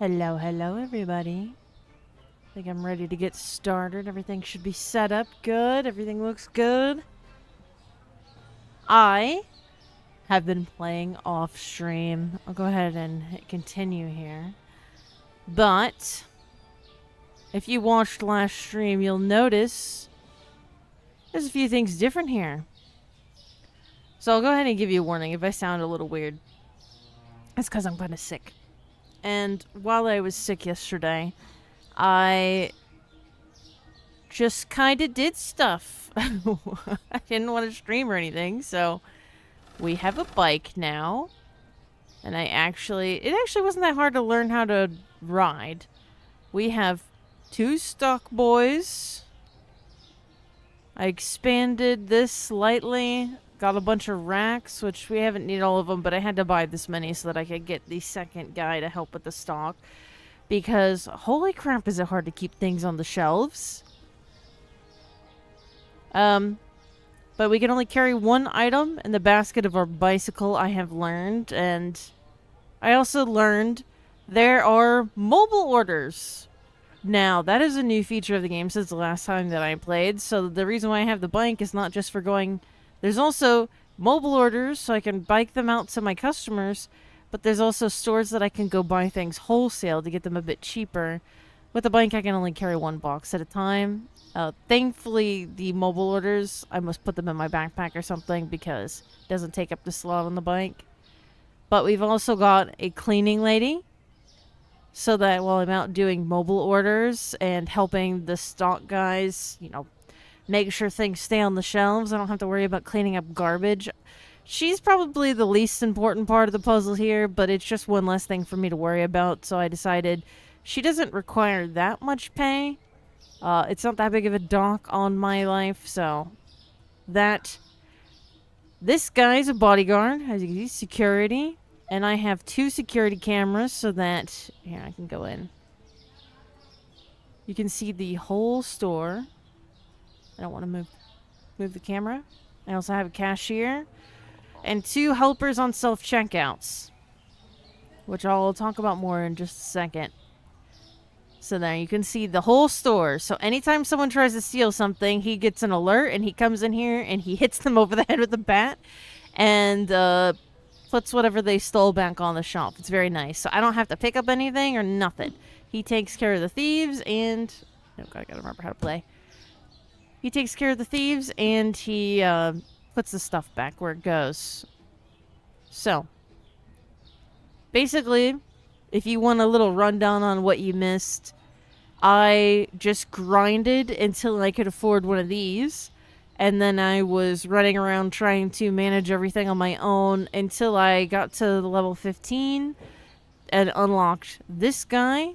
Hello, everybody. I think I'm ready to get started. Everything should be set up good. Everything looks good. I have been playing off stream. I'll go ahead and continue here. But if you watched last stream, you'll notice there's a few things different here. So I'll go ahead and give you a warning if I sound a little weird. It's because I'm kind of sick. And while I was sick yesterday, I just kind of did stuff. I didn't want to stream or anything, so we have a bike now. And it actually wasn't that hard to learn how to ride. We have 2 stock boys. I expanded this slightly. Got a bunch of racks, which we haven't needed all of them, but I had to buy this many so that I could get the second guy to help with the stock. Because, holy crap, is it hard to keep things on the shelves. But we can only carry 1 item in the basket of our bicycle, I have learned. And I also learned there are mobile orders. Now, that is a new feature of the game since the last time that I played. So the reason why I have the bike is not just for going... There's also mobile orders, so I can bike them out to my customers. But there's also stores that I can go buy things wholesale to get them a bit cheaper. With the bike, I can only carry 1 box at a time. Thankfully, the mobile orders, I must put them in my backpack or something because it doesn't take up the slot on the bike. But we've also got a cleaning lady, so that while I'm out doing mobile orders and helping the stock guys, make sure things stay on the shelves, I don't have to worry about cleaning up garbage. She's probably the least important part of the puzzle here, but it's just one less thing for me to worry about, so I decided she doesn't require that much pay. It's not that big of a dock on my life, so this guy's a bodyguard, as you can see, security, and I have 2 security cameras so that, here, I can go in. You can see the whole store. I don't want to move the camera. I also have a cashier and 2 helpers on self-checkouts, which I'll talk about more in just a second. So there you can see the whole store. So anytime someone tries to steal something, he gets an alert and he comes in here and he hits them over the head with a bat and puts whatever they stole back on the shelf. It's very nice. So I don't have to pick up anything or nothing. He takes care of the thieves and... Oh, God, I gotta remember how to play. He takes care of the thieves and he puts the stuff back where it goes. So, basically, if you want a little rundown on what you missed, I just grinded until I could afford one of these. And then I was running around trying to manage everything on my own until I got to the level 15 and unlocked this guy.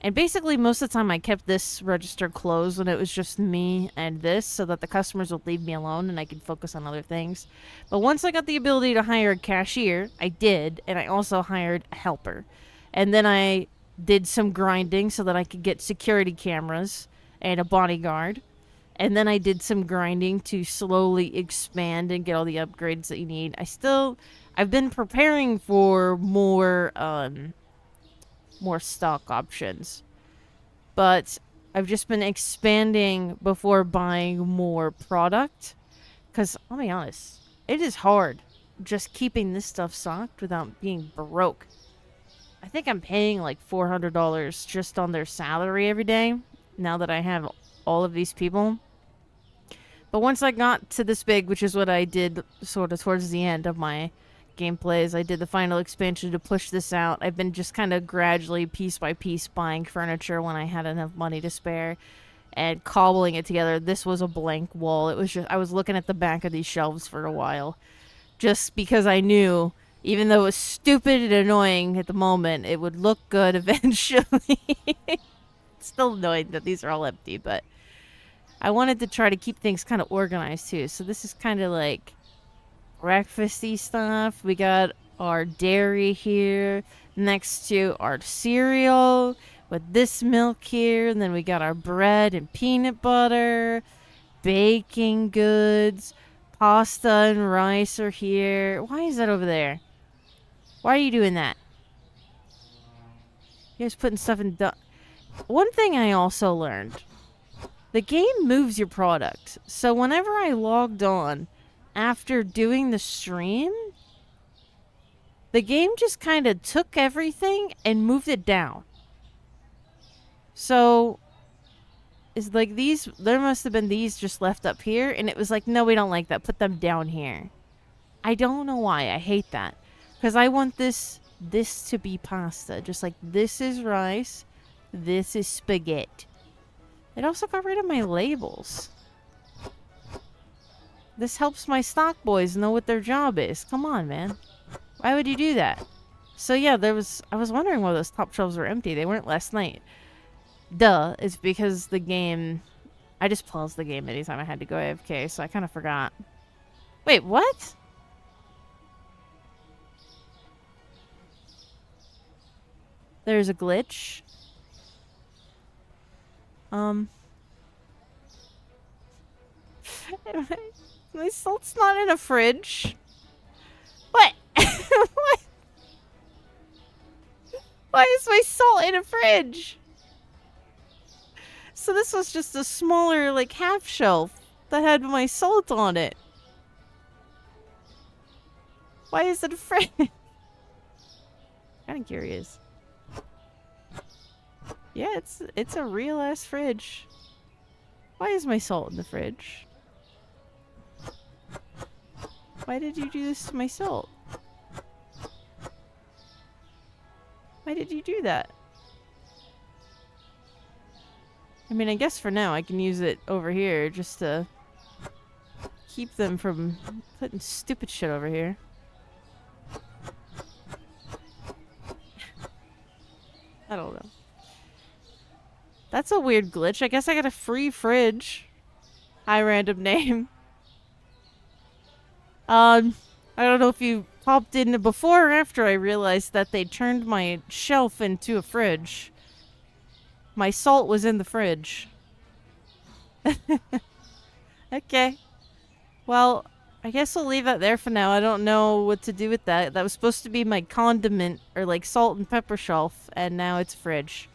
And basically, most of the time I kept this register closed when it was just me and this so that the customers would leave me alone and I could focus on other things. But once I got the ability to hire a cashier, I did, and I also hired a helper. And then I did some grinding so that I could get security cameras and a bodyguard. And then I did some grinding to slowly expand and get all the upgrades that you need. I've been preparing for more stock options. But I've just been expanding before buying more product. Because, I'll be honest, it is hard just keeping this stuff stocked without being broke. I think I'm paying like $400 just on their salary every day, now that I have all of these people. But once I got to this big, which is what I did sort of towards the end of my gameplays, I did the final expansion to push this out. I've been just kind of gradually, piece by piece, buying furniture when I had enough money to spare and cobbling it together. This was a blank wall. It was just, I was looking at the back of these shelves for a while, just because I knew, even though it was stupid and annoying at the moment, it would look good eventually. It's still annoying that these are all empty, but I wanted to try to keep things kind of organized too. So this is kind of like breakfasty stuff. We got our dairy here next to our cereal with this milk here, and then we got our bread and peanut butter, baking goods, pasta and rice are here. Why is that over there? Why are you doing that? You guys putting stuff in... One thing I also learned. The game moves your product. So whenever I logged on after doing the stream, the game just kind of took everything and moved it down. So, it's like these... There must have been these just left up here. And it was like, no, we don't like that. Put them down here. I don't know why. I hate that. Because I want this to be pasta. Just like this is rice. This is spaghetti. It also got rid of my labels. This helps my stock boys know what their job is. Come on, man. Why would you do that? So yeah, I was wondering why those top shelves were empty. They weren't last night. Duh. It's because the game... I just paused the game anytime I had to go AFK, so I kind of forgot. Wait, what? There's a glitch. My salt's not in a fridge. What? What? Why is my salt in a fridge? So this was just a smaller, like, half shelf that had my salt on it. Why is it a fridge? Kinda curious. Yeah, it's a real ass fridge. Why is my salt in the fridge? Why did you do this to my salt? Why did you do that? I mean, I guess for now I can use it over here just to keep them from putting stupid shit over here. I don't know. That's a weird glitch. I guess I got a free fridge. Hi, random name. I don't know if you popped in before or after I realized that they turned my shelf into a fridge. My salt was in the fridge. Okay. Well, I guess we'll leave that there for now. I don't know what to do with that. That was supposed to be my condiment, or like salt and pepper shelf, and now it's a fridge.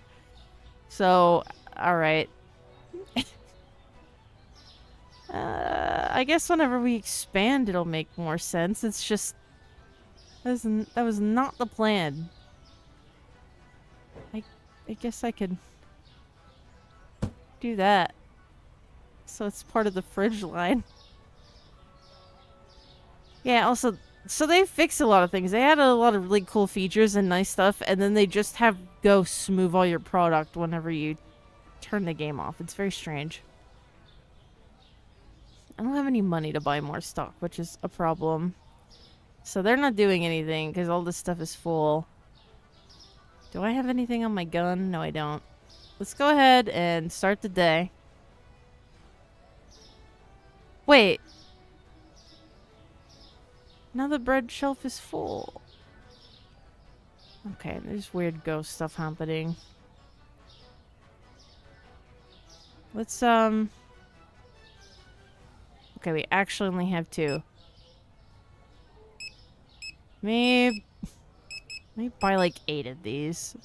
So, alright. I guess whenever we expand, it'll make more sense. It's just... That was not the plan. I guess I could do that. So it's part of the fridge line. Yeah, also, so they fixed a lot of things. They added a lot of really cool features and nice stuff, and then they just have ghosts move all your product whenever you turn the game off. It's very strange. I don't have any money to buy more stock, which is a problem. So they're not doing anything because all this stuff is full. Do I have anything on my gun? No, I don't. Let's go ahead and start the day. Wait. Now the bread shelf is full. Okay, there's weird ghost stuff happening. Let's, Okay, we actually only have 2. Maybe buy like 8 of these.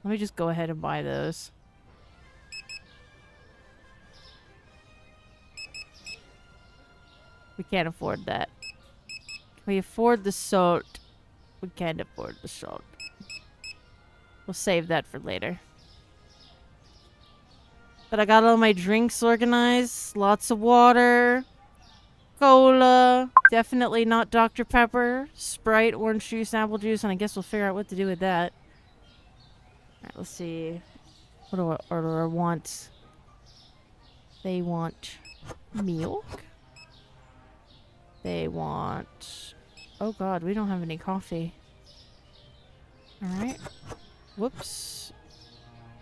Let me just go ahead and buy those. We can't afford that. Can we afford the salt? We can't afford the salt. We'll save that for later. But I got all my drinks organized. Lots of water. Cola. Definitely not Dr. Pepper. Sprite, orange juice, apple juice, and I guess we'll figure out what to do with that. Alright, let's see. What do I order? I want... They want milk. They want... Oh god, we don't have any coffee. Alright. Whoops.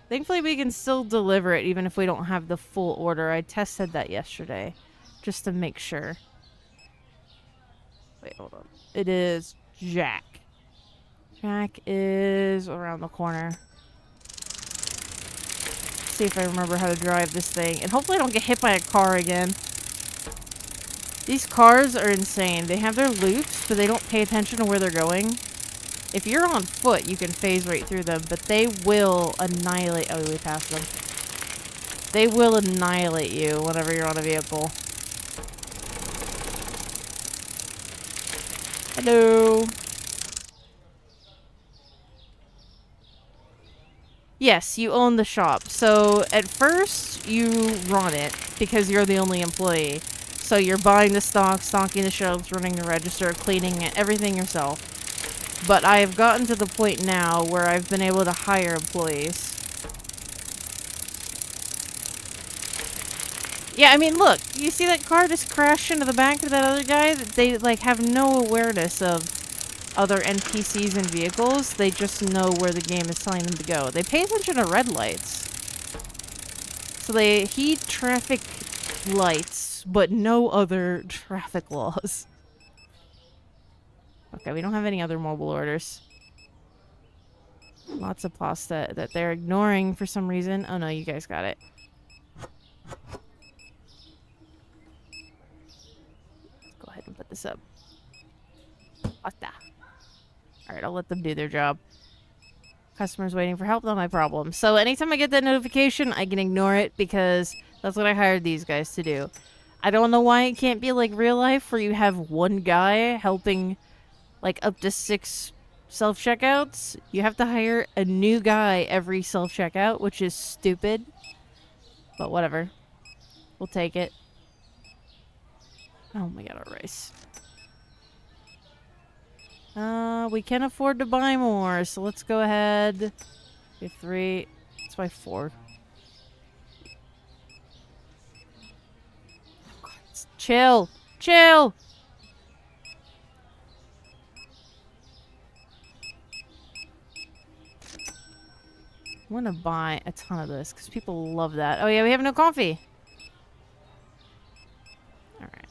Thankfully we can still deliver it even if we don't have the full order. I tested that yesterday. Just to make sure. Wait, hold on. It is Jack. Jack is around the corner. See if I remember how to drive this thing. And hopefully I don't get hit by a car again. These cars are insane. They have their loops, but they don't pay attention to where they're going. If you're on foot, you can phase right through them, but they will annihilate... Oh, we passed them. They will annihilate you whenever you're on a vehicle. Hello. Yes, you own the shop. So at first you run it because you're the only employee. So you're buying the stock, stocking the shelves, running the register, cleaning it, everything yourself. But I've gotten to the point now where I've been able to hire employees. Yeah, I mean, look, you see that car just crash into the back of that other guy? They, like, have no awareness of other NPCs and vehicles. They just know where the game is telling them to go. They pay attention to red lights. So they heed traffic lights, but no other traffic laws. Okay, we don't have any other mobile orders. Lots of pasta that they're ignoring for some reason. Oh no, you guys got it. Let's go ahead and put this up. Pasta. Alright, I'll let them do their job. Customers waiting for help, not my problem. So anytime I get that notification, I can ignore it because that's what I hired these guys to do. I don't know why it can't be like real life where you have one guy helping like up to 6 self-checkouts. You have to hire a new guy every self-checkout, which is stupid. But whatever. We'll take it. Oh my god, our rice. We can afford to buy more, so let's go ahead. We have 3. Let's buy 4. Oh god, chill! Chill! I want to buy a ton of this because people love that. Oh yeah, we have no coffee. Alright.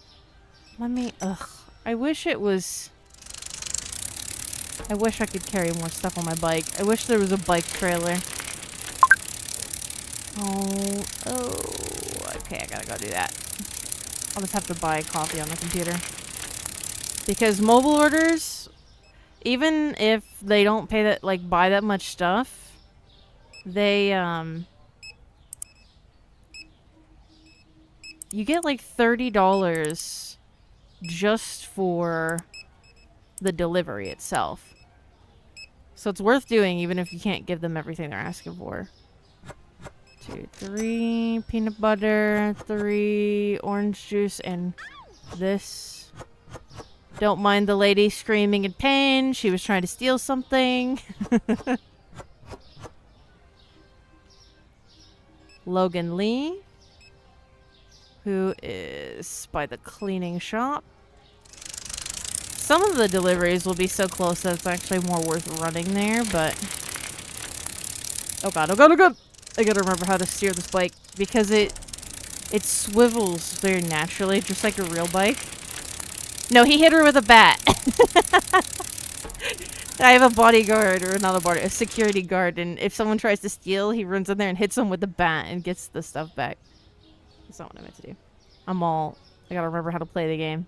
Let me... Ugh. I wish it was... I wish I could carry more stuff on my bike. I wish there was a bike trailer. Oh, okay, I gotta go do that. I'll just have to buy coffee on the computer. Because mobile orders, even if they don't pay that, like, buy that much stuff, they, you get, like, $30 just for the delivery itself. So it's worth doing even if you can't give them everything they're asking for. 2, 3 peanut butter, 3 orange juice, and this. Don't mind the lady screaming in pain. She was trying to steal something. Logan Lee, who is by the cleaning shop. Some of the deliveries will be so close that it's actually more worth running there, but... Oh god, oh god, oh god! I gotta remember how to steer this bike, because it swivels very naturally, just like a real bike. No, he hit her with a bat! I have a bodyguard, or not a bodyguard, a security guard, and if someone tries to steal, he runs in there and hits them with the bat and gets the stuff back. That's not what I meant to do. I gotta remember how to play the game.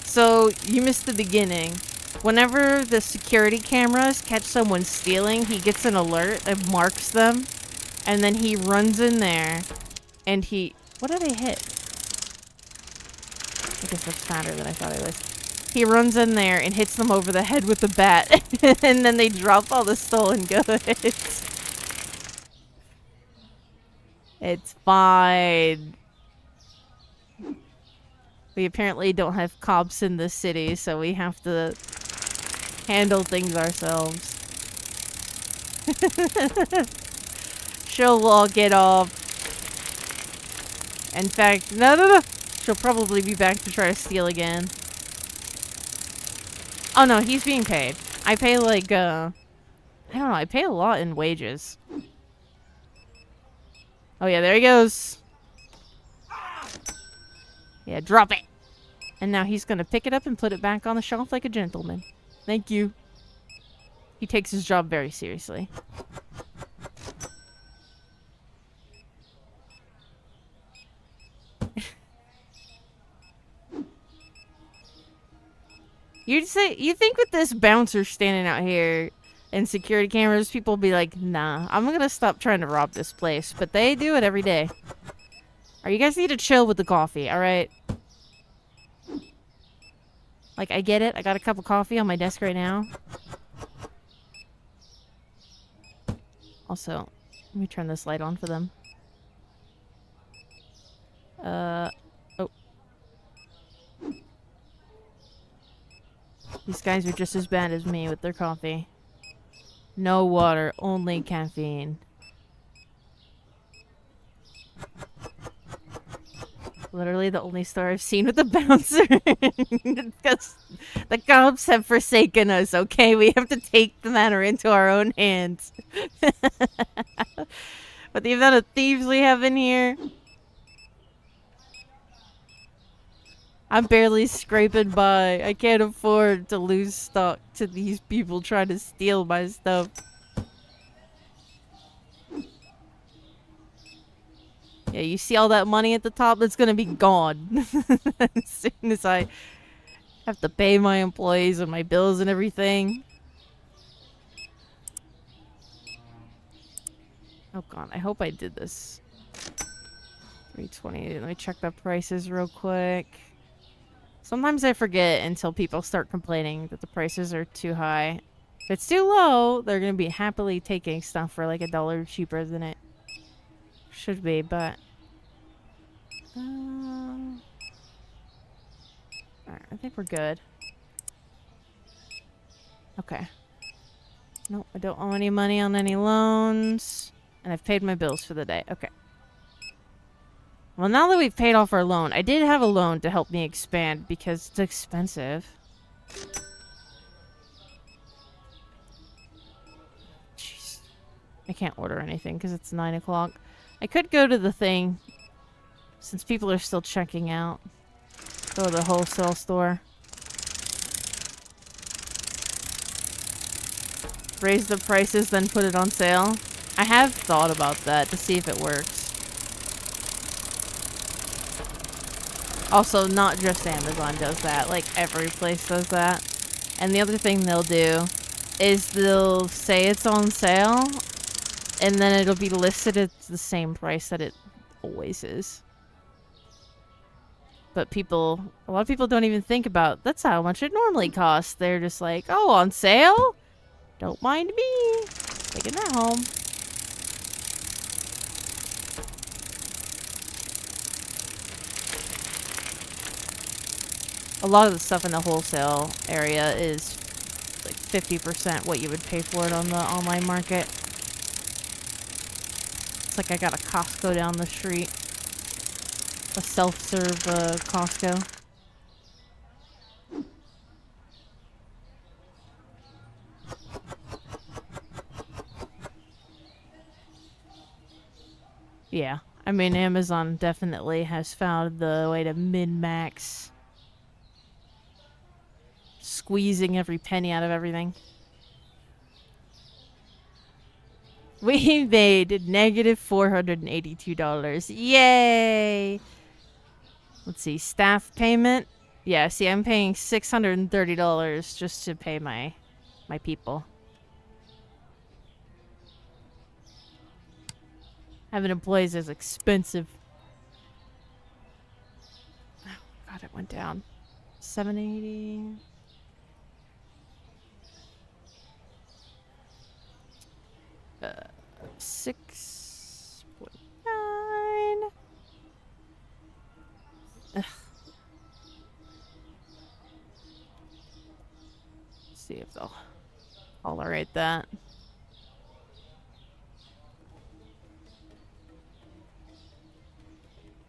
So, you missed the beginning. Whenever the security cameras catch someone stealing, he gets an alert that marks them. And then he runs in there. And he... What did I hit? I guess that's fatter than I thought it was. He runs in there and hits them over the head with the bat. And then they drop all the stolen goods. It's fine. We apparently don't have cops in this city, so we have to handle things ourselves. She'll all get off. In fact, no. She'll probably be back to try to steal again. Oh no, he's being paid. I pay like, I don't know, I pay a lot in wages. Oh yeah, there he goes. Yeah, drop it. And now he's gonna pick it up and put it back on the shelf like a gentleman. Thank you. He takes his job very seriously. You think with this bouncer standing out here and security cameras, people will be like, nah, I'm gonna stop trying to rob this place. But they do it every day. Alright, you guys need to chill with the coffee, alright? Like, I get it. I got a cup of coffee on my desk right now. Also, let me turn this light on for them. Oh. These guys are just as bad as me with their coffee. No water, only caffeine. Literally the only store I've seen with a bouncer. Because the cops have forsaken us, okay? We have to take the matter into our own hands. But the amount of thieves we have in here... I'm barely scraping by. I can't afford to lose stock to these people trying to steal my stuff. Yeah, you see all that money at the top? It's gonna be gone. As soon as I have to pay my employees and my bills and everything. Oh god, I hope I did this. 320. Let me check the prices real quick. Sometimes I forget until people start complaining that the prices are too high. If it's too low, they're gonna be happily taking stuff for like $1 cheaper than it should be, but... Alright, I think we're good. Okay. Nope, I don't owe any money on any loans. And I've paid my bills for the day. Okay. Well, now that we've paid off our loan, I did have a loan to help me expand because it's expensive. Jeez. I can't order anything because it's 9 o'clock. I could go to the thing, since people are still checking out. Go to the wholesale store. Raise the prices, then put it on sale. I have thought about that to see if it works. Also, not just Amazon does that. Like, every place does that. And the other thing they'll do is they'll say it's on sale, and then it'll be listed at the same price that it always is. But a lot of people don't even think about, that's how much it normally costs. They're just like, oh, on sale? Don't mind me. Taking that home. A lot of the stuff in the wholesale area is like 50% what you would pay for it on the online market. It's like I got a Costco down the street. A self-serve Costco. Yeah, I mean Amazon definitely has found the way to min-max. Squeezing every penny out of everything. We made negative $482. Yay! Let's see, staff payment. Yeah, see, I'm paying $630 just to pay my people. Having employees is expensive. Oh, God, it went down. 780. Uh, 6.9. Ugh. See if they'll tolerate that.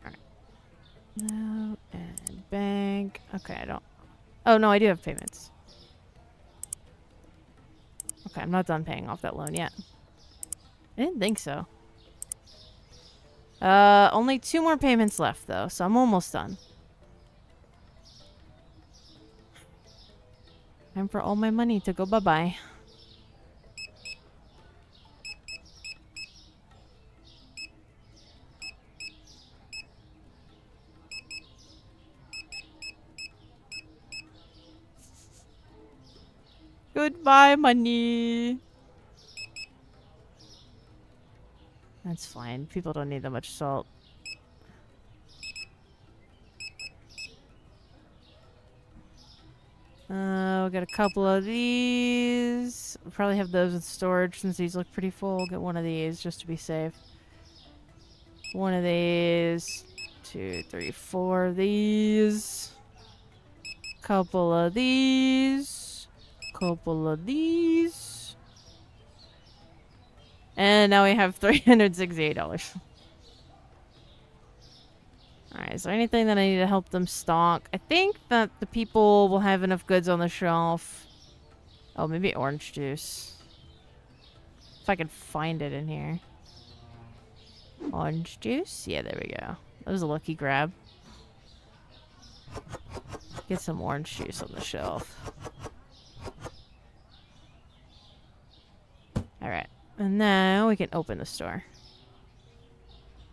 Alright. No, and bank. Okay, I don't... Oh, no, I do have payments. Okay, I'm not done paying off that loan yet. I didn't think so. Only 2 more payments left, though, so I'm almost done. Time for all my money to go bye-bye. Bye, money. That's fine. People don't need that much salt. We'll get a couple of these. We'll probably have those in storage since these look pretty full. We'll get one of these just to be safe. One of these. 2, 3, 4 of these. Couple of these. Couple of these. And now we have $368. Alright, is there anything that I need to help them stock? I think that the people will have enough goods on the shelf. Oh, maybe orange juice. If I can find it in here. Orange juice? Yeah, there we go. That was a lucky grab. Get some orange juice on the shelf. Alright. And now we can open the store.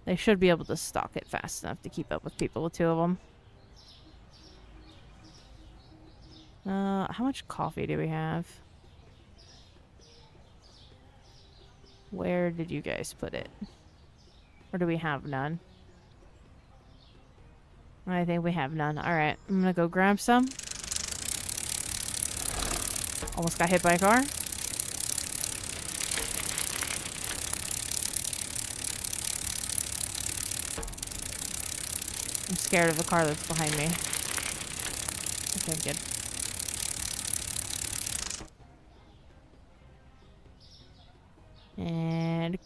They should be able to stock it fast enough to keep up with people with 2 of them. How much coffee do we have? Where did you guys put it? Or do we have none? I think we have none. Alright, I'm gonna go grab some. Almost got hit by a car. I'm scared of the car that's behind me. Okay, good. And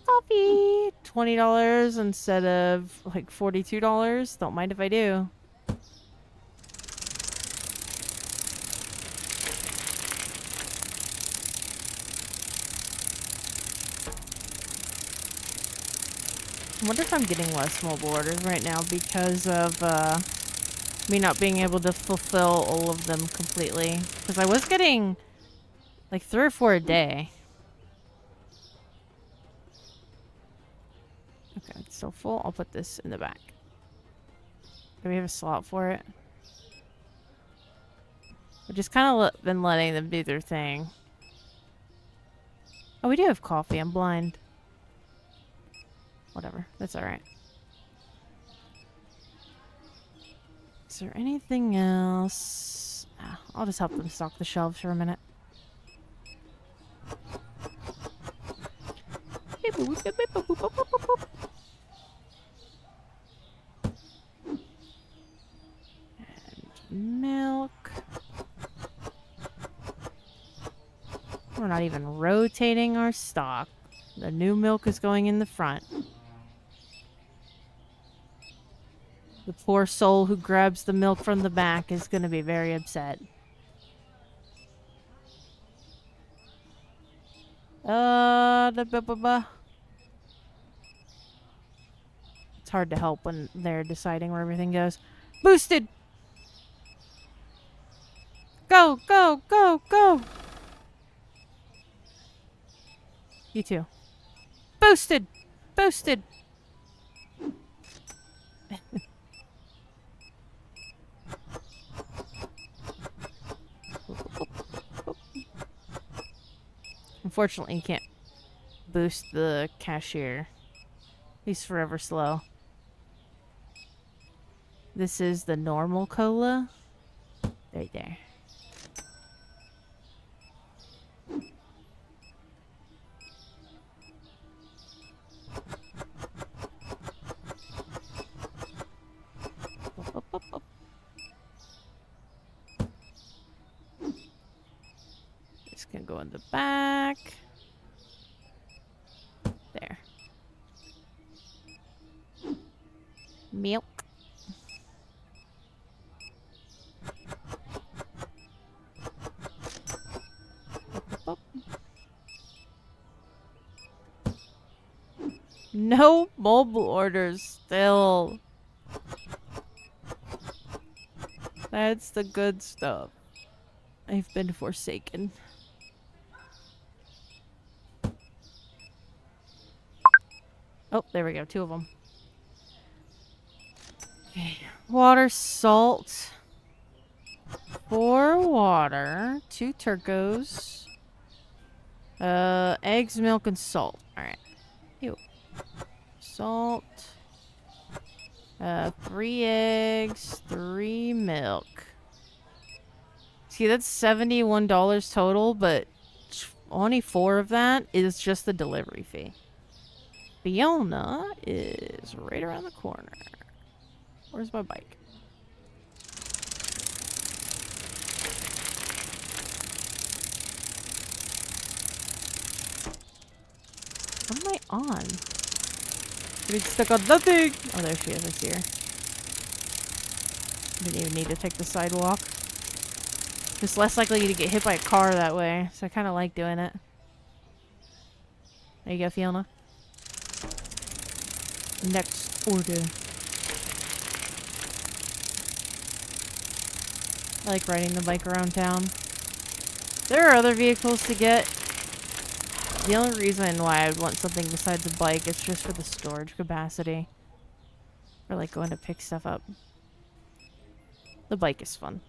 coffee! $20 instead of like $42. Don't mind if I do. I wonder if I'm getting less mobile orders right now because of me not being able to fulfill all of them completely. Because I was getting like 3 or 4 a day. Okay, it's still full. I'll put this in the back. Do we have a slot for it? I've just kind of been letting them do their thing. Oh, we do have coffee. I'm blind. Whatever. That's alright. Is there anything else? I'll just help them stock the shelves for a minute. And milk. We're not even rotating our stock. The new milk is going in the front. The poor soul who grabs the milk from the back is going to be very upset. It's hard to help when they're deciding where everything goes. Boosted! Go, go, go, go! You too. Boosted! Boosted! Unfortunately, you can't boost the cashier. He's forever slow. This is the normal cola. Right there. This can go in the back. There. Milk. No mobile orders still. That's the good stuff. I've been forsaken. Oh, there we go. 2 of them. Okay. Water, salt. 4 water, 2 turcos, eggs, milk, and salt. Alright. Ew. Salt. 3 eggs, 3 milk. See, that's $71 total, but only 4 of that is just the delivery fee. Fiona is right around the corner. Where's my bike? What am I on? Getting stuck on nothing! Oh, there she is. I see her. Didn't even need to take the sidewalk. It's less likely to get hit by a car that way, so I kind of like doing it. There you go, Fiona. Next order. I like riding the bike around town. There are other vehicles to get. The only reason why I would want something besides a bike is just for the storage capacity. Or like going to pick stuff up. The bike is fun.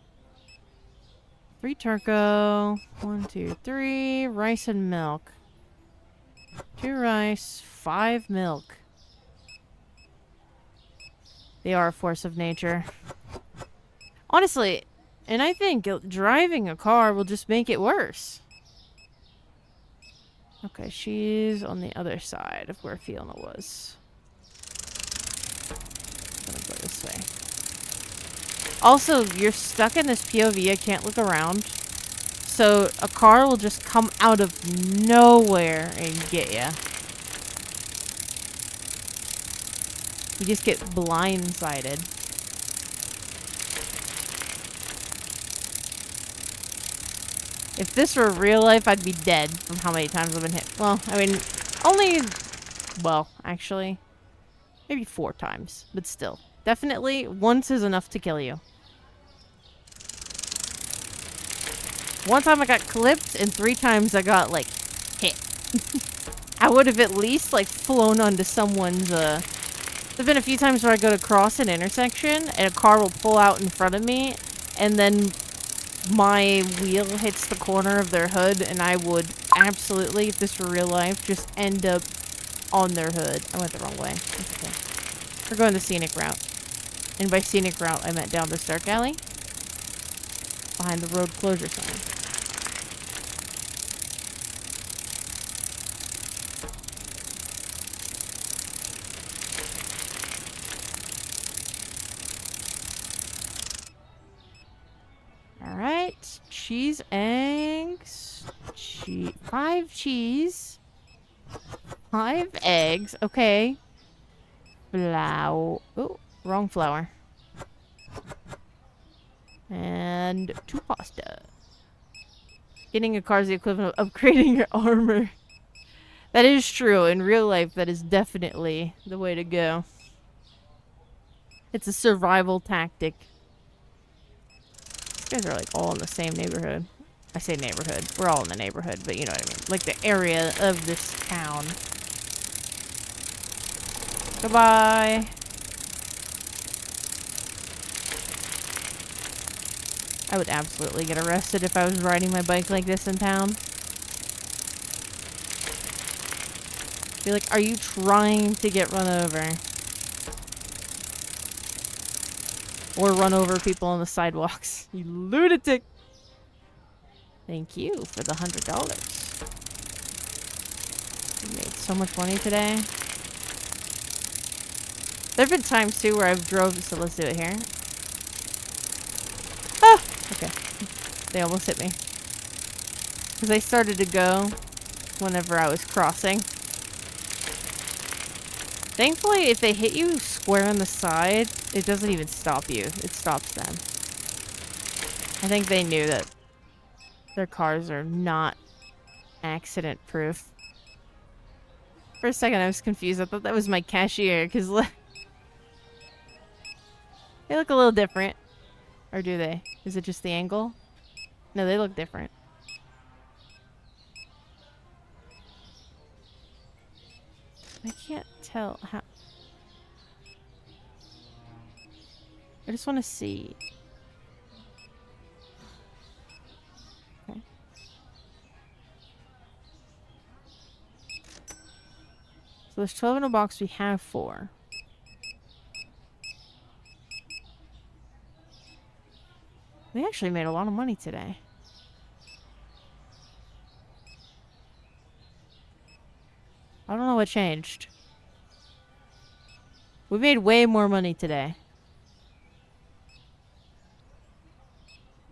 3 turco. 1, 2, 3. Rice and milk. 2 rice. 5 milk. They are a force of nature. Honestly, and I think driving a car will just make it worse. Okay, she's on the other side of where Fiona was. I'm gonna go this way. Also, you're stuck in this POV. I can't look around. So, a car will just come out of nowhere and get you. You just get blindsided. If this were real life, I'd be dead from how many times I've been hit. Well, I mean, only... Well, actually... Maybe 4 times. But still. Definitely, once is enough to kill you. One time I got clipped, and 3 times I got, like, hit. I would have at least, like, flown onto someone's, There've been a few times where I go to cross an intersection, and a car will pull out in front of me, and then my wheel hits the corner of their hood, and I would absolutely, if this were real life, just end up on their hood. I went the wrong way. That's okay. We're going the scenic route. And by scenic route, I meant down this dark alley. Behind the road closure sign. Alright. Cheese, eggs. 5 cheese. 5 eggs. Okay. Flour. Oh, wrong flour. And 2 pasta. Getting a car is the equivalent of upgrading your armor. That is true. In real life, that is definitely the way to go. It's a survival tactic. These guys are like all in the same neighborhood. I say neighborhood. We're all in the neighborhood, but you know what I mean. Like the area of this town. Goodbye. I would absolutely get arrested if I was riding my bike like this in town. Be like, are you trying to get run over? Or run over people on the sidewalks. You lunatic! Thank you for the $100. You made so much money today. There have been times too where I've drove, so let's do it here. Ah! Okay. They almost hit me. Because they started to go whenever I was crossing. Thankfully, if they hit you square on the side, it doesn't even stop you. It stops them. I think they knew that their cars are not accident-proof. For a second, I was confused. I thought that was my cashier, because they look a little different. Or do they? Is it just the angle? No, they look different. I can't tell how... I just want to see. So there's 12 in a box. We have 4. We actually made a lot of money today. I don't know what changed. We made way more money today.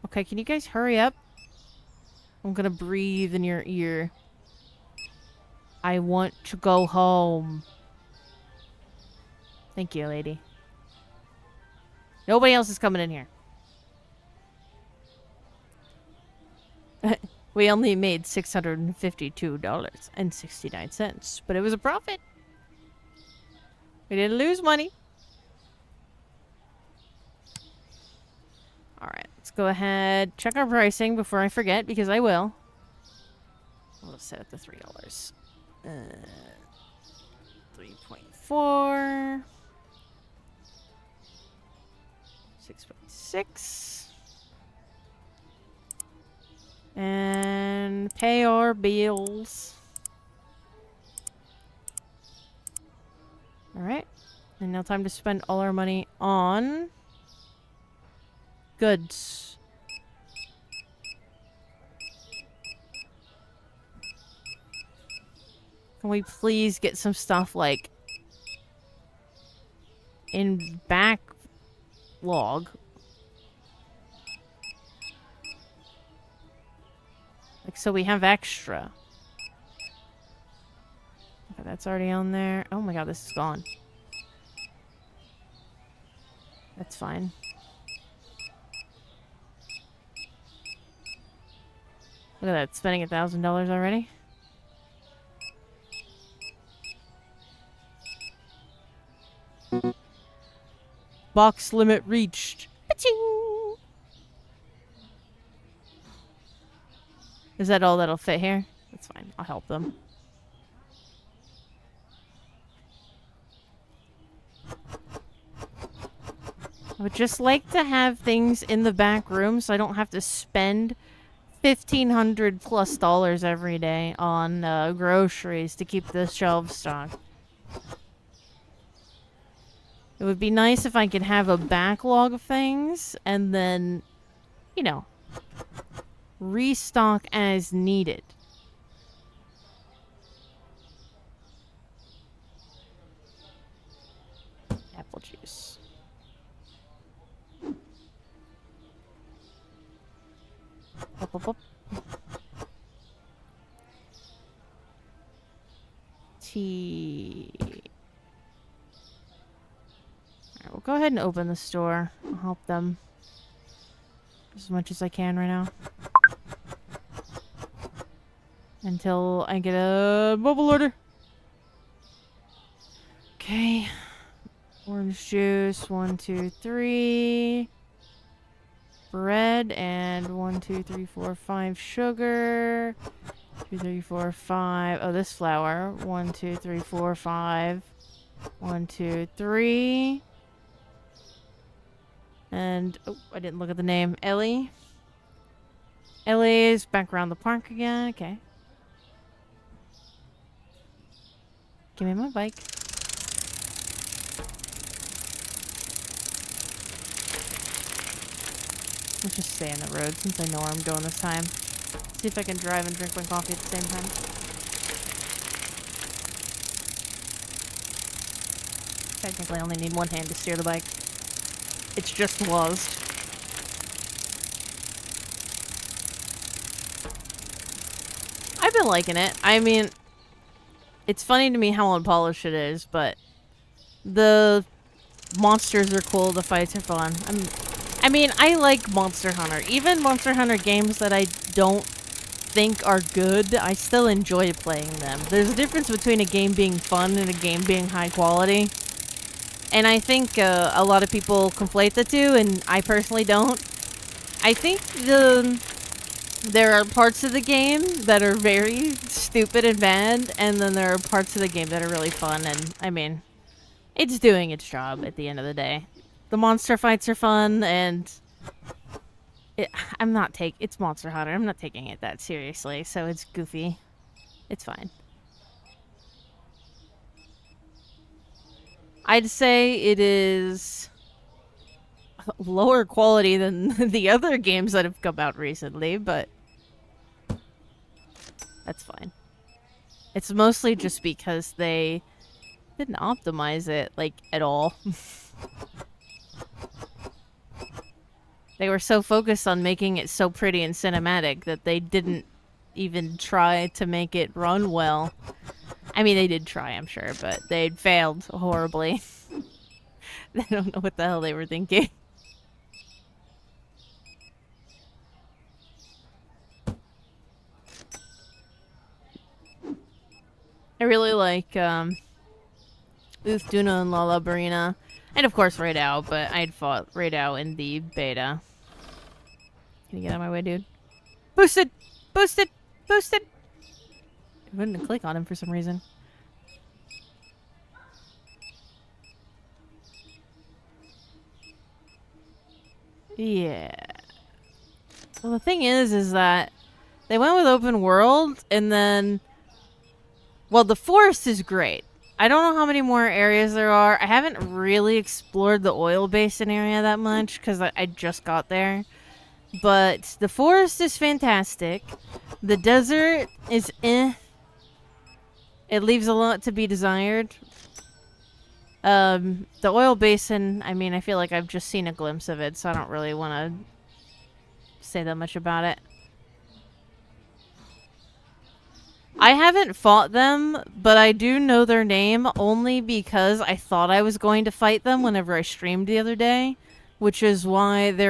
Okay, can you guys hurry up? I'm gonna breathe in your ear. I want to go home. Thank you, lady. Nobody else is coming in here. We only made $652.69, but it was a profit. We didn't lose money. Alright, let's go ahead. Check our pricing before I forget, because I will. We'll set it to $3. 3.4. 6.6. And pay our bills. Alright. And now time to spend all our money on goods. Can we please get some stuff like in backlog? Like, so we have extra. Okay, that's already on there. Oh my god, this is gone. That's fine. Look at that, spending $1,000 already. Box limit reached. Ka-ching! Is that all that'll fit here? That's fine. I'll help them. I would just like to have things in the back room so I don't have to spend $1,500+ every day on groceries to keep the shelves stocked. It would be nice if I could have a backlog of things and then, you know, restock as needed. Apple juice. Up, up, up. Tea. Alright, we'll go ahead and open the store. I'll help them as much as I can right now. Until I get a mobile order. Okay. Orange juice, 1, 2, 3. Bread, and 1, 2, 3, 4, 5 sugar. 2, 3, 4, 5. Oh, this flour. 1, 2, 3, 4, 5. 1, 2, 3. And, oh, I didn't look at the name. Ellie. Ellie's back around the park again. Okay. Give me my bike. Let's just stay on the road since I know where I'm going this time. See if I can drive and drink my coffee at the same time. Technically, I only need one hand to steer the bike. It's just closed. I've been liking it. I mean, it's funny to me how unpolished it is, but the monsters are cool, the fights are fun. I mean, I like Monster Hunter. Even Monster Hunter games that I don't think are good, I still enjoy playing them. There's a difference between a game being fun and a game being high quality. And I think a lot of people conflate the two, and I personally don't. I think there are parts of the game that are very stupid and bad, and then there are parts of the game that are really fun, and, I mean, it's doing its job at the end of the day. The monster fights are fun, and it's Monster Hunter. I'm not taking it that seriously, so it's goofy. It's fine. I'd say it is lower quality than the other games that have come out recently, but that's fine. It's mostly just because they didn't optimize it, like, at all. They were so focused on making it so pretty and cinematic that they didn't even try to make it run well. I mean, they did try, I'm sure, but they failed horribly. I don't know what the hell they were thinking. I really like, Uth Duna and Lala Barina. And of course Raidou, but I'd fought Raidou in the beta. Can you get out of my way, dude? Boosted! Boosted! Boosted! I wouldn't click on him for some reason. Yeah. Well, the thing is that they went with open world, and then... Well, the forest is great. I don't know how many more areas there are. I haven't really explored the oil basin area that much, because I just got there. But the forest is fantastic. The desert is eh. It leaves a lot to be desired. The oil basin, I mean, I feel like I've just seen a glimpse of it, so I don't really want to say that much about it. I haven't fought them, but I do know their name only because I thought I was going to fight them whenever I streamed the other day, which is why they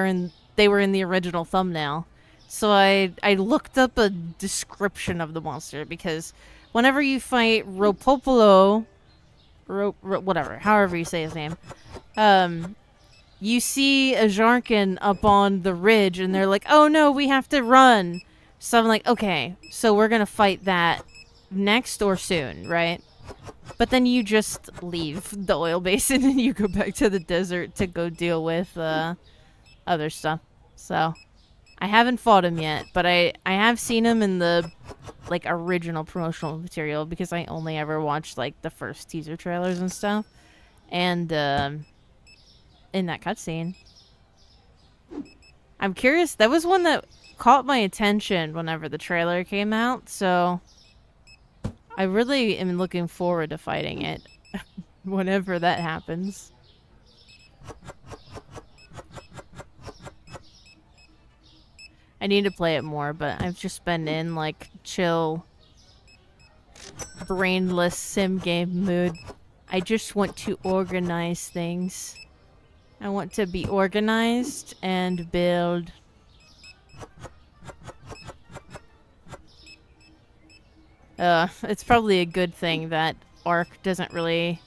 were in the original thumbnail. So I looked up a description of the monster because whenever you fight Ropopolo, whatever, however you say his name, you see a Jarkin up on the ridge and they're like, oh no, we have to run. So I'm like, okay, so we're gonna fight that next or soon, right? But then you just leave the oil basin and you go back to the desert to go deal with other stuff. So I haven't fought him yet, but I have seen him in the like original promotional material because I only ever watched like the first teaser trailers and stuff. And in that cutscene, I'm curious. That was one that caught my attention whenever the trailer came out, so I really am looking forward to fighting it whenever that happens. I need to play it more, but I've just been in like chill, brainless sim game mood. I just want to organize things. I want to be organized and build. It's probably a good thing that Ark doesn't really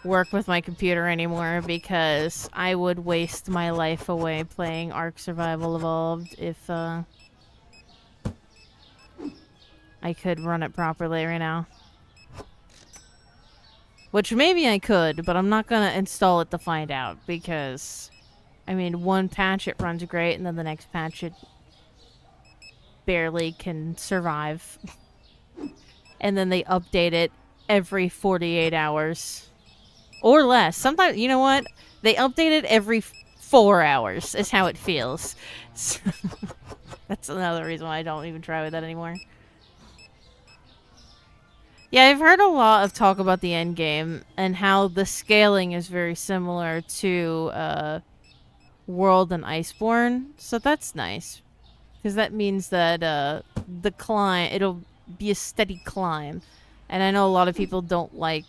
work with my computer anymore because I would waste my life away playing Ark Survival Evolved if I could run it properly right now. Which maybe I could, but I'm not gonna install it to find out because, I mean, one patch it runs great and then the next patch it barely can survive. And then they update it every 48 hours. Or less. Sometimes, you know what? They update it every 4 hours is how it feels. So that's another reason why I don't even try with that anymore. Yeah, I've heard a lot of talk about the end game and how the scaling is very similar to World and Iceborne. So that's nice. Because that means that the climb, it'll be a steady climb. And I know a lot of people don't like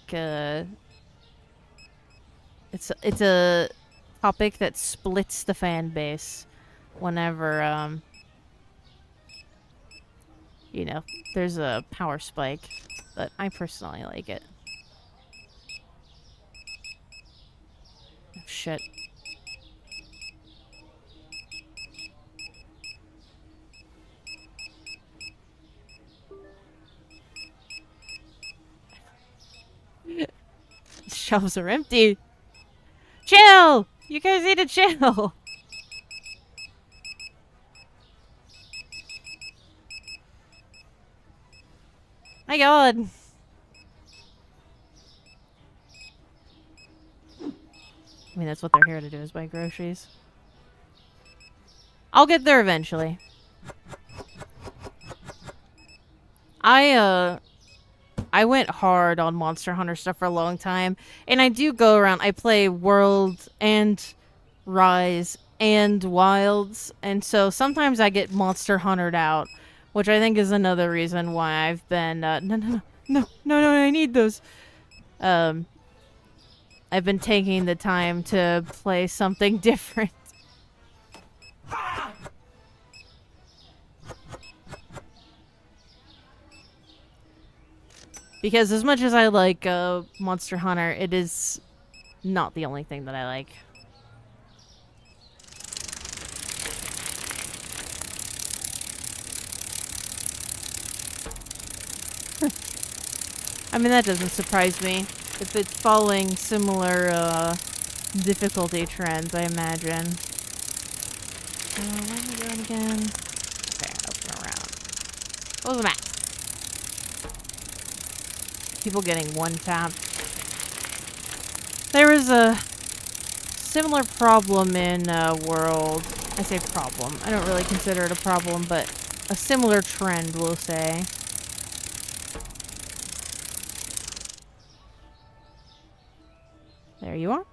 it's a topic that splits the fan base whenever you know, there's a power spike, but I personally like it. Oh, shit. Shelves are empty. Chill! You guys need to chill. My god. I mean, that's what they're here to do, is buy groceries. I'll get there eventually. I went hard on Monster Hunter stuff for a long time, and I do go around. I play World and Rise and Wilds, and so sometimes I get Monster Huntered out, which I think is another reason why I've been no, I need those. I've been taking the time to play something different. Because as much as I like Monster Hunter, it is not the only thing that I like. I mean, that doesn't surprise me. If it's following similar difficulty trends, I imagine. What am I doing again? Okay, open around. What was the map? People getting one tap. There was a similar problem in World. I say problem. I don't really consider it a problem, but a similar trend, we'll say. There you are.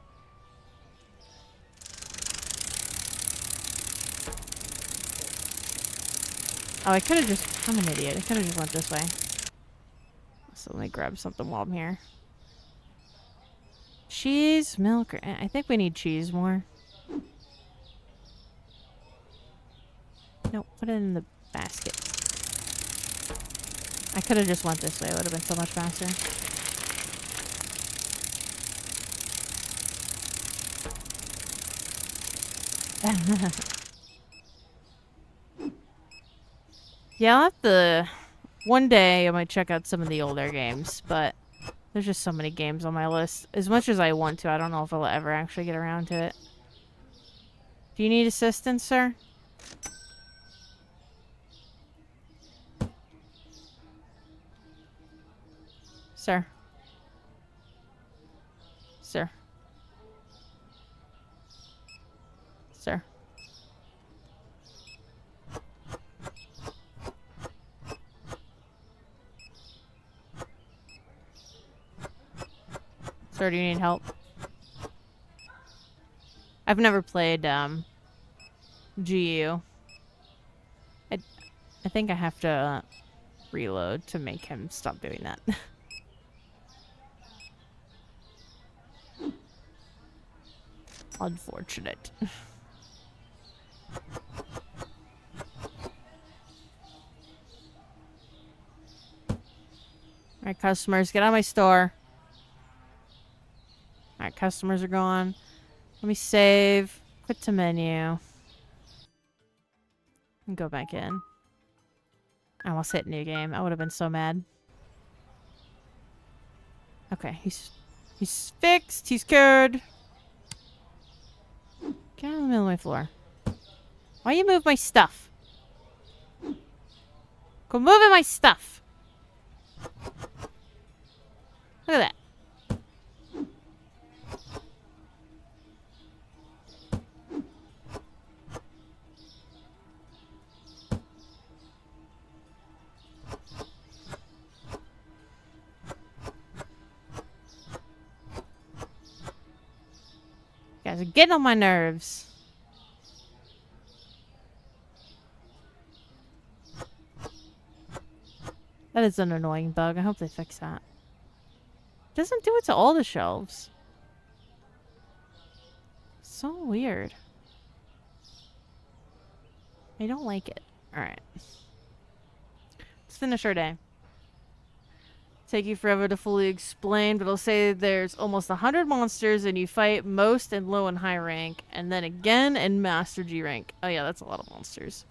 Oh, I could have just... I'm an idiot. I could have just went this way. So let me grab something while I'm here. Cheese, milk, I think we need cheese more. No, put it in the basket. I could have just went this way. It would have been so much faster. Yeah, I'll have to... One day I might check out some of the older games, but there's just so many games on my list. As much as I want to, I don't know if I'll ever actually get around to it. Do you need assistance, sir? Sir. Sir. Sir. Sir, do you need help? I've never played, GU. I think I have to reload to make him stop doing that. Unfortunate. Alright, customers, get out of my store. Alright, customers are gone. Let me save. Quit to menu. And go back in. I almost hit new game. I would have been so mad. Okay, he's fixed. He's cured. Get out of the middle of my floor. Why you move my stuff? Go moving my stuff. Look at that. You guys are getting on my nerves. That is an annoying bug. I hope they fix that. It doesn't do it to all the shelves. So weird. I don't like it. Alright. Let's finish our day. Take you forever to fully explain, but I'll say there's almost 100 monsters and you fight most in low and high rank, and then again in Master G rank. Oh yeah, that's a lot of monsters.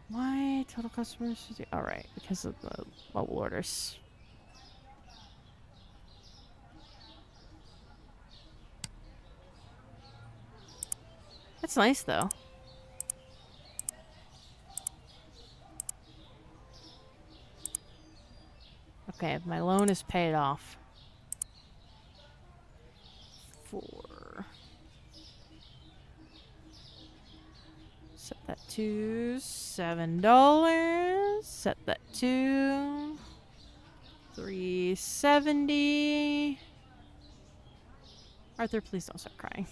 Why total customers? Alright, because of the level orders. That's nice though. Okay, my loan is paid off. to $7. Set that to $3.70. Arthur, please don't start crying.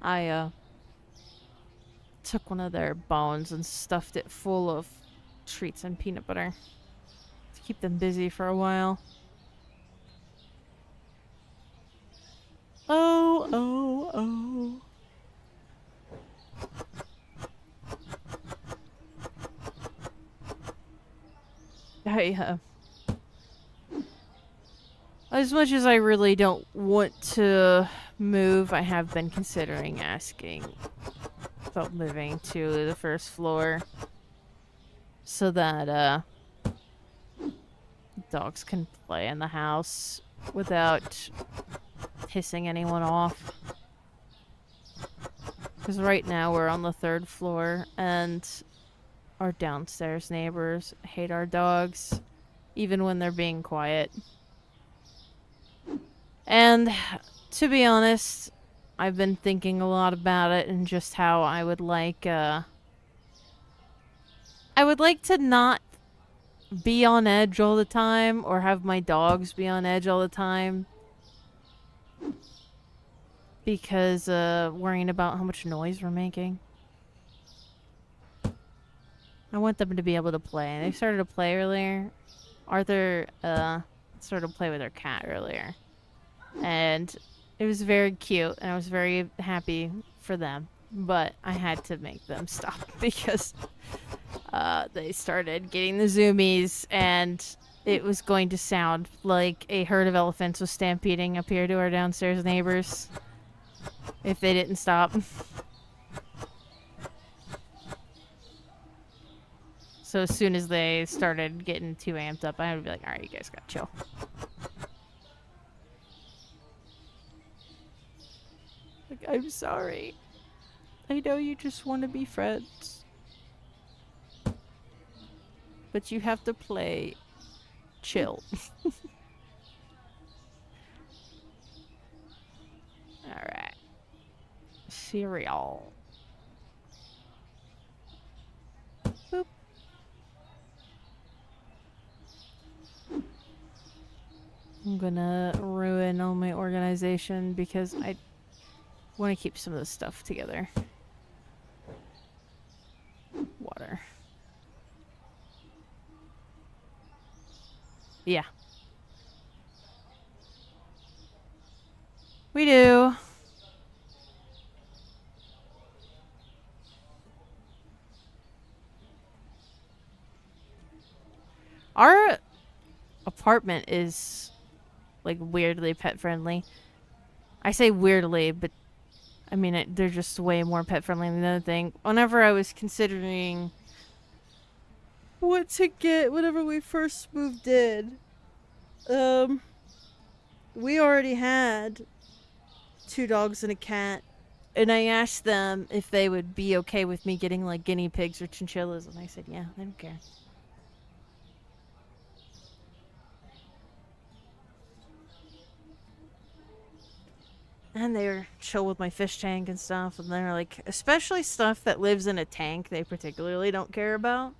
I took one of their bones and stuffed it full of treats and peanut butter to keep them busy for a while. Oh, oh, oh. As much as I really don't want to move, I have been considering asking about moving to the first floor so that dogs can play in the house without pissing anyone off. Because right now we're on the 3rd floor and our downstairs neighbors hate our dogs, even when they're being quiet. And to be honest, I've been thinking a lot about it and just how I would like to not be on edge all the time or have my dogs be on edge all the time. Because worrying about how much noise we're making. I want them to be able to play. They started to play earlier. Arthur started to play with her cat earlier. And it was very cute, and I was very happy for them. But I had to make them stop because they started getting the zoomies, and it was going to sound like a herd of elephants was stampeding up here to our downstairs neighbors if they didn't stop. So as soon as they started getting too amped up, I would be like, alright, you guys gotta chill. Like, I'm sorry. I know you just want to be friends. But you have to play chill. Alright. Cereal. Boop. I'm gonna ruin all my organization because I want to keep some of this stuff together. Water. Yeah. We do. Our apartment is like weirdly pet friendly. I say weirdly, but I mean they're just way more pet friendly than the other thing. Whenever I was considering what to get whenever we first moved in, we already had 2 dogs and a cat, and I asked them if they would be okay with me getting like guinea pigs or chinchillas, and they said yeah, they don't care. And they were chill with my fish tank and stuff, and they're like, especially stuff that lives in a tank, they particularly don't care about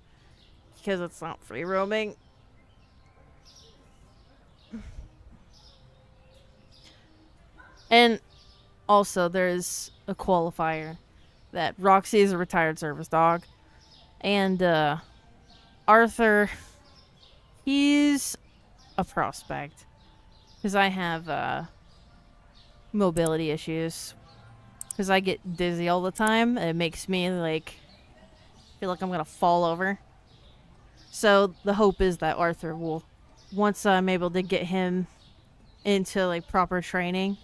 because it's not free roaming. And also, there's a qualifier that Roxy is a retired service dog, and Arthur, he's a prospect because I have mobility issues because I get dizzy all the time, and it makes me like feel like I'm gonna fall over. So the hope is that Arthur will, once I'm able to get him into like proper training,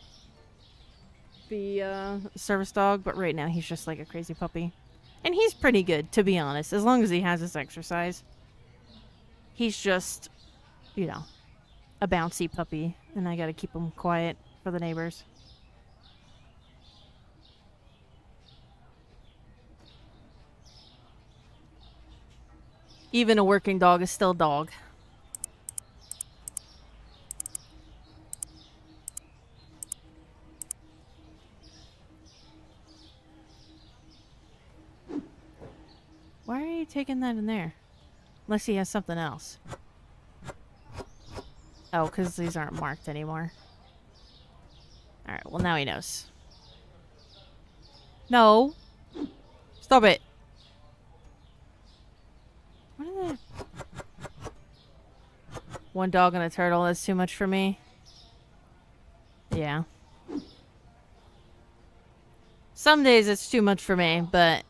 be a service dog. But right now he's just like a crazy puppy, and he's pretty good, to be honest, as long as he has his exercise. He's just, you know, a bouncy puppy, and I gotta keep him quiet for the neighbors. Even a working dog is still a dog. you taking that in there? Unless he has something else. Oh, because these aren't marked anymore. Alright, well now he knows. No! Stop it! What are the... One dog and a turtle is too much for me. Yeah. Some days it's too much for me, but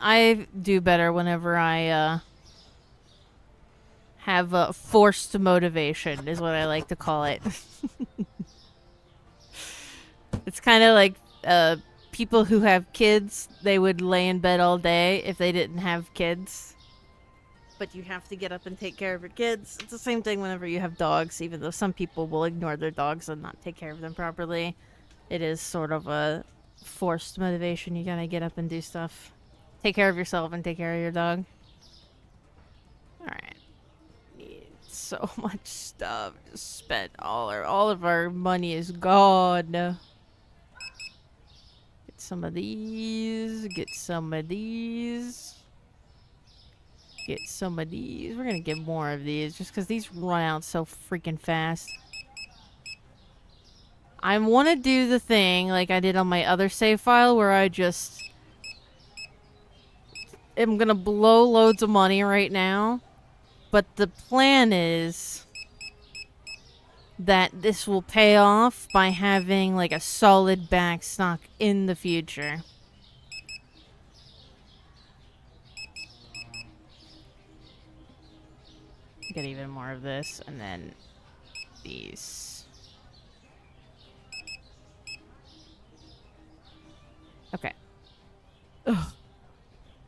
I do better whenever I have forced motivation, is what I like to call it. It's kind of like people who have kids, they would lay in bed all day if they didn't have kids. But you have to get up and take care of your kids. It's the same thing whenever you have dogs, even though some people will ignore their dogs and not take care of them properly. It is sort of a forced motivation. You gotta get up and do stuff. Take care of yourself and take care of your dog. Alright. Need so much stuff. Just spent all of our money is gone. Get some of these. Get some of these. Get some of these. We're gonna get more of these just because these run out so freaking fast. I want to do the thing like I did on my other save file where I just am gonna blow loads of money right now. But the plan is that this will pay off by having like a solid backstock in the future. Get even more of this, and then these. Okay. Ugh.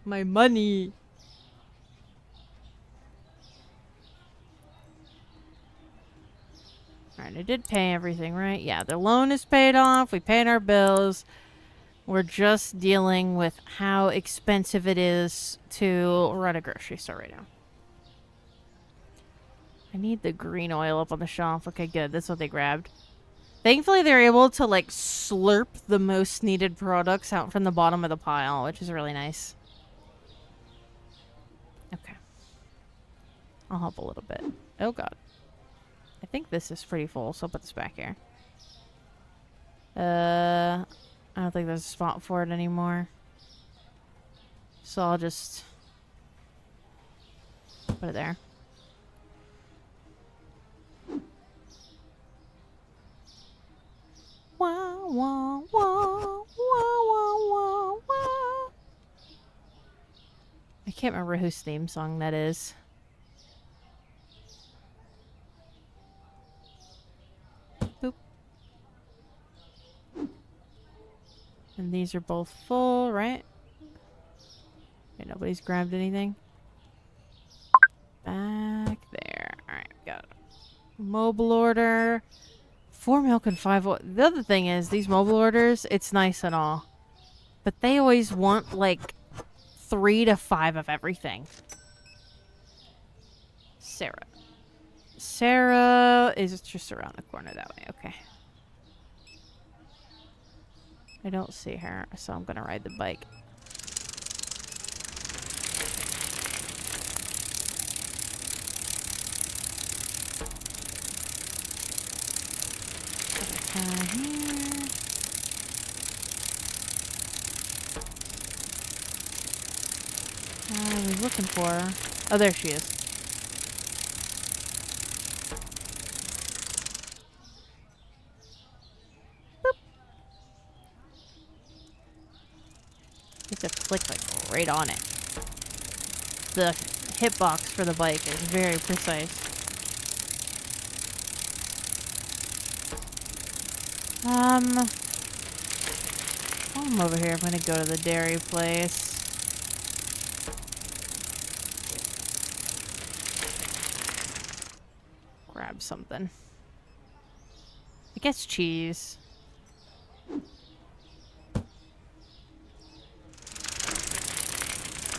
My money. Alright, I did pay everything, right? Yeah, the loan is paid off. We paid our bills. We're just dealing with how expensive it is to run a grocery store right now. I need the green oil up on the shelf. Okay, good. That's what they grabbed. Thankfully, they're able to, like, slurp the most needed products out from the bottom of the pile, which is really nice. Okay. I'll help a little bit. Oh, God. I think this is pretty full, so I'll put this back here. I don't think there's a spot for it anymore. So I'll just put it there. Wah, wah, wah, wah, wah, wah, wah. I can't remember whose theme song that is. Boop. And these are both full, right? Okay, nobody's grabbed anything. Back there. Alright, got it. Mobile order. 4 milk and 5 oil. The other thing is, these mobile orders, it's nice and all. But they always want, like, 3 to 5 of everything. Sarah. Sarah is just around the corner that way. Okay. I don't see her, so I'm gonna ride the bike. Here. I was looking for her. Oh, there she is. Boop. You have to click like right on it. The hitbox for the bike is very precise. While I'm over here, I'm gonna go to the dairy place. Grab something. I guess cheese.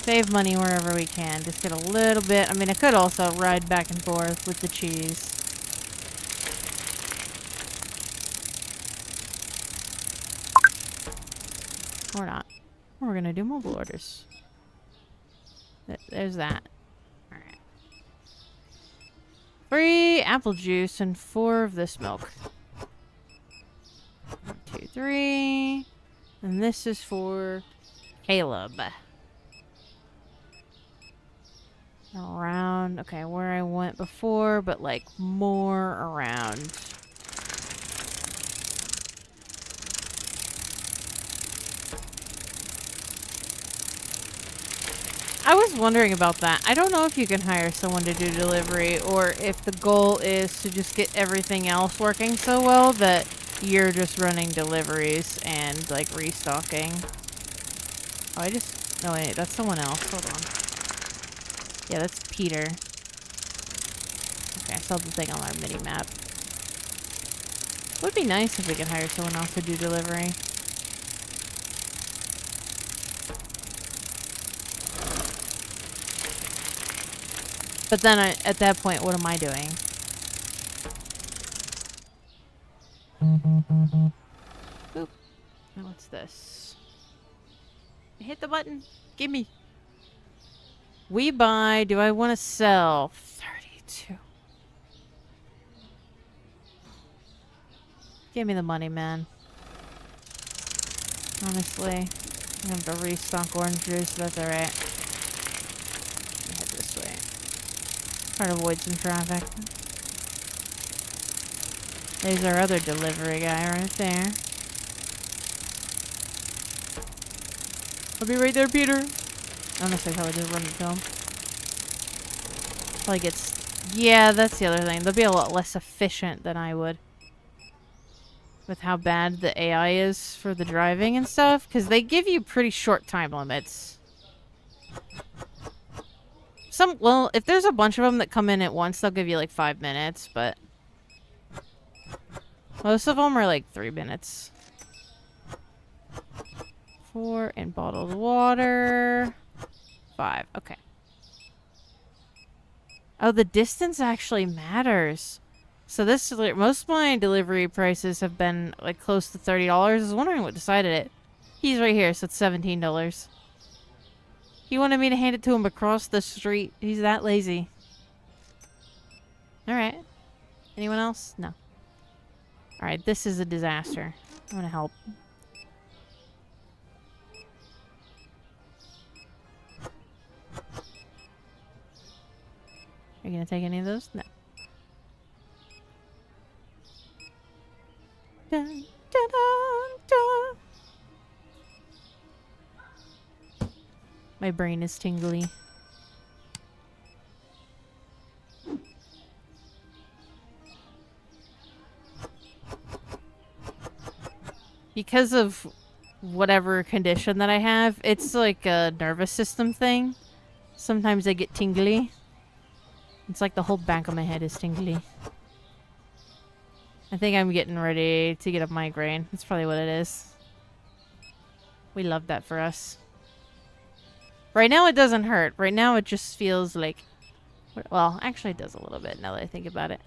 Save money wherever we can. Just get a little bit. I mean, I could also ride back and forth with the cheese. Or not. We're gonna do mobile orders. There's that. Alright. 3 apple juice and 4 of this milk. 1, 2, 3. And this is for Caleb. Around, okay, where I went before, but like more around. I was wondering about that. I don't know if you can hire someone to do delivery or if the goal is to just get everything else working so well that you're just running deliveries and like restocking. Oh, no wait, that's someone else. Hold on. Yeah, that's Peter. Okay, I saw the thing on our mini map. Would be nice if we could hire someone else to do delivery. But then at that point, what am I doing? Boop. Now what's this? Hit the button. Gimme. We buy. Do I want to sell? 32. Give me the money, man. Honestly. I'm going to have to restock orange juice. That's alright. Head this way. Try to avoid some traffic. There's our other delivery guy right there. I'll be right there, Peter. Honestly, probably just run into him. Probably gets... Yeah, that's the other thing. They'll be a lot less efficient than I would. With how bad the AI is for the driving and stuff. Because they give you pretty short time limits. Well, if there's a bunch of them that come in at once, they'll give you like 5 minutes, but... Most of them are like 3 minutes. 4 in bottled water. 5. Okay. Oh, the distance actually matters. So this, most of my delivery prices have been like close to $30. I was wondering what decided it. He's right here, so it's $17. He wanted me to hand it to him across the street. He's that lazy. Alright. Anyone else? No. Alright, this is a disaster. I'm gonna help. Are you gonna take any of those? No. Dun, dun, dun, dun. My brain is tingly. Because of whatever condition that I have, it's like a nervous system thing. Sometimes I get tingly. It's like the whole back of my head is tingly. I think I'm getting ready to get a migraine. That's probably what it is. We love that for us. Right now it doesn't hurt. Right now it just feels like... Well, actually it does a little bit now that I think about it.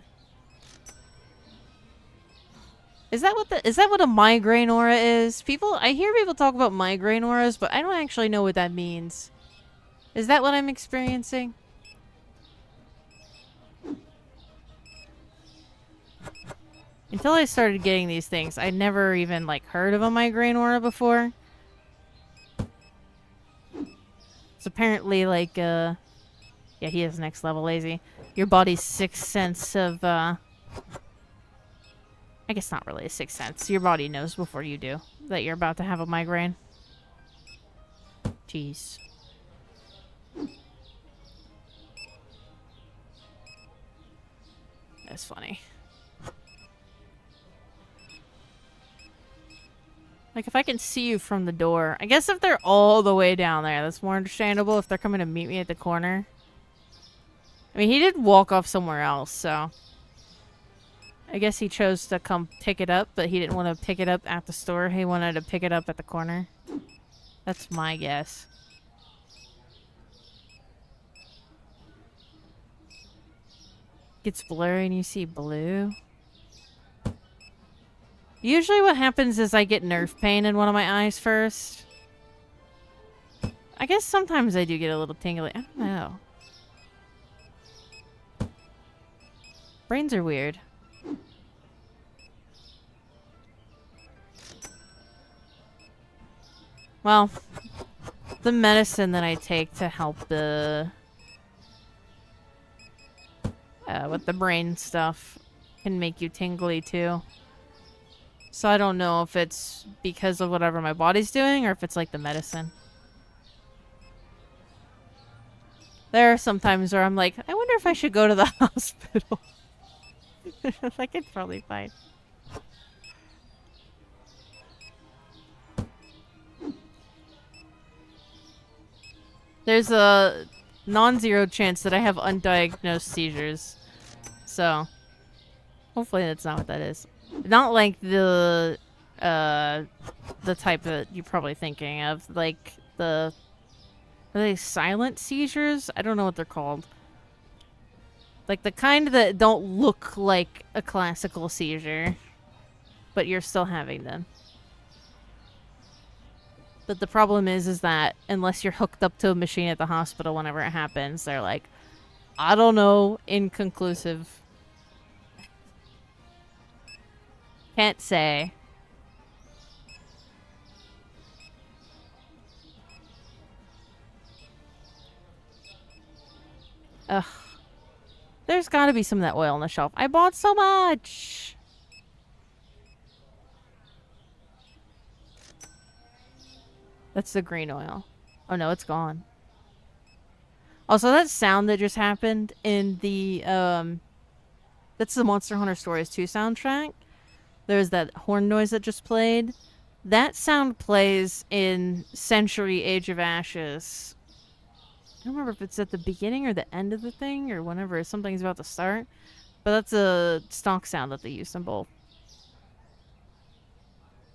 Is that what a migraine aura is? I hear people talk about migraine auras, but I don't actually know what that means. Is that what I'm experiencing? Until I started getting these things, I never even like heard of a migraine aura before. It's apparently like yeah, he is next level lazy. Your body's sixth sense of I guess not really a sixth sense. Your body knows before you do that you're about to have a migraine. Jeez. That's funny. Like, if I can see you from the door. I guess if they're all the way down there, that's more understandable if they're coming to meet me at the corner. I mean, he did walk off somewhere else, so... I guess he chose to come pick it up, but he didn't want to pick it up at the store. He wanted to pick it up at the corner. That's my guess. Gets blurry and you see blue. Usually what happens is I get nerve pain in one of my eyes first. I guess sometimes I do get a little tingly. I don't know. Brains are weird. Well, the medicine that I take to help the with the brain stuff can make you tingly too. So I don't know if it's because of whatever my body's doing or if it's like the medicine. There are some times where I'm like, I wonder if I should go to the hospital. Like, it's probably fine. There's a non-zero chance that I have undiagnosed seizures. So, hopefully that's not what that is. Not like the type that you're probably thinking of. Like, are they silent seizures? I don't know what they're called. Like, the kind that don't look like a classical seizure, but you're still having them. But the problem is that unless you're hooked up to a machine at the hospital whenever it happens, they're like, I don't know, inconclusive. Can't say. Ugh. There's gotta be some of that oil on the shelf. I bought so much! That's the green oil. Oh no, it's gone. Also, that sound that just happened in the, that's the Monster Hunter Stories 2 soundtrack. There's that horn noise that just played. That sound plays in Century Age of Ashes. I don't remember if it's at the beginning or the end of the thing, or whenever something's about to start. But that's a stock sound that they used in both.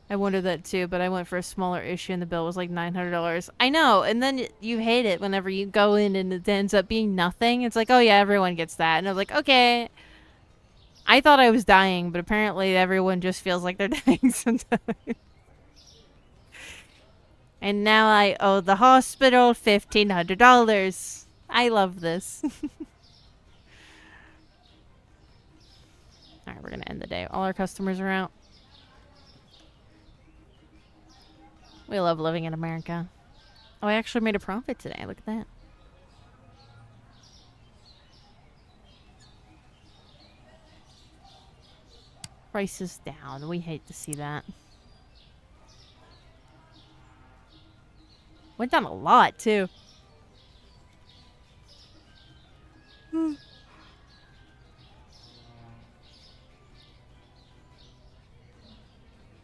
I wondered that too, but I went for a smaller issue and the bill was like $900. I know, and then you hate it whenever you go in and it ends up being nothing. It's like, oh yeah, everyone gets that. And I was like, okay. I thought I was dying, but apparently everyone just feels like they're dying sometimes. And now I owe the hospital $1,500. I love this. Alright, we're gonna end the day. All our customers are out. We love living in America. Oh, I actually made a profit today. Look at that. Prices down. We hate to see that. Went down a lot, too.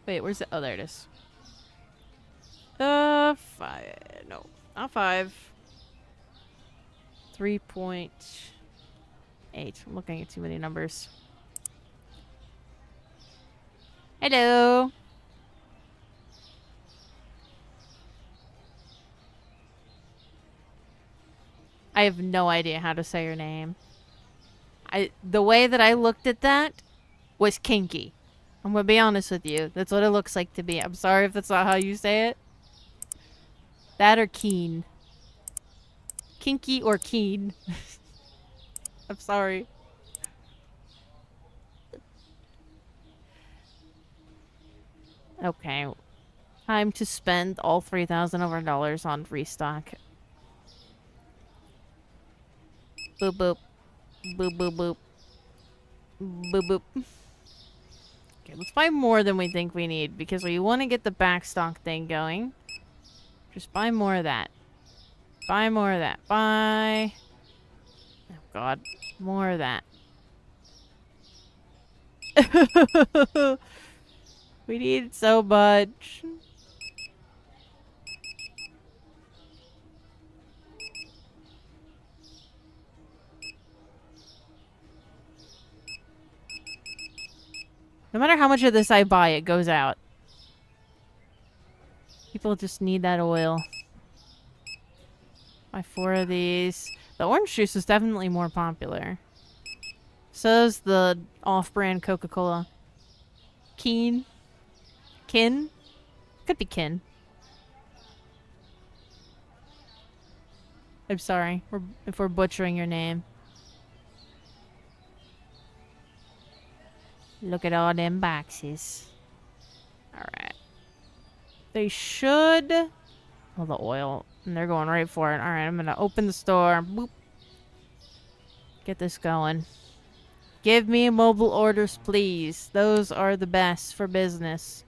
Wait, where's it? Oh, there it is. 5. No, not 5. 3.8. I'm looking at too many numbers. Hello. I have no idea how to say your name. The way that I looked at that was kinky. I'm gonna be honest with you. That's what it looks like to me. I'm sorry if that's not how you say it. That or keen. Kinky or keen. I'm sorry. Okay. Time to spend all $3,000 on restock. Boop boop. Boop boop boop. Boop boop. Okay, let's buy more than we think we need because we want to get the backstock thing going. Just buy more of that. Buy more of that. Buy. Oh god. More of that. We need so much. No matter how much of this I buy, it goes out. People just need that oil. Buy 4 of these. The orange juice is definitely more popular. So is the off-brand Coca-Cola. Keen? Kin? Could be kin. I'm sorry if we're butchering your name. Look at all them boxes. Alright. They should... Oh, the oil. And they're going right for it. Alright, I'm gonna open the store. Boop. Get this going. Give me mobile orders, please. Those are the best for business.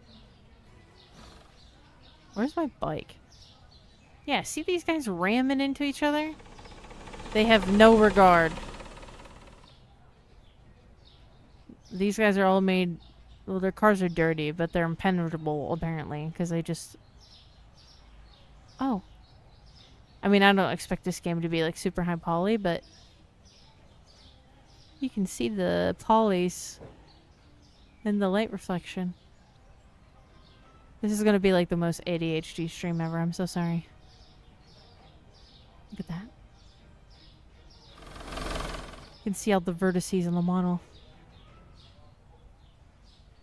Where's my bike? Yeah, see these guys ramming into each other? They have no regard. These guys are all made... Well, their cars are dirty, but they're impenetrable, apparently, because they just... Oh. I mean, I don't expect this game to be, like, super high poly, but... You can see the polys in the light reflection. This is gonna be, like, the most ADHD stream ever. I'm so sorry. Look at that. You can see all the vertices on the model.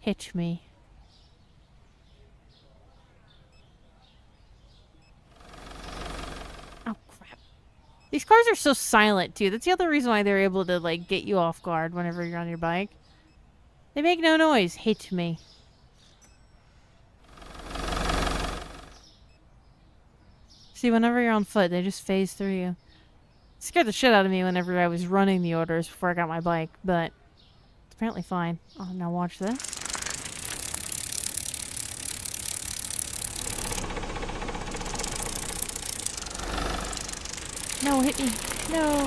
Hitch me. Oh, crap. These cars are so silent, too. That's the other reason why they're able to, like, get you off guard whenever you're on your bike. They make no noise. Hitch me. See, whenever you're on foot, they just phase through you. It scared the shit out of me whenever I was running the orders before I got my bike, but it's apparently fine. Oh, now watch this. No, hit me. No.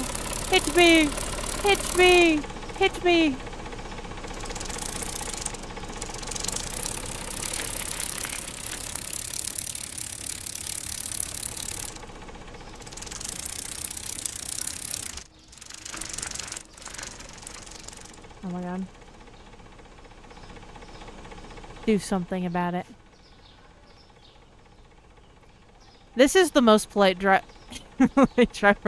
Hit me. Hit me. Hit me. Oh my god. Do something about it. This is the most polite driver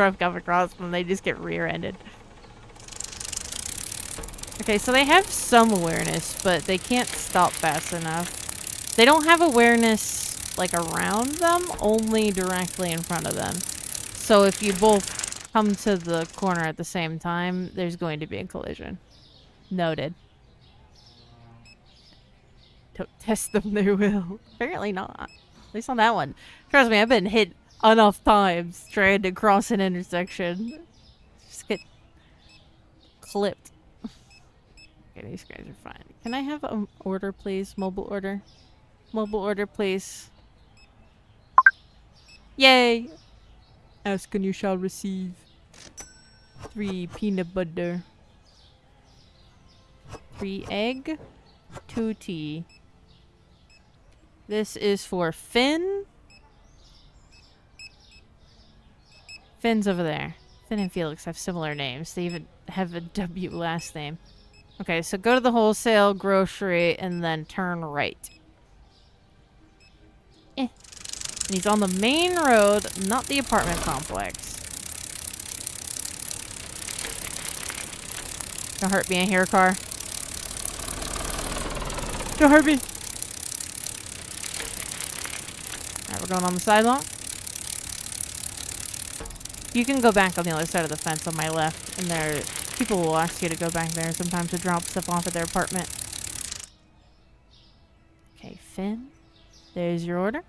I've come across when they just get rear-ended. Okay, so they have some awareness, but they can't stop fast enough. They don't have awareness, like, around them, only directly in front of them. So if you both come to the corner at the same time, there's going to be a collision. Noted. Don't test them, they will. Apparently not. At least on that one. Trust me, I've been hit enough times trying to cross an intersection. Just get clipped. Okay, these guys are fine. Can I have an order, please? Mobile order? Mobile order, please. Yay! Ask and you shall receive. 3 peanut butter. 3 egg. 2 tea. This is for Finn. Finn's over there. Finn and Felix have similar names. They even have a W last name. Okay, so go to the wholesale grocery and then turn right. And he's on the main road, not the apartment complex. Don't hurt me, I hear a car. Don't hurt me! Alright, we're going on the sidewalk. You can go back on the other side of the fence on my left, and there people will ask you to go back there sometimes to drop stuff off at their apartment. Okay, Finn. There's your order.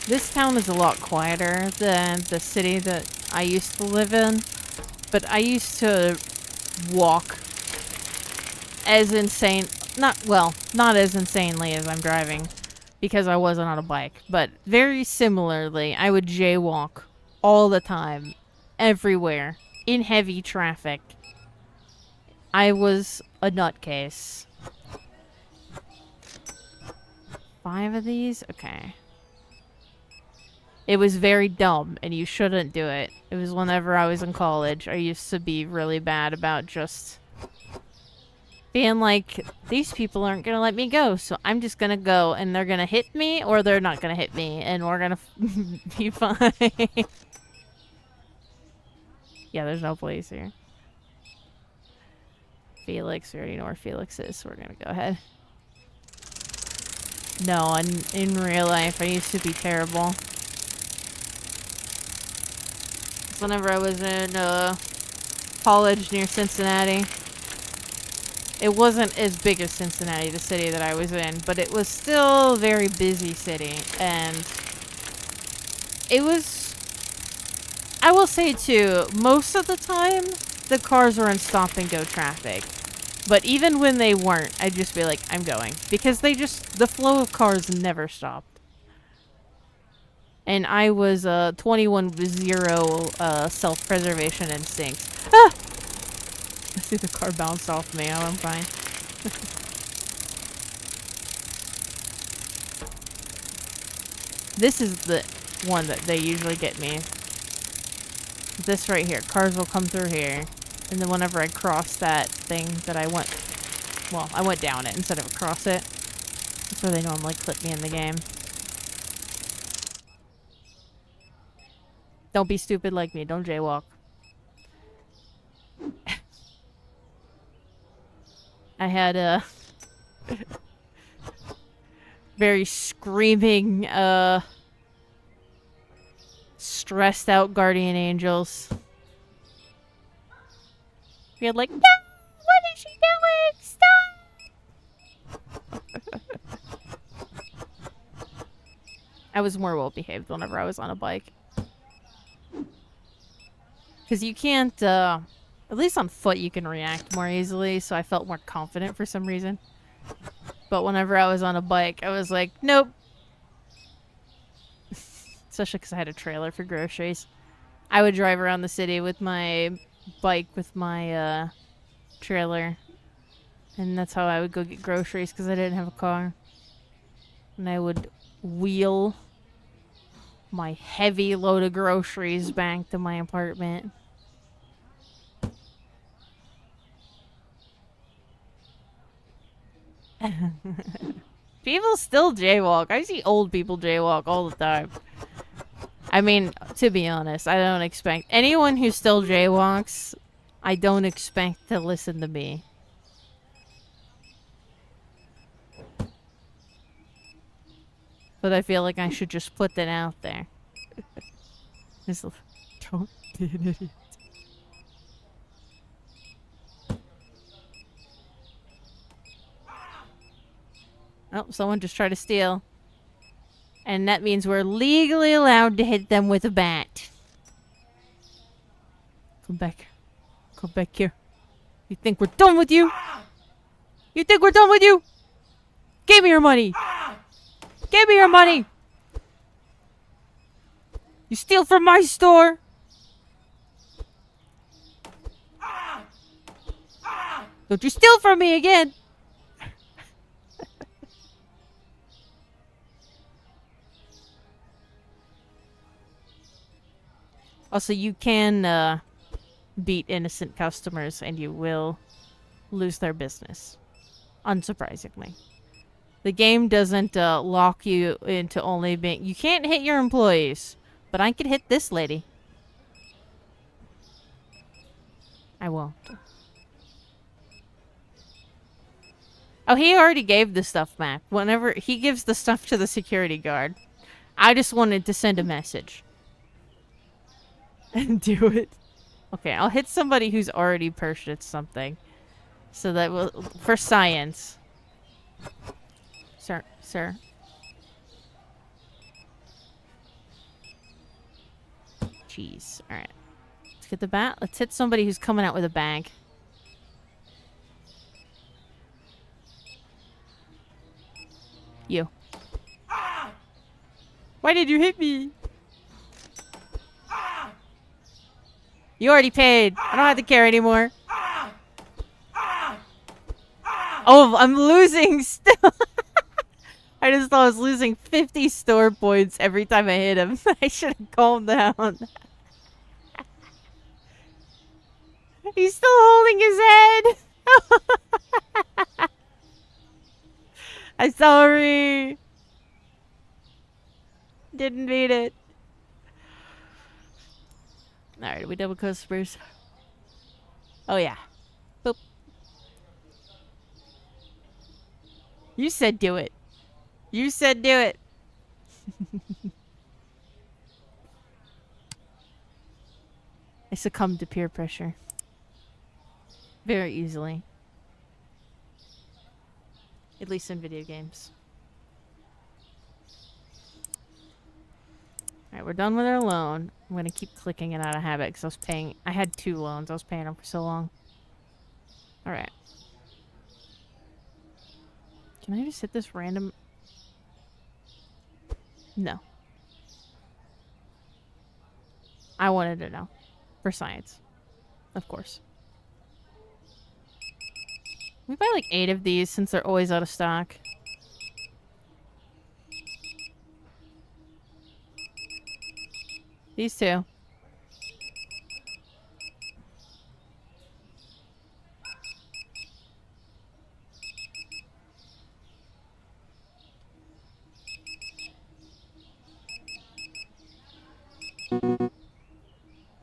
This town is a lot quieter than the city that I used to live in, but I used to walk as insane, not as insanely as I'm driving, because I wasn't on a bike, but very similarly, I would jaywalk all the time, everywhere, in heavy traffic. I was a nutcase. 5 of these? Okay. It was very dumb, and you shouldn't do it. It was whenever I was in college. I used to be really bad about just being like, these people aren't gonna let me go, so I'm just gonna go, and they're gonna hit me, or they're not gonna hit me, and we're gonna be fine. Yeah, there's no police here. Felix, we already know where Felix is, so we're gonna go ahead. No, in real life, I used to be terrible. Whenever I was in college near Cincinnati, it wasn't as big as Cincinnati, the city that I was in, but it was still a very busy city, and it was, I will say too, most of the time, the cars were in stop-and-go traffic. But even when they weren't, I'd just be like, I'm going. Because the flow of cars never stopped. And I was 21 with zero self-preservation instincts. Ah! I see the car bounced off me. Oh, I'm fine. This is the one that they usually get me. This right here. Cars will come through here. And then whenever I cross that thing that I went... Well, I went down it instead of across it. That's where they normally clip me in the game. Don't be stupid like me. Don't jaywalk. I had a... very screaming, stressed out guardian angels. We had like, no! What is she doing? Stop! I was more well behaved whenever I was on a bike. Because you can't, at least on foot you can react more easily, so I felt more confident for some reason. But whenever I was on a bike, I was like, nope. Especially because I had a trailer for groceries. I would drive around the city with my bike with my trailer. And that's how I would go get groceries because I didn't have a car. And I would wheel my heavy load of groceries back to my apartment. People still jaywalk. I see old people jaywalk all the time. I mean, to be honest, I don't expect anyone who still jaywalks, I don't expect to listen to me. But I feel like I should just put that out there. Don't be an idiot. Oh, someone just tried to steal. And that means we're legally allowed to hit them with a bat. Come back. Come back here. You think we're done with you? You think we're done with you? Give me your money. Give me your money. You steal from my store. Don't you steal from me again. Also, you can beat innocent customers and you will lose their business. Unsurprisingly. The game doesn't lock you into only being... You can't hit your employees, but I can hit this lady. I won't. Oh, he already gave the stuff back. Whenever he gives the stuff to the security guard. I just wanted to send a message. And do it. Okay, I'll hit somebody who's already purchased something. So that will... For science. Sir. Jeez. Alright. Let's get the bat. Let's hit somebody who's coming out with a bag. You. Why did you hit me? You already paid. I don't have to care anymore. Oh, I'm losing still. I just thought I was losing 50 store points every time I hit him. I should have calmed down. He's still holding his head. I'm sorry. Didn't mean it. Alright, we double customers. Oh, yeah. Boop. You said do it. You said do it. I succumbed to peer pressure. Very easily. At least in video games. Alright, we're done with our loan. I'm gonna keep clicking it out of habit because I had 2 loans. I was paying them for so long. Alright. Can I just hit this random... No. I wanted to know. For science. Of course. We buy like 8 of these since they're always out of stock. These 2.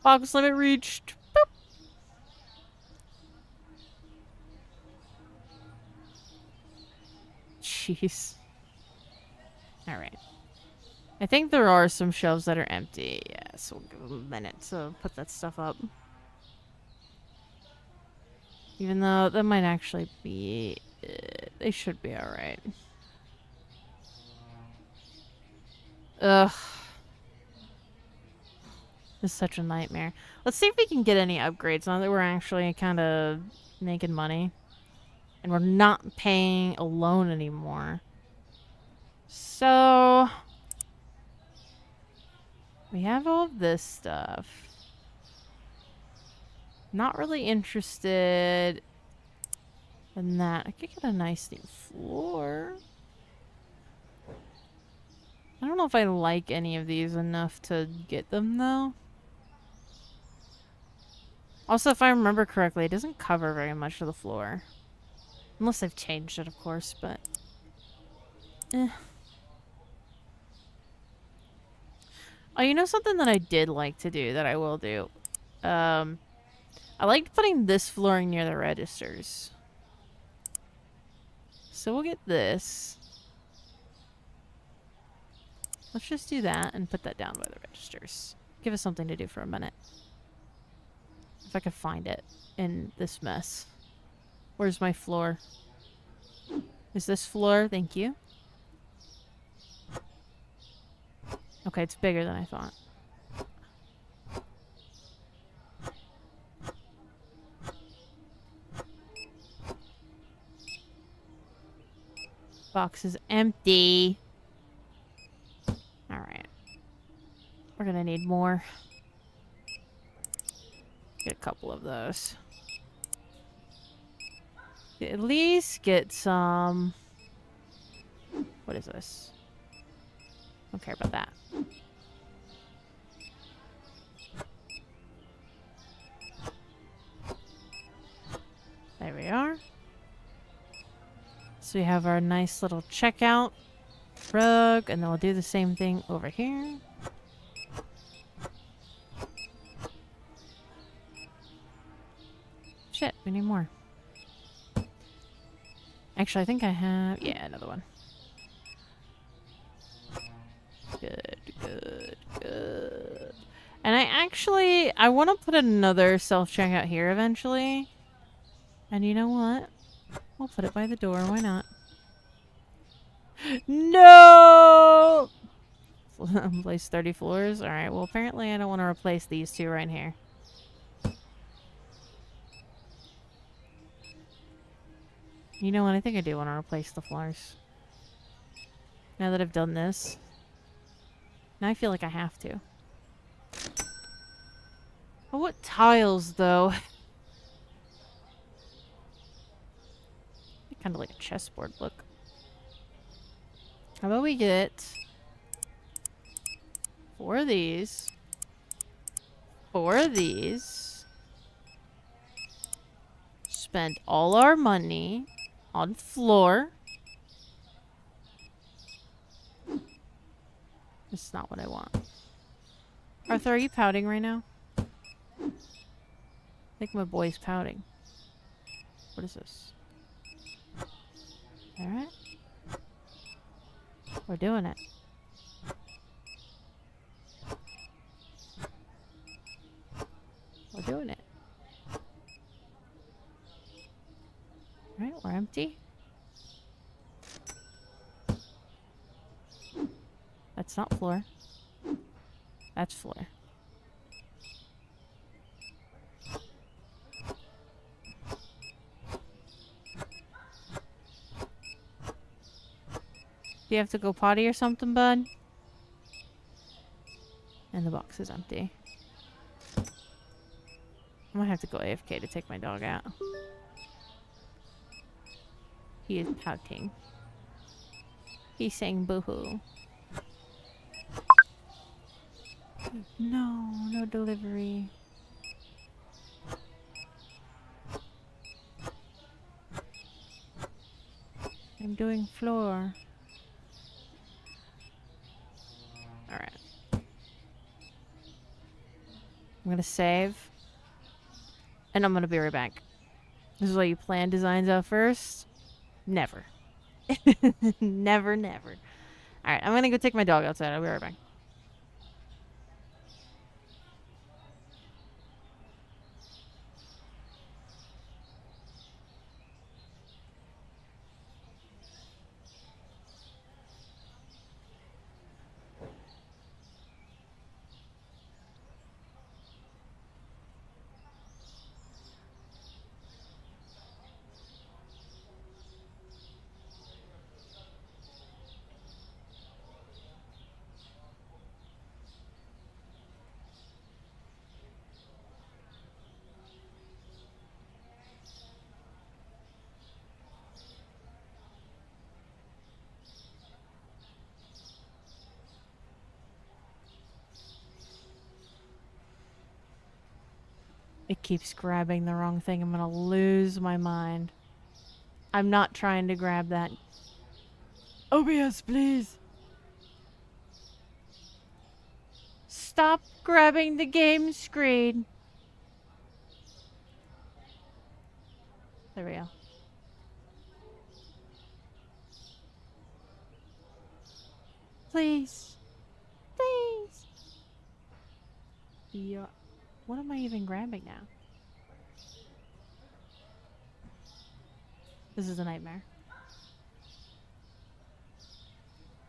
Box limit reached. Boop. Jeez. Alright. I think there are some shelves that are empty. Yeah, so we'll give them a minute to put that stuff up. Even though that might actually be... they should be alright. Ugh. This is such a nightmare. Let's see if we can get any upgrades now that we're actually kind of making money. And we're not paying a loan anymore. So... we have all of this stuff. Not really interested in that. I could get a nice new floor. I don't know if I like any of these enough to get them, though. Also, if I remember correctly, it doesn't cover very much of the floor. Unless they've changed it, of course, but... eh. Oh, you know something that I did like to do that I will do? I liked putting this flooring near the registers. So we'll get this. Let's just do that and put that down by the registers. Give us something to do for a minute. If I could find it in this mess. Where's my floor? Is this floor? Thank you. Okay, it's bigger than I thought. Box is empty. Alright. We're gonna need more. Get a couple of those. At least get some... what is this? Don't care about that. There we are. So we have our nice little checkout rug, and then we'll do the same thing over here. Shit, we need more. Actually, I think I have... yeah, another one. Good, good, good. And I want to put another self-checkout here eventually. And you know what? We'll put it by the door. Why not? No! Place 30 floors. Alright, well, apparently I don't want to replace these 2 right here. You know what? I think I do want to replace the floors. Now that I've done this. Now I feel like I have to. Oh, what tiles, though? Kind of like a chessboard look. How about we get 4 of these, 4 of these, spend all our money on floor. This is not what I want. Arthur, are you pouting right now? think my boy's pouting. What is this? Alright. We're doing it. We're doing it. Alright, we're empty. That's not floor. That's floor. Do you have to go potty or something, bud? And the box is empty. I might have to go AFK to take my dog out. He is pouting. He's saying boo-hoo. No, no delivery. I'm doing floor. Alright. I'm gonna save. And I'm gonna be right back. This is why you plan designs out first. Never. Never, never. Alright, I'm gonna go take my dog outside. I'll be right back. It keeps grabbing the wrong thing. I'm gonna lose my mind. I'm not trying to grab that. OBS, please. Stop grabbing the game screen. There we go. Please. Please. Yeah. What am I even grabbing now? This is a nightmare.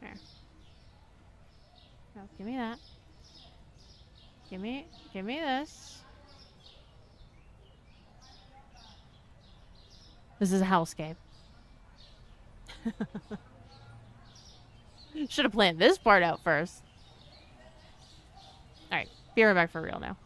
Here. No, give me that. Give me this. This is a hellscape. Should have planned this part out first. Alright, be right back for real now.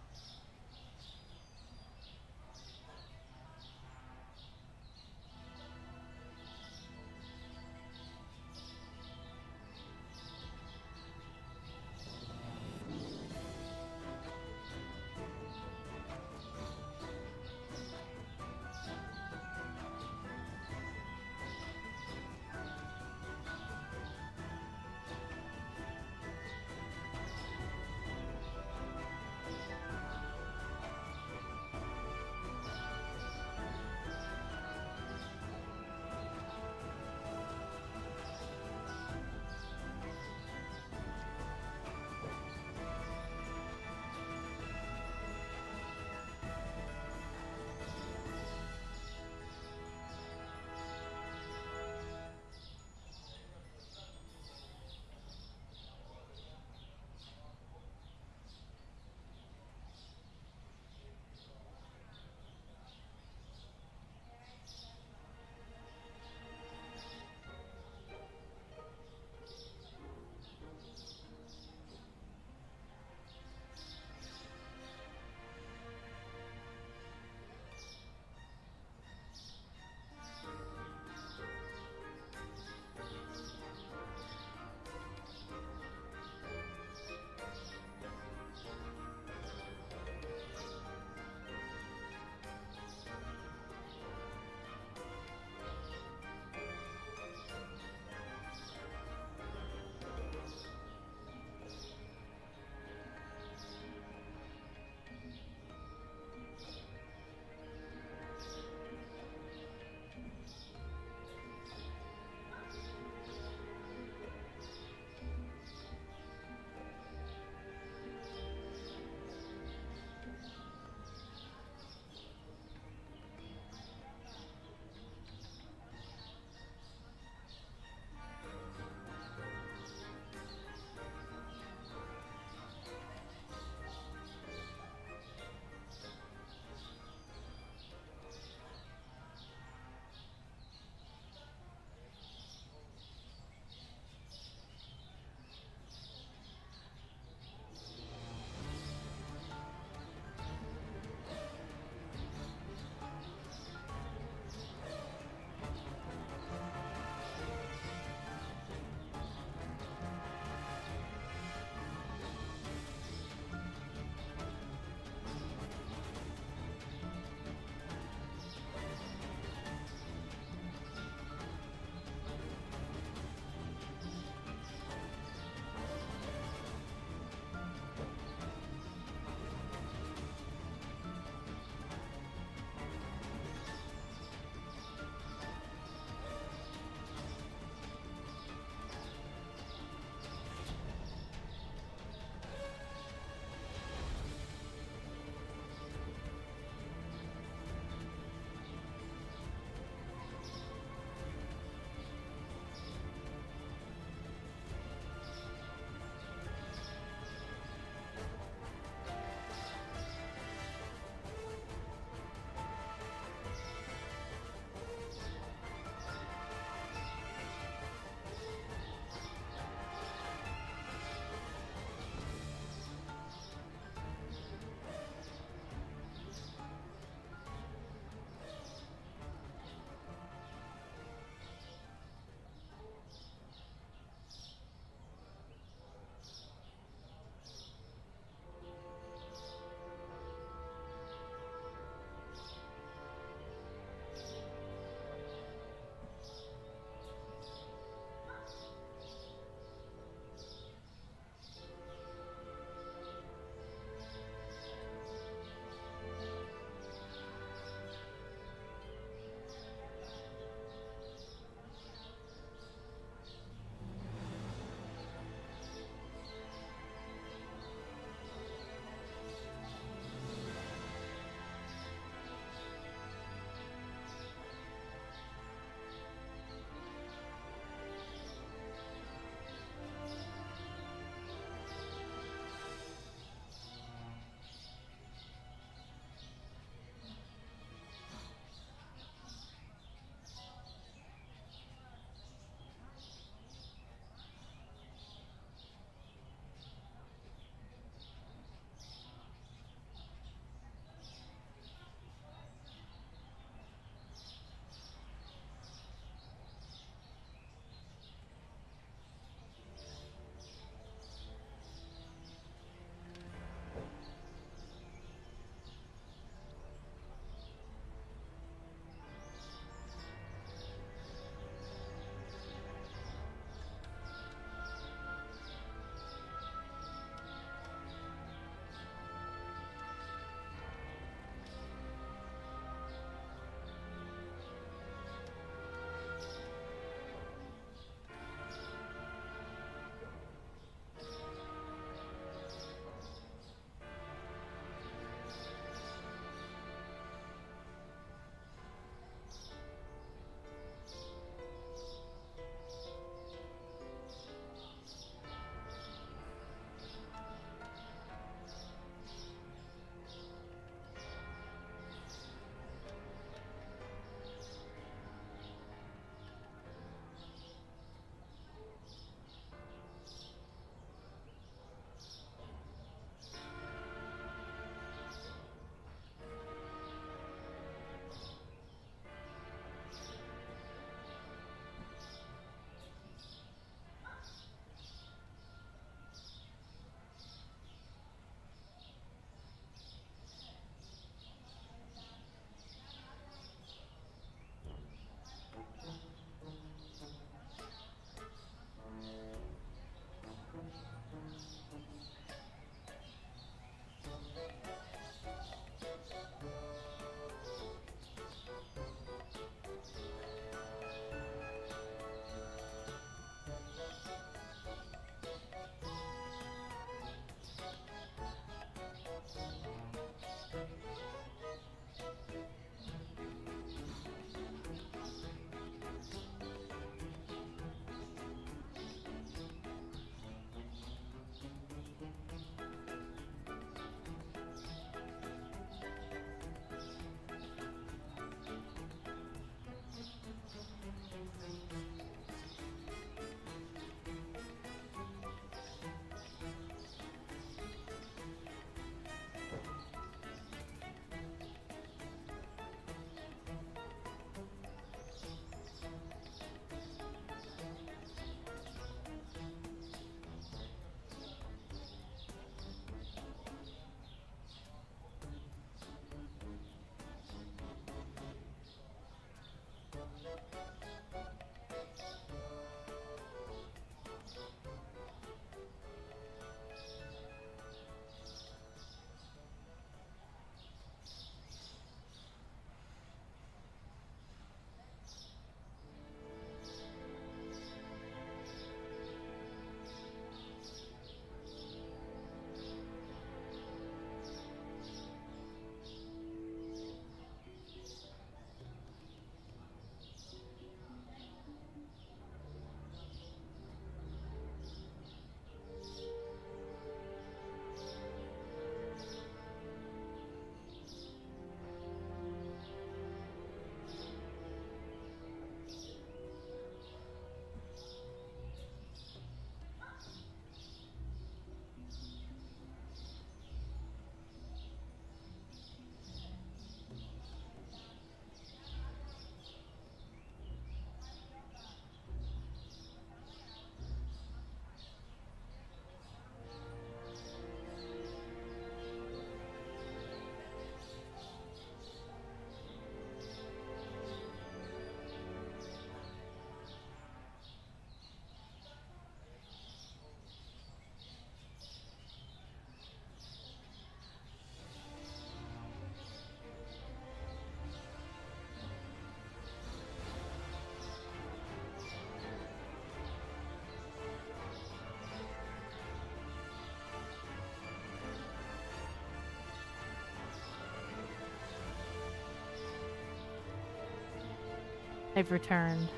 I've returned.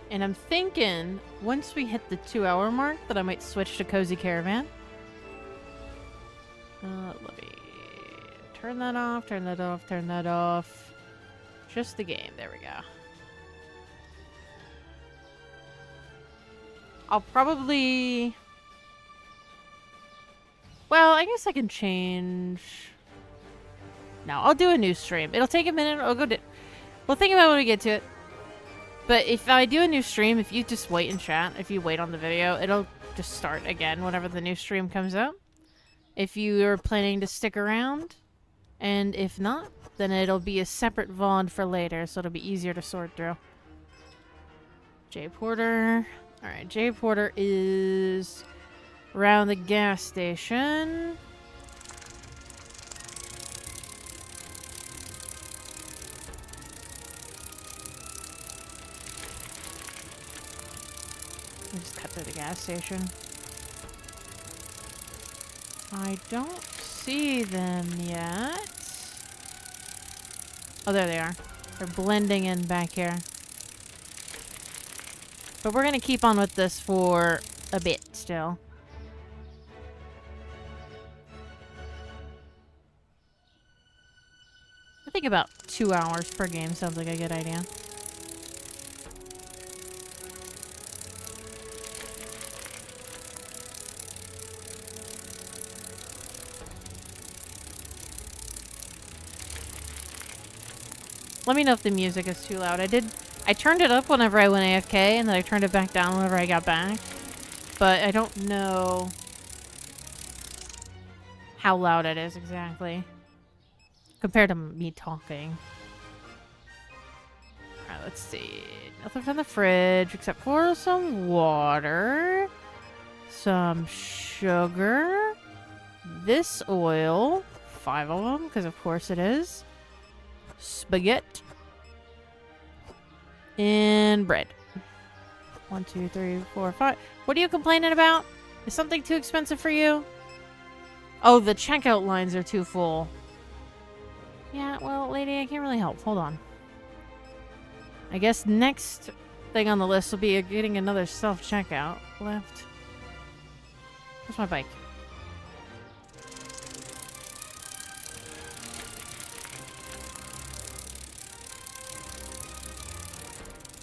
And I'm thinking, once we hit the 2-hour mark, that I might switch to Cozy Caravan. Let me turn that off, turn that off, turn that off. Just the game. There we go. I'll probably... Well, I guess I can change... No, I'll do a new stream. It'll take a minute. I'll go... We'll think about it when we get to it. But if I do a new stream, if you just wait in chat, if you wait on the video, it'll just start again whenever the new stream comes out. If you are planning to stick around, and if not, then it'll be a separate VOD for later, so it'll be easier to sort through. J Porter. Alright, J Porter is around the gas station. Just cut through the gas station. I don't see them yet. Oh, there they are. They're blending in back here. But we're gonna keep on with this for a bit still. I think about 2 hours per game sounds like a good idea. Let me know if the music is too loud. I turned it up whenever I went AFK, and then I turned it back down whenever I got back. But I don't know how loud it is exactly. Compared to me talking. Alright, let's see. Nothing from the fridge except for some water. Some sugar. This oil. 5 of them, because of course it is. Spaghetti. And bread. 1, 2, 3, 4, 5. What are you complaining about? Is something too expensive for you? Oh, the checkout lines are too full. Yeah, well, lady, I can't really help. Hold on. I guess next thing on the list will be getting another self-checkout left. Where's my bike?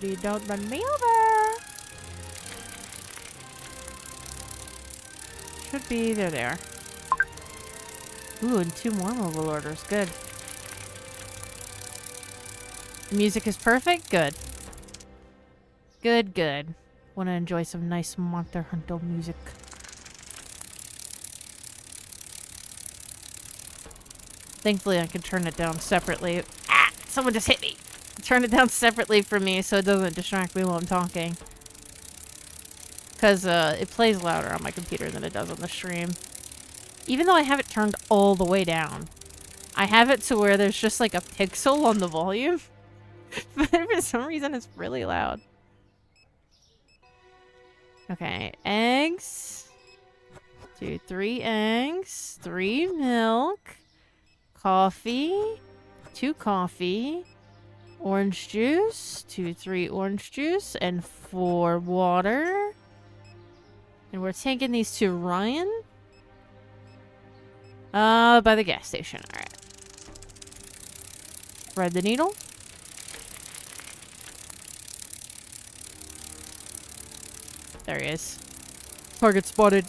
Please don't run me over. Should be. There they are. Ooh, and 2 more mobile orders. Good. The music is perfect? Good. Good, good. Want to enjoy some nice Monster Hunter music. Thankfully, I can turn it down separately. Ah! Someone just hit me! Turn it down separately for me so it doesn't distract me while I'm talking. Because it plays louder on my computer than it does on the stream. Even though I have it turned all the way down. I have it to where there's just like a pixel on the volume. But for some reason it's really loud. Okay, eggs. 2, 3 eggs. 3 milk. Coffee. 2 coffee. Orange juice. 2, 3 orange juice. And 4 water. And we're taking these to Ryan. By the gas station. Alright. Thread the needle. There he is. Target spotted.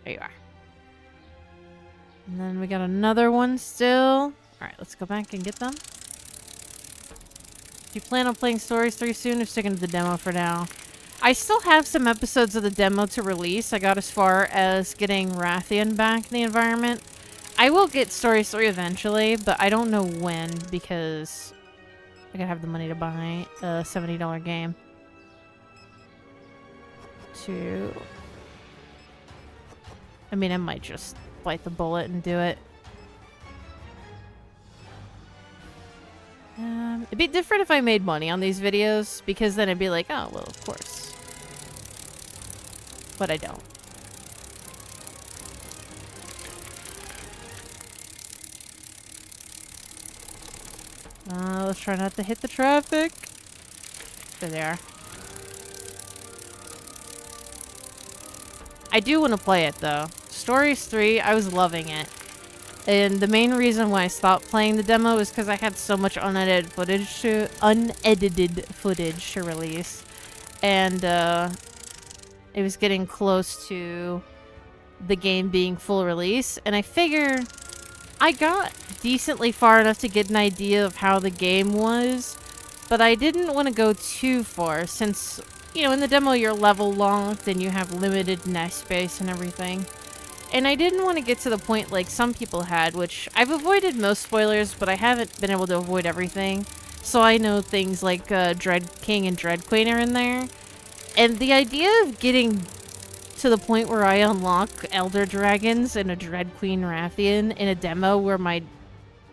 There you are. And then we got another one still. Alright, let's go back and get them. Do you plan on playing Stories 3 soon or sticking to the demo for now? I still have some episodes of the demo to release. I got as far as getting Rathian back in the environment. I will get Stories 3 eventually, but I don't know when because I gotta have the money to buy a $70 game. 2. I mean, I might just bite the bullet and do it. It'd be different if I made money on these videos, because then I'd be like, oh, well, of course. But I don't. Let's try not to hit the traffic. There they are. I do want to play it, though. Stories 3, I was loving it. And the main reason why I stopped playing the demo is because I had so much unedited footage to release. And, it was getting close to the game being full release. And I figure I got decently far enough to get an idea of how the game was. But I didn't want to go too far since, you know, in the demo you're level locked and you have limited nest space and everything. And I didn't want to get to the point like some people had, which I've avoided most spoilers, but I haven't been able to avoid everything. So I know things like Dread King and Dread Queen are in there. And the idea of getting to the point where I unlock Elder Dragons and a Dread Queen Rathian in a demo where my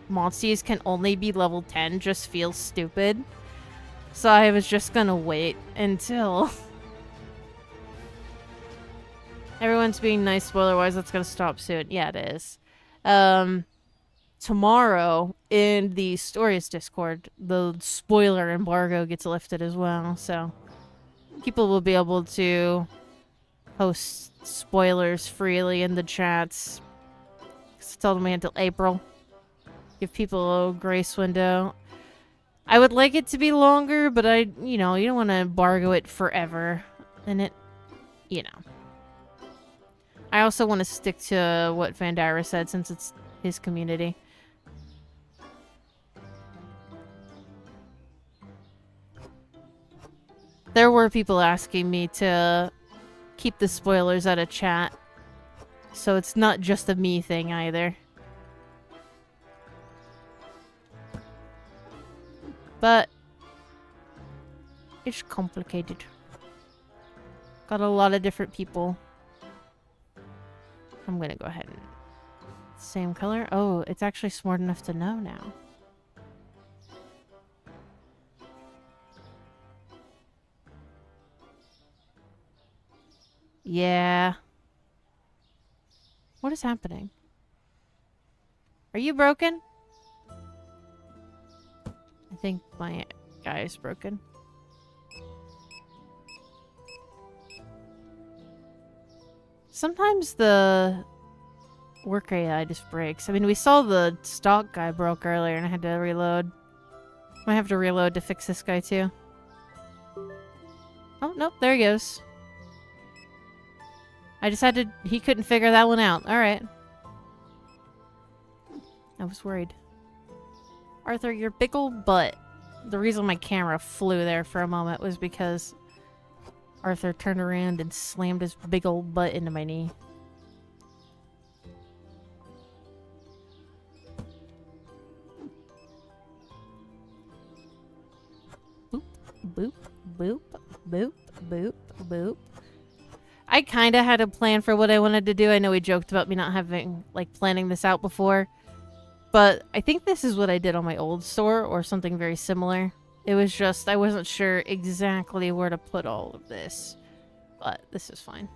Monsties can only be level 10 just feels stupid. So I was just gonna wait until... Everyone's being nice spoiler-wise. That's gonna stop soon. Yeah, it is. Tomorrow, in the Stories Discord, the spoiler embargo gets lifted as well, so... people will be able to post spoilers freely in the chats. I told them until April. Give people a grace window. I would like it to be longer, but you know, you don't want to embargo it forever. And it, you know. I also want to stick to what Vandara said since it's his community. There were people asking me to keep the spoilers out of chat. So it's not just a me thing either. But it's complicated. Got a lot of different people. I'm gonna go ahead and... Same color? Oh, it's actually smart enough to know now. Yeah. What is happening? Are you broken? I think my guy is broken. Sometimes the work AI just breaks. I mean, we saw the stock guy broke earlier and I had to reload. Might have to reload to fix this guy too. Oh, nope, there he goes. I just had to... He couldn't figure that one out. Alright. I was worried. Arthur, your big old butt. The reason my camera flew there for a moment was because Arthur turned around and slammed his big old butt into my knee. Boop, boop, boop, boop, boop, boop. I kind of had a plan for what I wanted to do. I know we joked about me not having, like, planning this out before. But I think this is what I did on my old store, or something very similar. It was just, I wasn't sure exactly where to put all of this. But this is fine.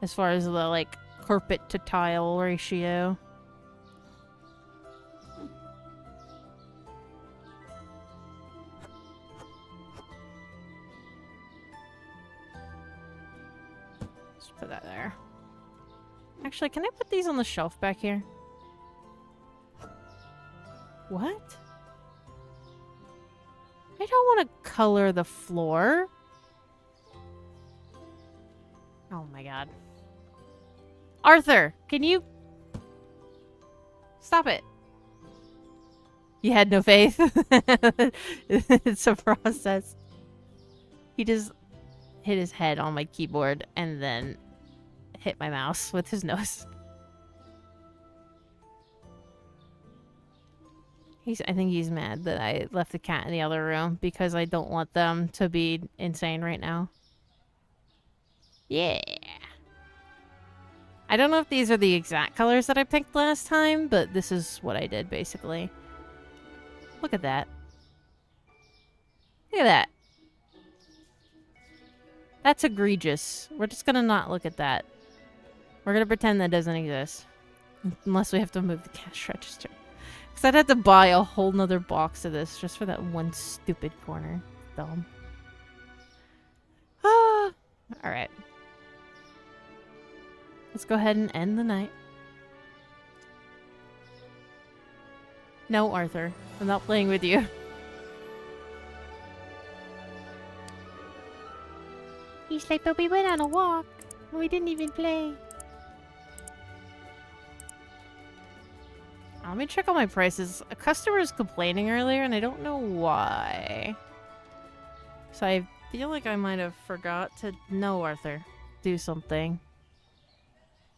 As far as the, like, carpet to tile ratio. Let's put that there. Actually, can I put these on the shelf back here? What? I don't want to color the floor. Oh my god. Arthur, can you... Stop it. You had no faith? It's a process. He just hit his head on my keyboard and then hit my mouse with his nose. I think he's mad that I left the cat in the other room because I don't want them to be insane right now. Yeah. I don't know if these are the exact colors that I picked last time, but this is what I did, basically. Look at that. Look at that. That's egregious. We're just gonna not look at that. We're gonna pretend that doesn't exist. Unless we have to move the cash register. Because I'd have to buy a whole nother box of this just for that one stupid corner. Dumb. Ah, alright. Let's go ahead and end the night. No, Arthur. I'm not playing with you. He's like, but we went on a walk. And we didn't even play. Let me check all my prices. A customer was complaining earlier, and I don't know why. So I feel like I might have forgot to... No, Arthur. Do something.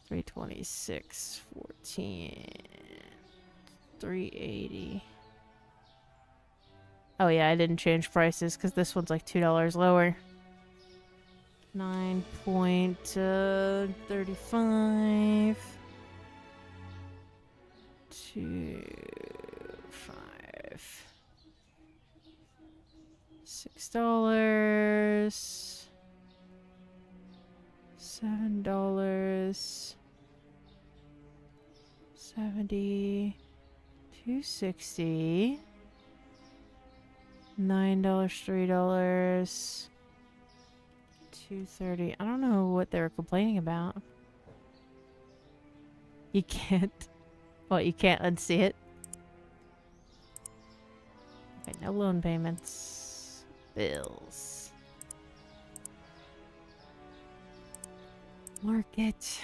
326, 14... 380. Oh yeah, I didn't change prices because this one's like $2 lower. 9.35. 2, 5. $6. $7. 70. 260. $9, $3. 230. I don't know what they were complaining about. You can't. What, you can't unsee it? Okay, no loan payments. Bills. Market.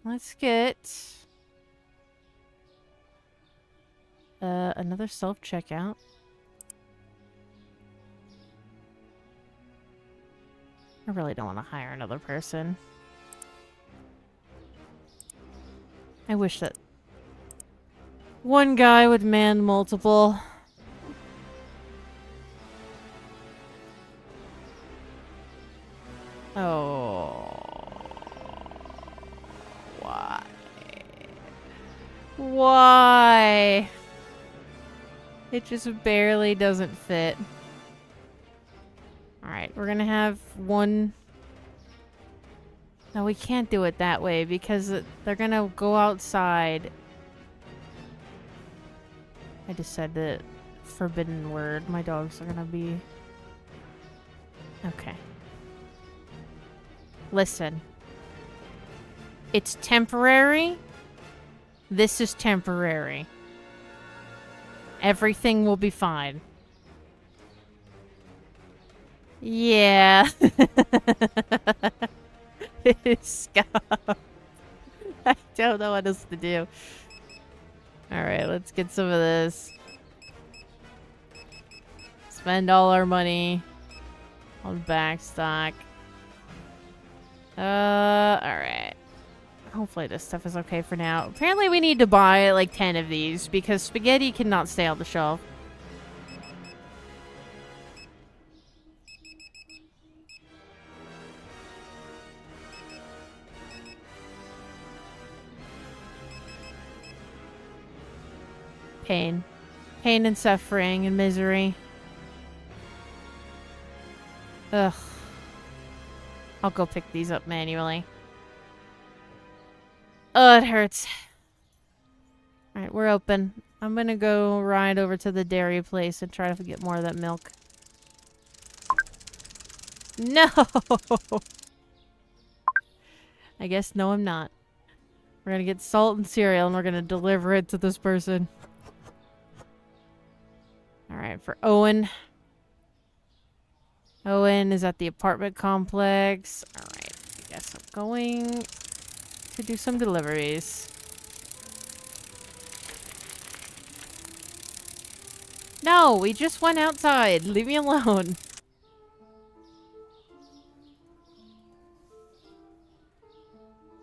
Let's get... another self-checkout. I really don't want to hire another person. I wish that one guy would man multiple. Oh. Why? Why? It just barely doesn't fit. Alright, we're gonna have one... No, we can't do it that way because they're gonna go outside. I just said the forbidden word. My dogs are gonna be... Okay. Listen. It's temporary. This is temporary. Everything will be fine. Yeah. Stop. I don't know what else to do. Alright, let's get some of this. Spend all our money on backstock. Alright. Hopefully this stuff is okay for now. Apparently we need to buy like 10 of these because spaghetti cannot stay on the shelf. Pain. Pain and suffering and misery. Ugh. I'll go pick these up manually. Oh, it hurts. Alright, we're open. I'm gonna go ride over to the dairy place and try to get more of that milk. No! I guess no, I'm not. We're gonna get salt and cereal and we're gonna deliver it to this person. Alright, for Owen. Owen is at the apartment complex. Alright, I guess I'm going to do some deliveries. No, we just went outside. Leave me alone.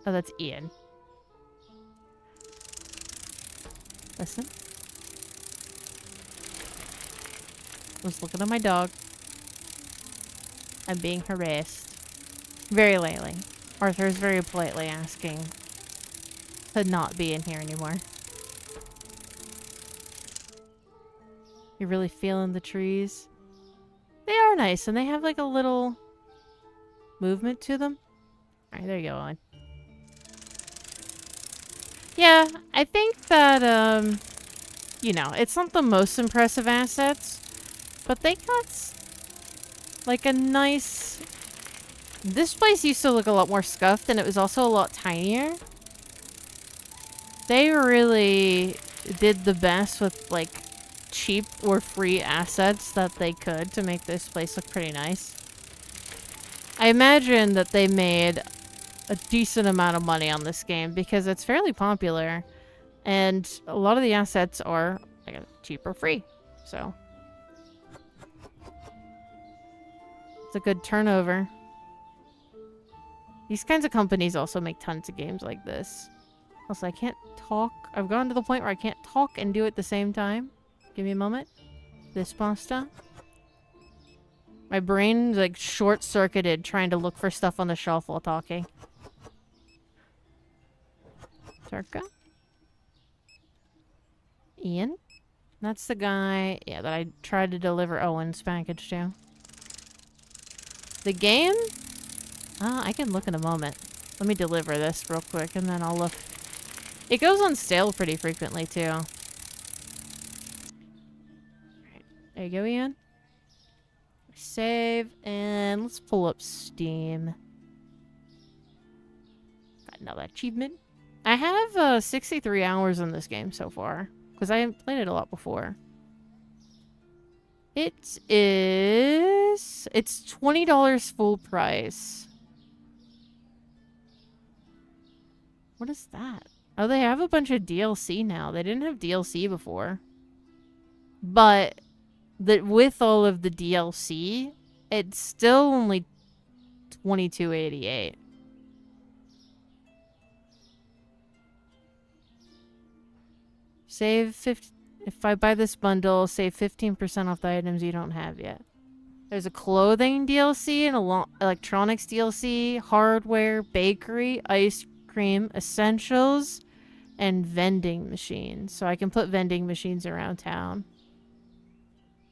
Oh, that's Ian. Listen. I was looking at my dog. I'm being harassed. Very lately. Arthur is very politely asking to not be in here anymore. You're really feeling the trees? They are nice, and they have like a little movement to them. Alright, there you go, Owen. Yeah, I think that, you know, it's not the most impressive assets, but they got like a nice... This place used to look a lot more scuffed, and it was also a lot tinier. They really did the best with, like, cheap or free assets that they could to make this place look pretty nice. I imagine that they made a decent amount of money on this game because it's fairly popular, and a lot of the assets are like cheap or free. So it's a good turnover. These kinds of companies also make tons of games like this. Also, I can't talk. I've gotten to the point where I can't talk and do it at the same time. Give me a moment. This pasta. My brain's like short-circuited trying to look for stuff on the shelf while talking. Circa. Ian. That's the guy, yeah, that I tried to deliver Owen's package to. The game? I can look in a moment. Let me deliver this real quick and then I'll look. It goes on sale pretty frequently too. Right. There you go, Ian. Save, and let's pull up Steam. Got another achievement. I have 63 hours in this game so far, because I haven't played it a lot before. It's $20 full price. What is that? Oh, they have a bunch of DLC now. They didn't have DLC before. But with all of the DLC, it's still only $22.88. Save 50. If I buy this bundle, save 15% off the items you don't have yet. There's a clothing DLC and a electronics DLC, hardware, bakery, ice cream, essentials, and vending machines. So I can put vending machines around town.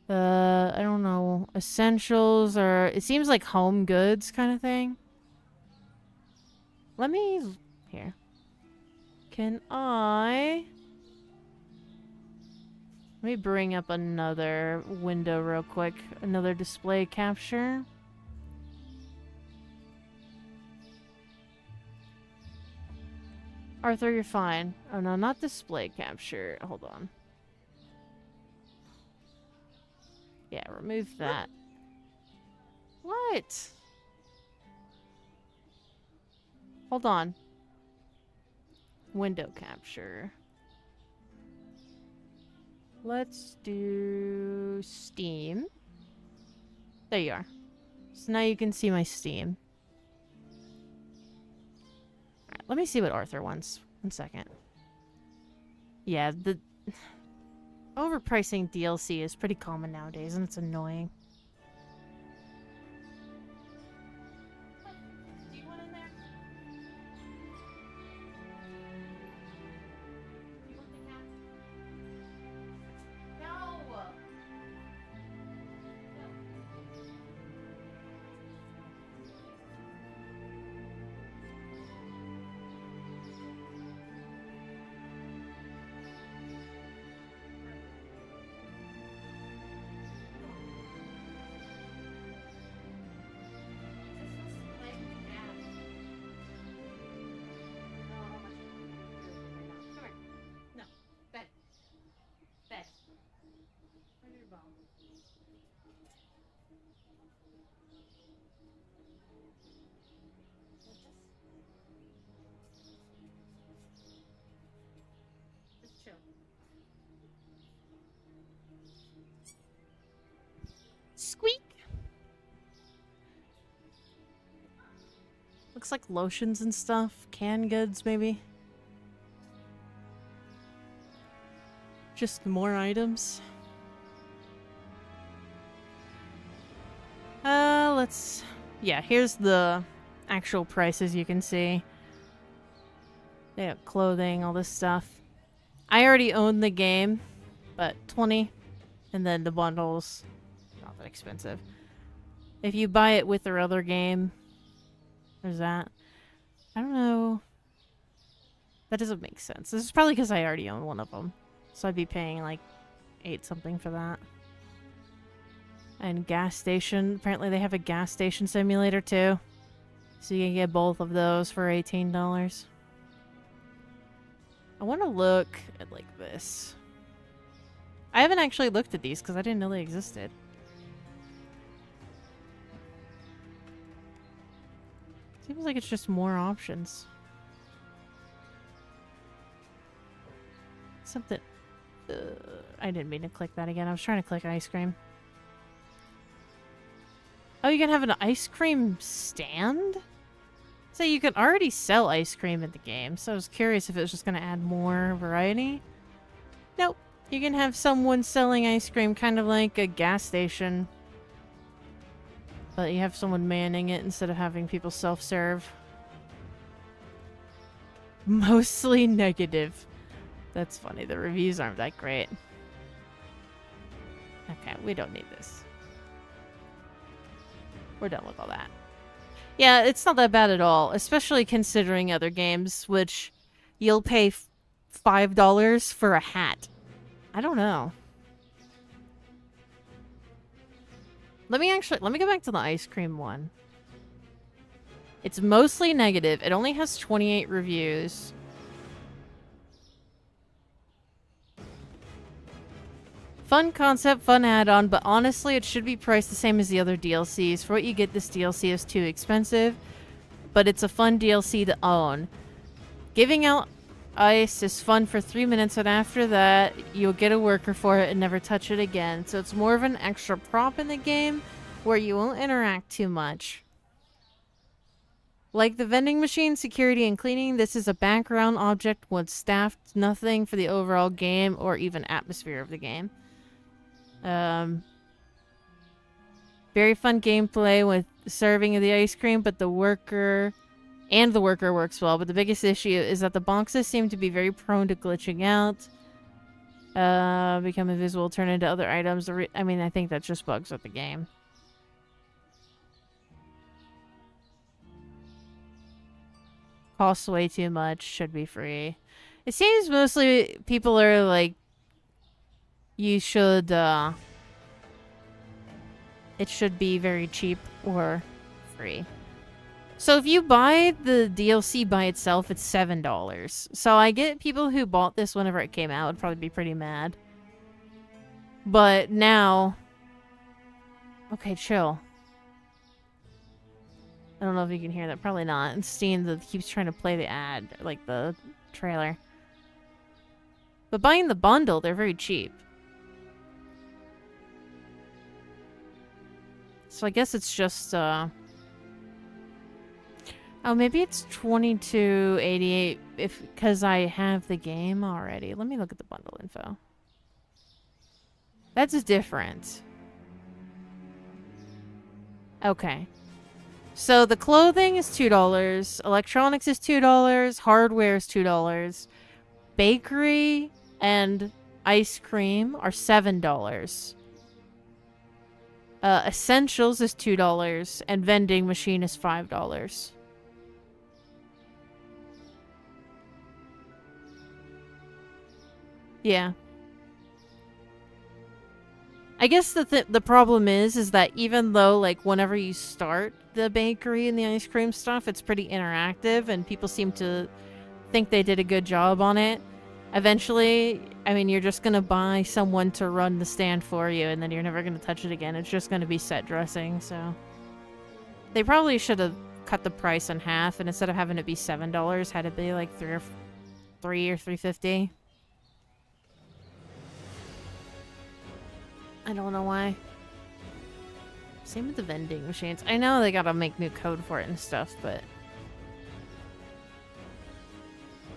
I don't know. Essentials or it seems like home goods kind of thing. Let me here. Can I? Let me bring up another window real quick. Another display capture. Arthur, you're fine. Oh no, not display capture. Hold on. Yeah, remove that. What? Hold on. Window capture. Let's do Steam. There you are. So now you can see my Steam. Alright, let me see what Arthur wants. 1 second. Yeah, the overpricing DLC is pretty common nowadays, and it's annoying. Do you want in there? Do you want the cat? No! Squeak! Looks like lotions and stuff. Canned goods, maybe? Just more items. Let's... Yeah, here's the actual prices you can see. They have clothing, all this stuff. I already own the game, but 20. And then the bundles, not that expensive. If you buy it with their other game, there's that. I don't know. That doesn't make sense. This is probably because I already own one of them. So I'd be paying like 8 something for that. And gas station. Apparently they have a gas station simulator too. So you can get both of those for $18. I want to look at like this. I haven't actually looked at these because I didn't know they existed. Seems like it's just more options. Something... I didn't mean to click that again. I was trying to click ice cream. Oh, you can have an ice cream stand? So you can already sell ice cream in the game, so I was curious if it was just going to add more variety. Nope. You can have someone selling ice cream kind of like a gas station. But you have someone manning it instead of having people self-serve. Mostly negative. That's funny. The reviews aren't that great. Okay, we don't need this. We're done with all that. Yeah, it's not that bad at all, especially considering other games, which you'll pay $5 for a hat. I don't know. Let me go back to the ice cream one. It's mostly negative. It only has 28 reviews. Fun concept, fun add-on, but honestly, it should be priced the same as the other DLCs. For what you get, this DLC is too expensive, but it's a fun DLC to own. Giving out ice is fun for 3 minutes, and after that, you'll get a worker for it and never touch it again. So it's more of an extra prop in the game where you won't interact too much. Like the vending machine, security, and cleaning, this is a background object once staffed, nothing for the overall game or even atmosphere of the game. Very fun gameplay with serving of the ice cream, but the worker works well. But the biggest issue is that the boxes seem to be very prone to glitching out. Become invisible, turn into other items. I mean, I think that's just bugs with the game. Costs way too much. Should be free. It seems mostly people are like, you should, it should be very cheap or free. So if you buy the DLC by itself, it's $7. So I get people who bought this whenever it came out would probably be pretty mad. But now... Okay, chill. I don't know if you can hear that. Probably not. And Steam that keeps trying to play the ad, like the trailer. But buying the bundle, they're very cheap. So I guess it's just, oh, maybe it's $22.88 because I have the game already. Let me look at the bundle info. That's different. Okay. So the clothing is $2, electronics is $2, hardware is $2, bakery and ice cream are $7. Essentials is $2, and vending machine is $5. Yeah. I guess the problem is that even though, like, whenever you start the bakery and the ice cream stuff, it's pretty interactive, and people seem to think they did a good job on it. Eventually, I mean, you're just gonna buy someone to run the stand for you, and then you're never gonna touch it again. It's just gonna be set dressing, so... They probably should have cut the price in half, and instead of having it be $7, had it be like $3 or $3.50. I don't know why. Same with the vending machines. I know they gotta make new code for it and stuff, but...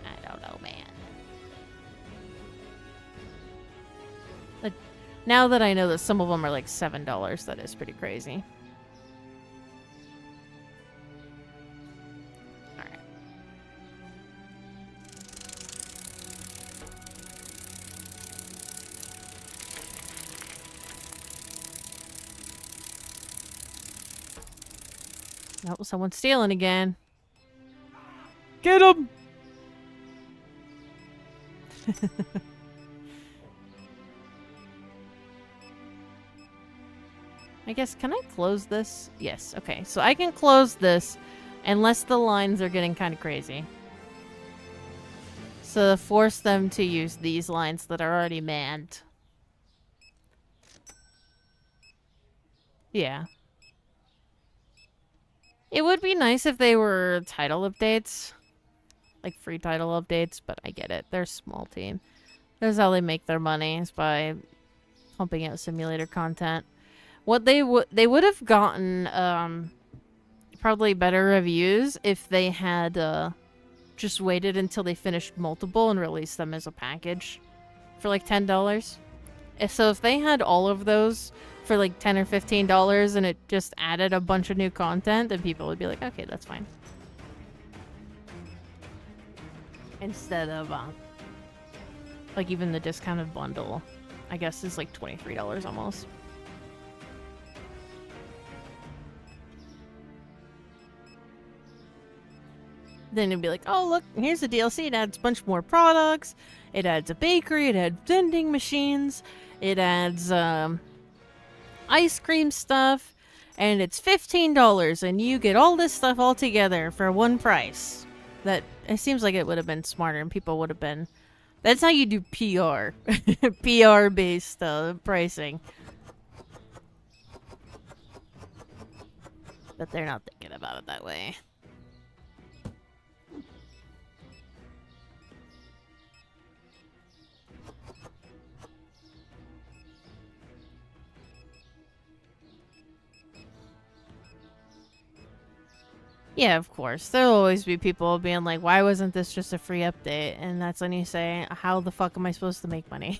I don't know, man. But now that I know that some of them are like $7, that is pretty crazy. Alright. Nope, someone's stealing again. Get him! I guess, can I close this? Yes, okay. So I can close this unless the lines are getting kind of crazy. So force them to use these lines that are already manned. Yeah. It would be nice if they were title updates. Like free title updates, but I get it. They're a small team. That's how they make their money, is by pumping out simulator content. What they would have gotten probably better reviews if they had just waited until they finished multiple and released them as a package for like $10. So if they had all of those for like $10 or $15 and it just added a bunch of new content, then people would be like, okay, that's fine. Instead of like even the discounted bundle, I guess is like $23 almost. Then it'd be like, oh look, here's the DLC. It adds a bunch more products. It adds a bakery. It adds vending machines. It adds ice cream stuff, and it's $15, and you get all this stuff all together for one price. That it seems like it would have been smarter, and people would have been. That's how you do PR, PR based pricing. But they're not thinking about it that way. Yeah, of course. There'll always be people being like, why wasn't this just a free update? And that's when you say, how the fuck am I supposed to make money?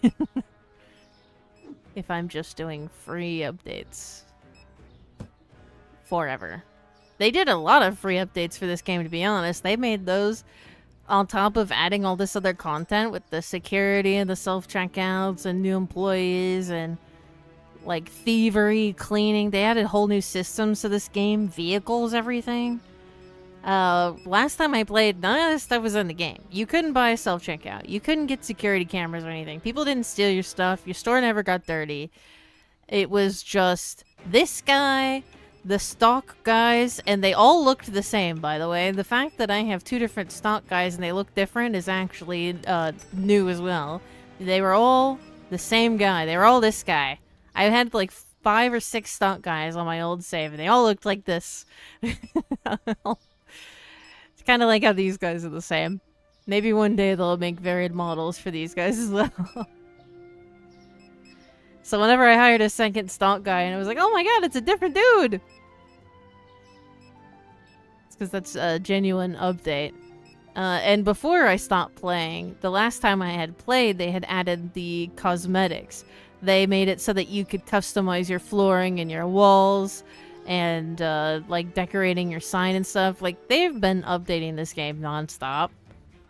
If I'm just doing free updates. Forever. They did a lot of free updates for this game, to be honest. They made those on top of adding all this other content with the security and the self-checkouts and new employees and like thievery, cleaning. They added whole new systems to this game, vehicles, everything. Last time I played, none of this stuff was in the game. You couldn't buy a self-checkout. You couldn't get security cameras or anything. People didn't steal your stuff. Your store never got dirty. It was just this guy, the stock guys, and they all looked the same, by the way. The fact that I have two different stock guys and they look different is actually, new as well. They were all the same guy. They were all this guy. I had, like, 5 or 6 stock guys on my old save, and they all looked like this. It's kind of like how these guys are the same. Maybe one day they'll make varied models for these guys as well. So whenever I hired a second stock guy, and I was like, oh my god, it's a different dude! It's because that's a genuine update. And before I stopped playing, the last time I had played, they had added the cosmetics. They made it so that you could customize your flooring and your walls and, like, decorating your sign and stuff. Like, they've been updating this game nonstop.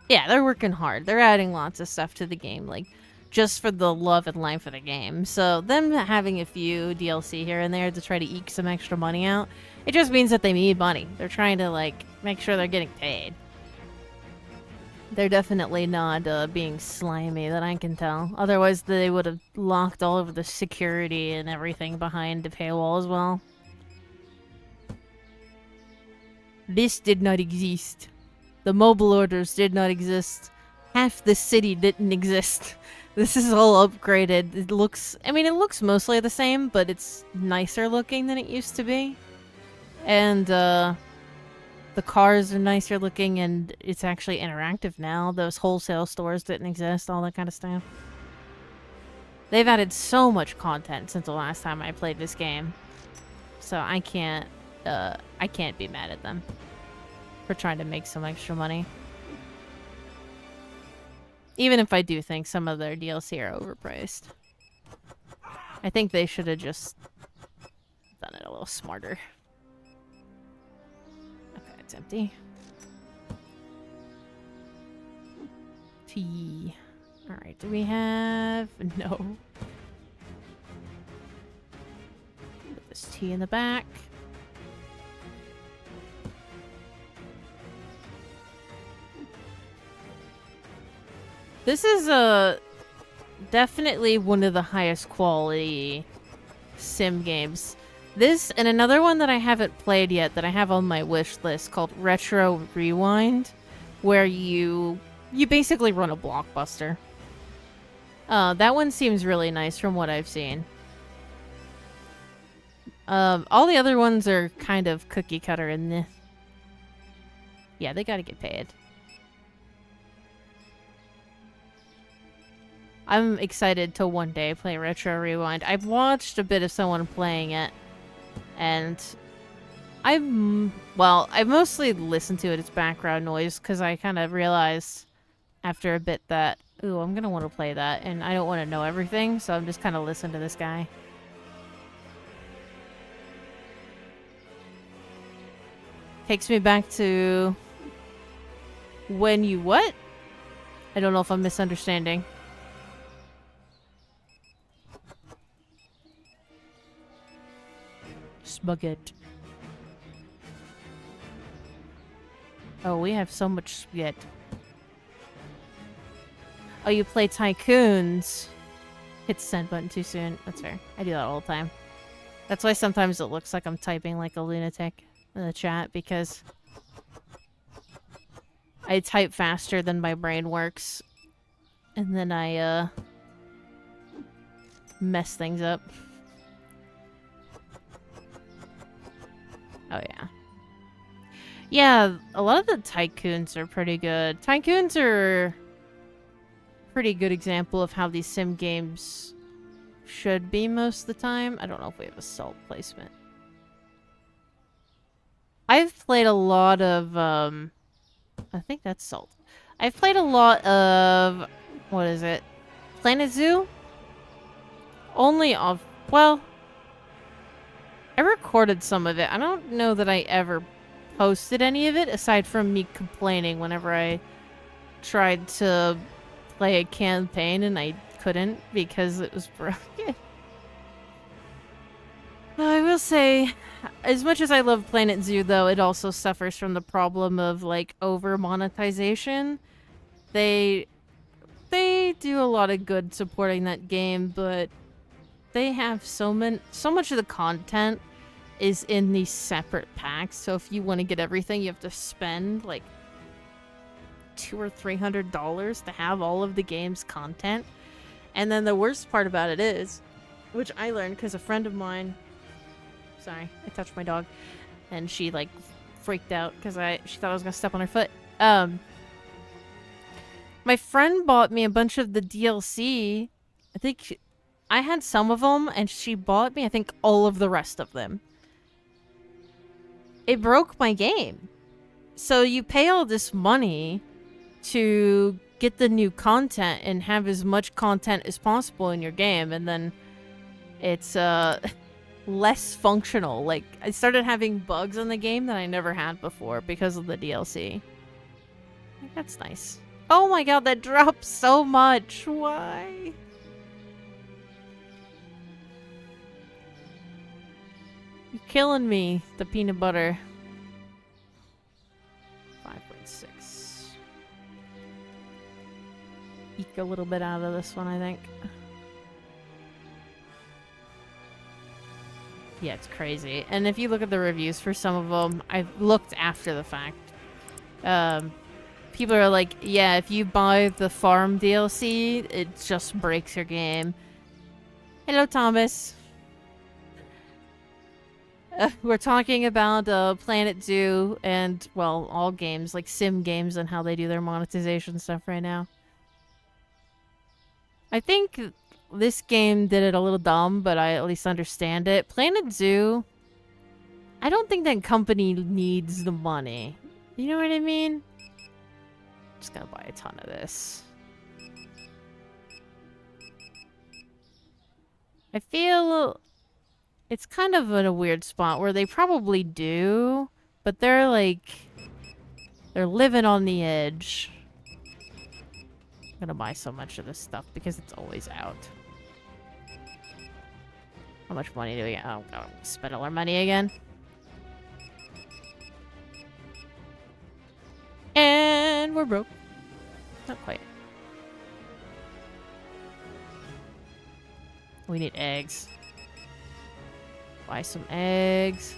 Yeah, they're working hard. They're adding lots of stuff to the game, like, just for the love and life of the game. So, them having a few DLC here and there to try to eke some extra money out, it just means that they need money. They're trying to, like, make sure they're getting paid. They're definitely not being slimy, that I can tell. Otherwise, they would have locked all of the security and everything behind the paywall as well. This did not exist. The mobile orders did not exist. Half the city didn't exist. This is all upgraded. It looks... I mean, it looks mostly the same, but it's nicer looking than it used to be. And, the cars are nicer looking, and it's actually interactive now. Those wholesale stores didn't exist, all that kind of stuff. They've added so much content since the last time I played this game. So I can't be mad at them for trying to make some extra money. Even if I do think some of their DLC are overpriced. I think they should have just done it a little smarter. It's empty. Tea. Alright, do we have... No. Put this tea in the back. This is definitely one of the highest quality sim games This and another one that I haven't played yet that I have on my wish list called Retro Rewind, where you basically run a blockbuster. That one seems really nice from what I've seen. All the other ones are kind of cookie cutter in this. Yeah, they gotta get paid. I'm excited to one day play Retro Rewind. I've watched a bit of someone playing it, and I've mostly listened to it as background noise because I kind of realized after a bit that, ooh, I'm gonna want to play that, and I don't want to know everything, so I'm just kind of listening to this guy. Takes me back to when you what? I don't know if I'm misunderstanding. Spaghetti. Oh, we have so much spaghetti. Oh, you play Tycoons. Hit the send button too soon. That's fair. I do that all the time. That's why sometimes it looks like I'm typing like a lunatic in the chat, because I type faster than my brain works. And then I, mess things up. Oh, yeah. Yeah, a lot of the Tycoons are pretty good. Tycoons are a pretty good example of how these sim games should be most of the time. I don't know if we have a salt placement. I've played a lot of, I think that's salt. I've played a lot of, what is it? Planet Zoo? Only of, well, I recorded some of it. I don't know that I ever posted any of it, aside from me complaining whenever I tried to play a campaign and I couldn't because it was broken. I will say, as much as I love Planet Zoo, though, it also suffers from the problem of, like, over-monetization. They do a lot of good supporting that game, but they have so much of the content is in these separate packs, so if you want to get everything, you have to spend, like, $200 or $300 to have all of the game's content. And then the worst part about it is, which I learned because a friend of mine... Sorry, I touched my dog, and she, like, freaked out because she thought I was going to step on her foot. My friend bought me a bunch of the DLC. I think I had some of them, and she bought me, I think, all of the rest of them. It broke my game. So you pay all this money to get the new content and have as much content as possible in your game, and then it's less functional. Like, I started having bugs in the game that I never had before because of the DLC. That's nice. Oh my god, that drops so much. Why? You're killing me, the peanut butter. 5.6. Eke a little bit out of this one, I think. Yeah, it's crazy. And if you look at the reviews for some of them, I've looked after the fact. People are like, yeah, if you buy the farm DLC, it just breaks your game. Hello, Thomas. We're talking about Planet Zoo and, well, all games, like sim games, and how they do their monetization stuff right now. I think this game did it a little dumb, but I at least understand it. Planet Zoo, I don't think that company needs the money. You know what I mean? Just gonna buy a ton of this. I feel it's kind of in a weird spot where they probably do, but they're like, they're living on the edge. I'm gonna buy so much of this stuff because it's always out. How much money do we get? Oh, God, spend all our money again. And we're broke. Not quite. We need eggs. Buy some eggs.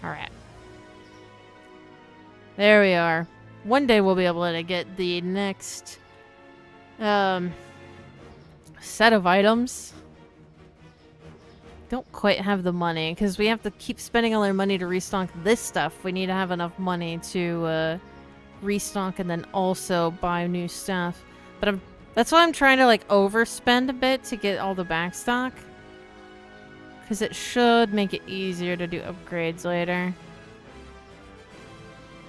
Alright. There we are. One day we'll be able to get the next set of items. Don't quite have the money because we have to keep spending all our money to restock this stuff. We need to have enough money to restock and then also buy new stuff. But that's why I'm trying to like overspend a bit to get all the back stock. Because it should make it easier to do upgrades later.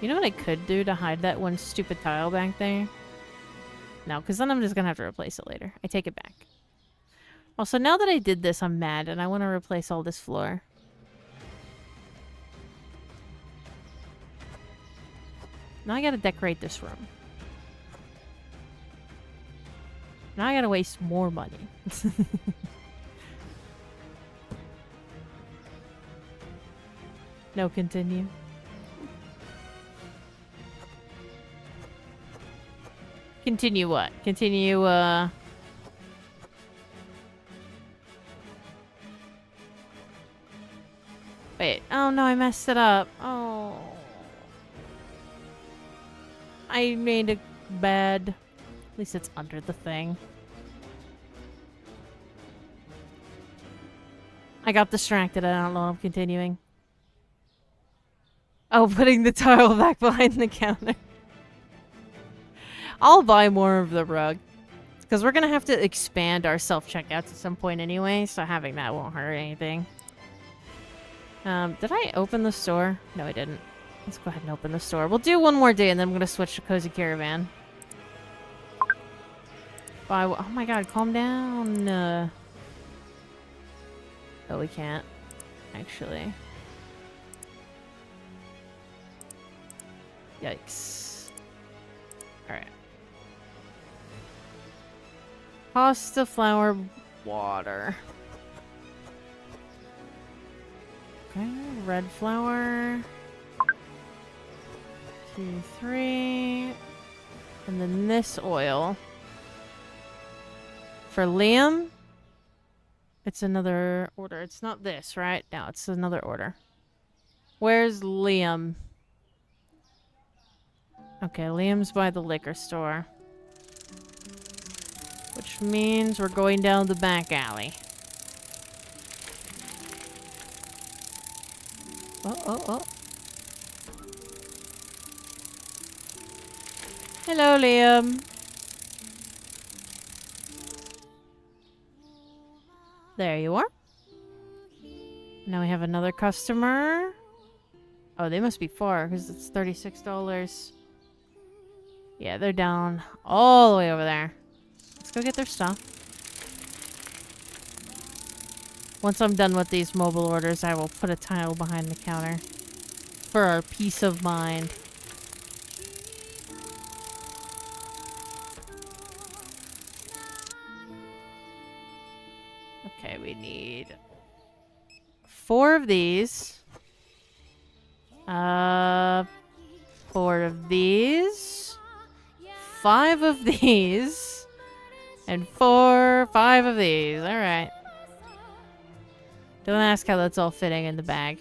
You know what I could do to hide that one stupid tile back there? No, because then I'm just going to have to replace it later. I take it back. Also, now that I did this, I'm mad and I want to replace all this floor. Now I gotta decorate this room. Now I gotta waste more money. No, continue. Continue what? Continue, Wait. Oh no, I messed it up. Oh. I made a bad... At least it's under the thing. I got distracted. I don't know. I'm continuing. Oh, putting the tile back behind the counter. I'll buy more of the rug. Because we're going to have to expand our self-checkouts at some point anyway, so having that won't hurt anything. Did I open the store? No, I didn't. Let's go ahead and open the store. We'll do one more day, and then I'm going to switch to Cozy Caravan. Oh my god, calm down. Oh, we can't. Actually. Yikes. Alright. Pasta, flour, water. Okay, red flour. 2, 3. And then this oil. For Liam, it's another order. It's not this, right? No, it's another order. Where's Liam? Okay, Liam's by the liquor store. Which means we're going down the back alley. Oh. Hello, Liam. There you are. Now we have another customer. Oh, they must be far because it's $36. Yeah, they're down all the way over there. Let's go get their stuff. Once I'm done with these mobile orders, I will put a tile behind the counter for our peace of mind. Okay, we need 4 of these. 4 of these. 5 of these. And 5 of these. Alright. Don't ask how that's all fitting in the bag.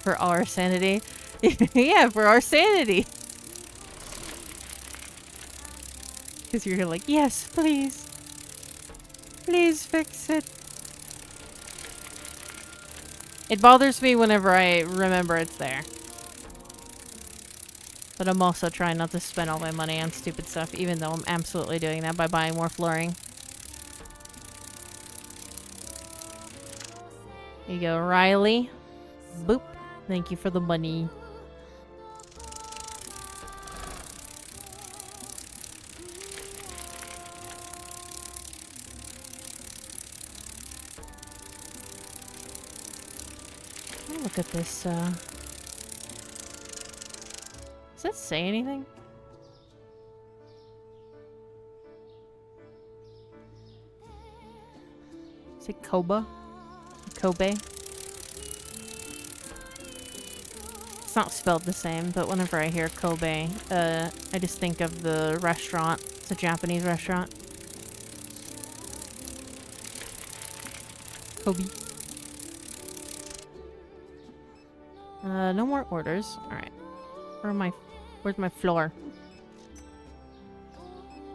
For our sanity. Yeah, for our sanity. Because you're like, yes, please. Please fix it. It bothers me whenever I remember it's there. But I'm also trying not to spend all my money on stupid stuff, even though I'm absolutely doing that by buying more flooring. Here you go, Riley. Boop. Thank you for the money. Look at this, Does that say anything? Is it Kobe? Kobe? It's not spelled the same, but whenever I hear Kobe, I just think of the restaurant. It's a Japanese restaurant. Kobe. No more orders. Alright. Where's my floor?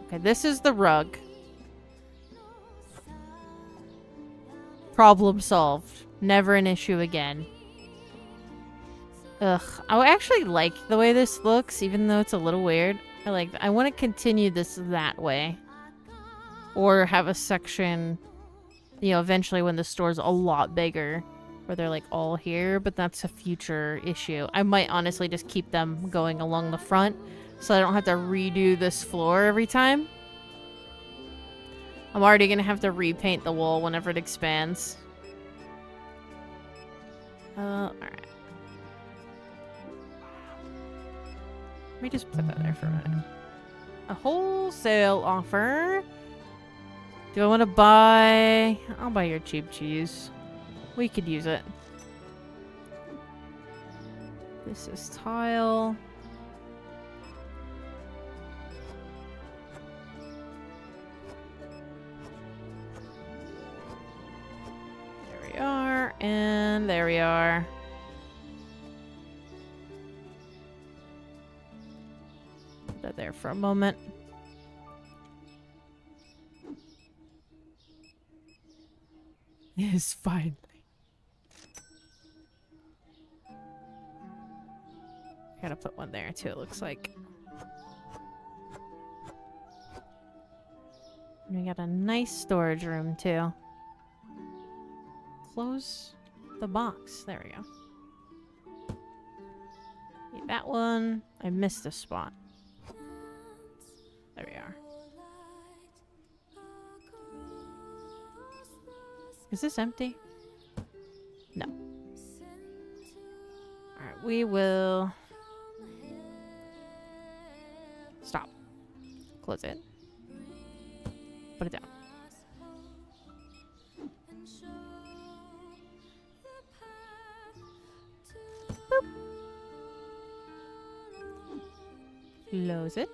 Okay, this is the rug. Problem solved. Never an issue again. Ugh. I actually like the way this looks, even though it's a little weird. I want to continue this that way. Or have a section, you know, eventually when the store's a lot bigger, where they're like all here, but that's a future issue. I might honestly just keep them going along the front, so I don't have to redo this floor every time. I'm already gonna have to repaint the wall whenever it expands. Alright. Let me just put that there for a minute. A wholesale offer. Do I want to buy... I'll buy your cheap cheese. We could use it. This is tile. There we are. And there we are. Put that there for a moment. Yes, finally. Gotta put one there too, it looks like. And we got a nice storage room too. Close the box. There we go. Need that one. I missed a spot. There we are. Is this empty? No. Alright, we will... Stop. Close it. Put it down. Boop. Close it.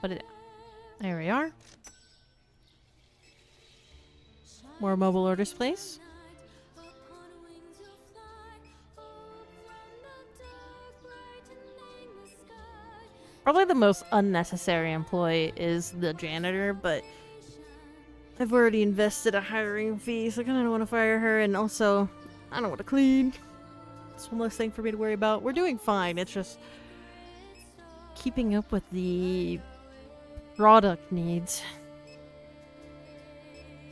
Put it down. There we are. More mobile orders, please. Probably the most unnecessary employee is the janitor, but I've already invested a hiring fee, so I kind of don't want to fire her, and also, I don't want to clean. It's one less thing for me to worry about. We're doing fine, it's just keeping up with the product needs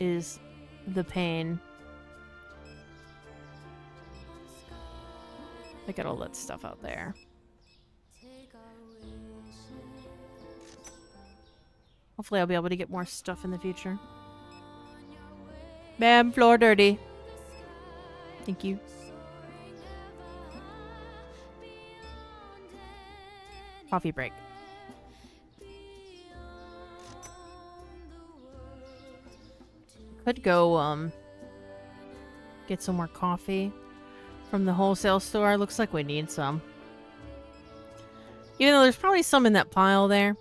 is the pain. Look at all that stuff out there. Hopefully I'll be able to get more stuff in the future. Bam, floor dirty. Thank you. Coffee break. Could go, get some more coffee from the wholesale store. Looks like we need some. Even though there's probably some in that pile there.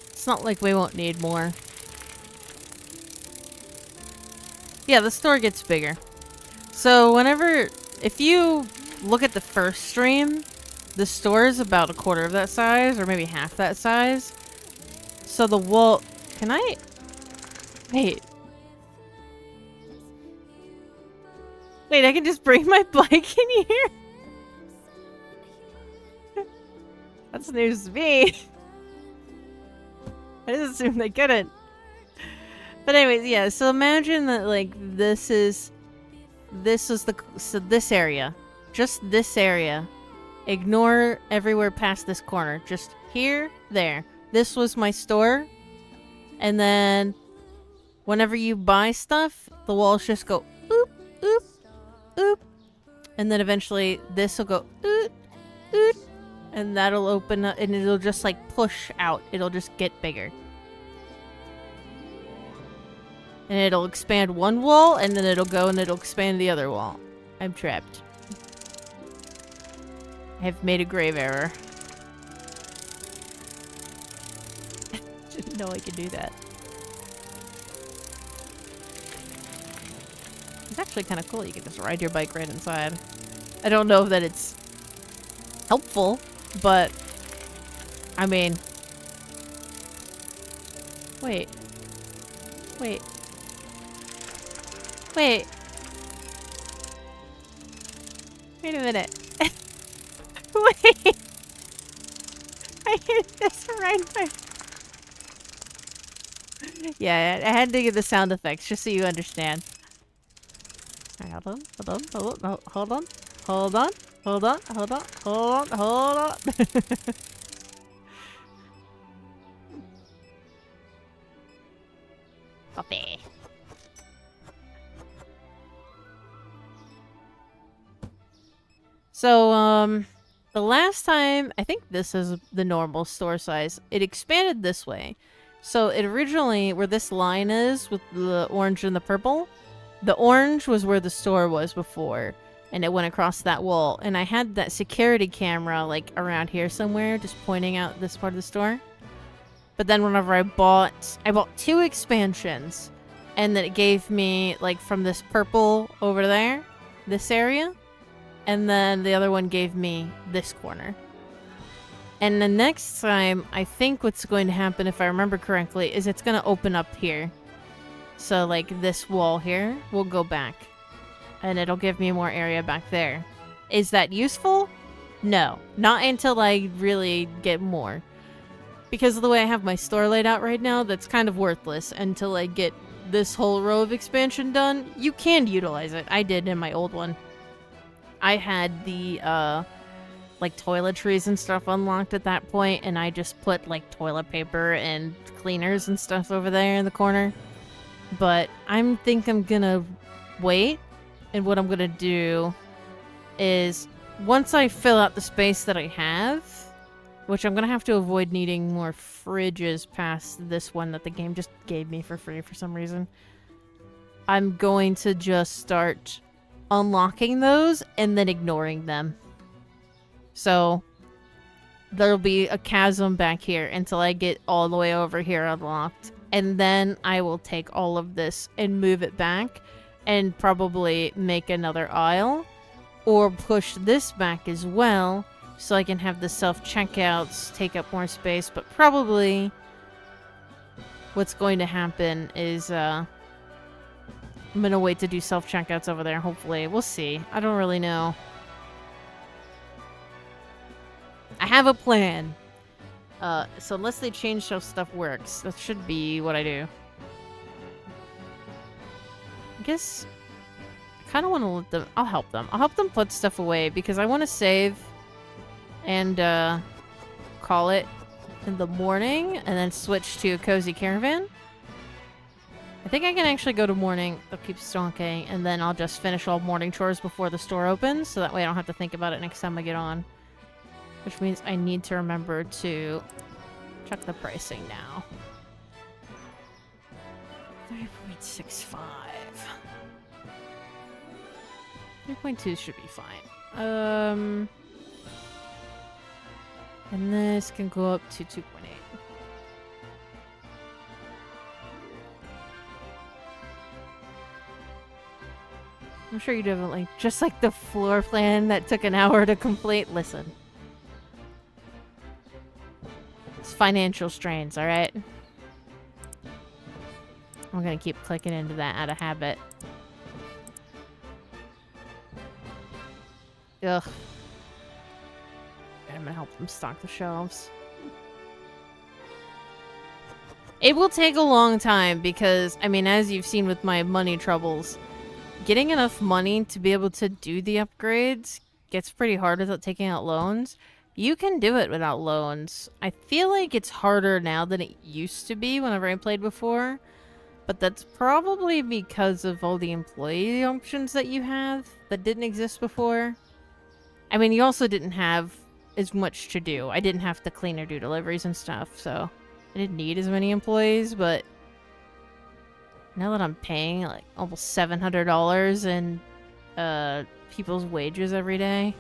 It's not like we won't need more. Yeah, the store gets bigger. So whenever, if you look at the first stream, the store is about a quarter of that size, or maybe half that size. So the wall, can I, wait. Wait, I can just bring my bike in here? That's news to me. I just assumed they couldn't. But anyways, yeah, so imagine that, like, this is the, so this area. Just this area. Ignore everywhere past this corner. Just here, there. This was my store. And then, whenever you buy stuff, the walls just go, oop, oop, oop. And then eventually, this will go, oop, oop. And that'll open up, and it'll just, like, push out. It'll just get bigger. And it'll expand one wall, and then it'll go and it'll expand the other wall. I'm trapped. I have made a grave error. Didn't know I could do that. It's actually kind of cool. You can just ride your bike right inside. I don't know that it's helpful, but I mean, wait, wait, wait, wait a minute. Wait, I hit this right there. Yeah, I had to get the sound effects just so you understand. Hold on, hold on, hold on, hold on, hold on, hold on, hold on, hold on, hold on. Copy. So, the last time, I think this is the normal store size, it expanded this way. So it originally, where this line is with the orange and the purple, the orange was where the store was before, and it went across that wall. And I had that security camera, like, around here somewhere, just pointing out this part of the store. But then whenever I bought 2 expansions, and then it gave me, like, from this purple over there, this area, and then the other one gave me this corner. And the next time, I think what's going to happen, if I remember correctly, is it's going to open up here. So, like, this wall here will go back. And it'll give me more area back there. Is that useful? No. Not until I really get more. Because of the way I have my store laid out right now, that's kind of worthless until I get this whole row of expansion done. You can utilize it. I did in my old one. I had the, like, toiletries and stuff unlocked at that point, and I just put, like, toilet paper and cleaners and stuff over there in the corner. But I think I'm gonna wait, and what I'm gonna do is, once I fill out the space that I have, which I'm gonna have to avoid needing more fridges past this one that the game just gave me for free for some reason, I'm going to just start unlocking those and then ignoring them. So there'll be a chasm back here until I get all the way over here unlocked. And then I will take all of this and move it back and probably make another aisle. Or push this back as well so I can have the self-checkouts take up more space. But probably what's going to happen is I'm going to wait to do self-checkouts over there, hopefully. We'll see. I don't really know. I have a plan. So unless they change how stuff works, that should be what I do. I guess I kind of want to let them... I'll help them. I'll help them put stuff away because I want to save and call it in the morning and then switch to a cozy caravan. I think I can actually go to morning. They'll keep stalking, and then I'll just finish all morning chores before the store opens, so that way I don't have to think about it next time I get on. Which means I need to remember to check the pricing now. 3.65. 3.2 should be fine. And this can go up to 2.8. I'm sure you do have, like, just like the floor plan that took an hour to complete. Listen. It's financial strains, alright? I'm gonna keep clicking into that out of habit. Ugh. I'm gonna help them stock the shelves. It will take a long time because, I mean, as you've seen with my money troubles, getting enough money to be able to do the upgrades gets pretty hard without taking out loans. You can do it without loans. I feel like it's harder now than it used to be whenever I played before. But that's probably because of all the employee options that you have that didn't exist before. I mean, you also didn't have as much to do. I didn't have to clean or do deliveries and stuff, so I didn't need as many employees, but now that I'm paying like almost $700 in people's wages every day,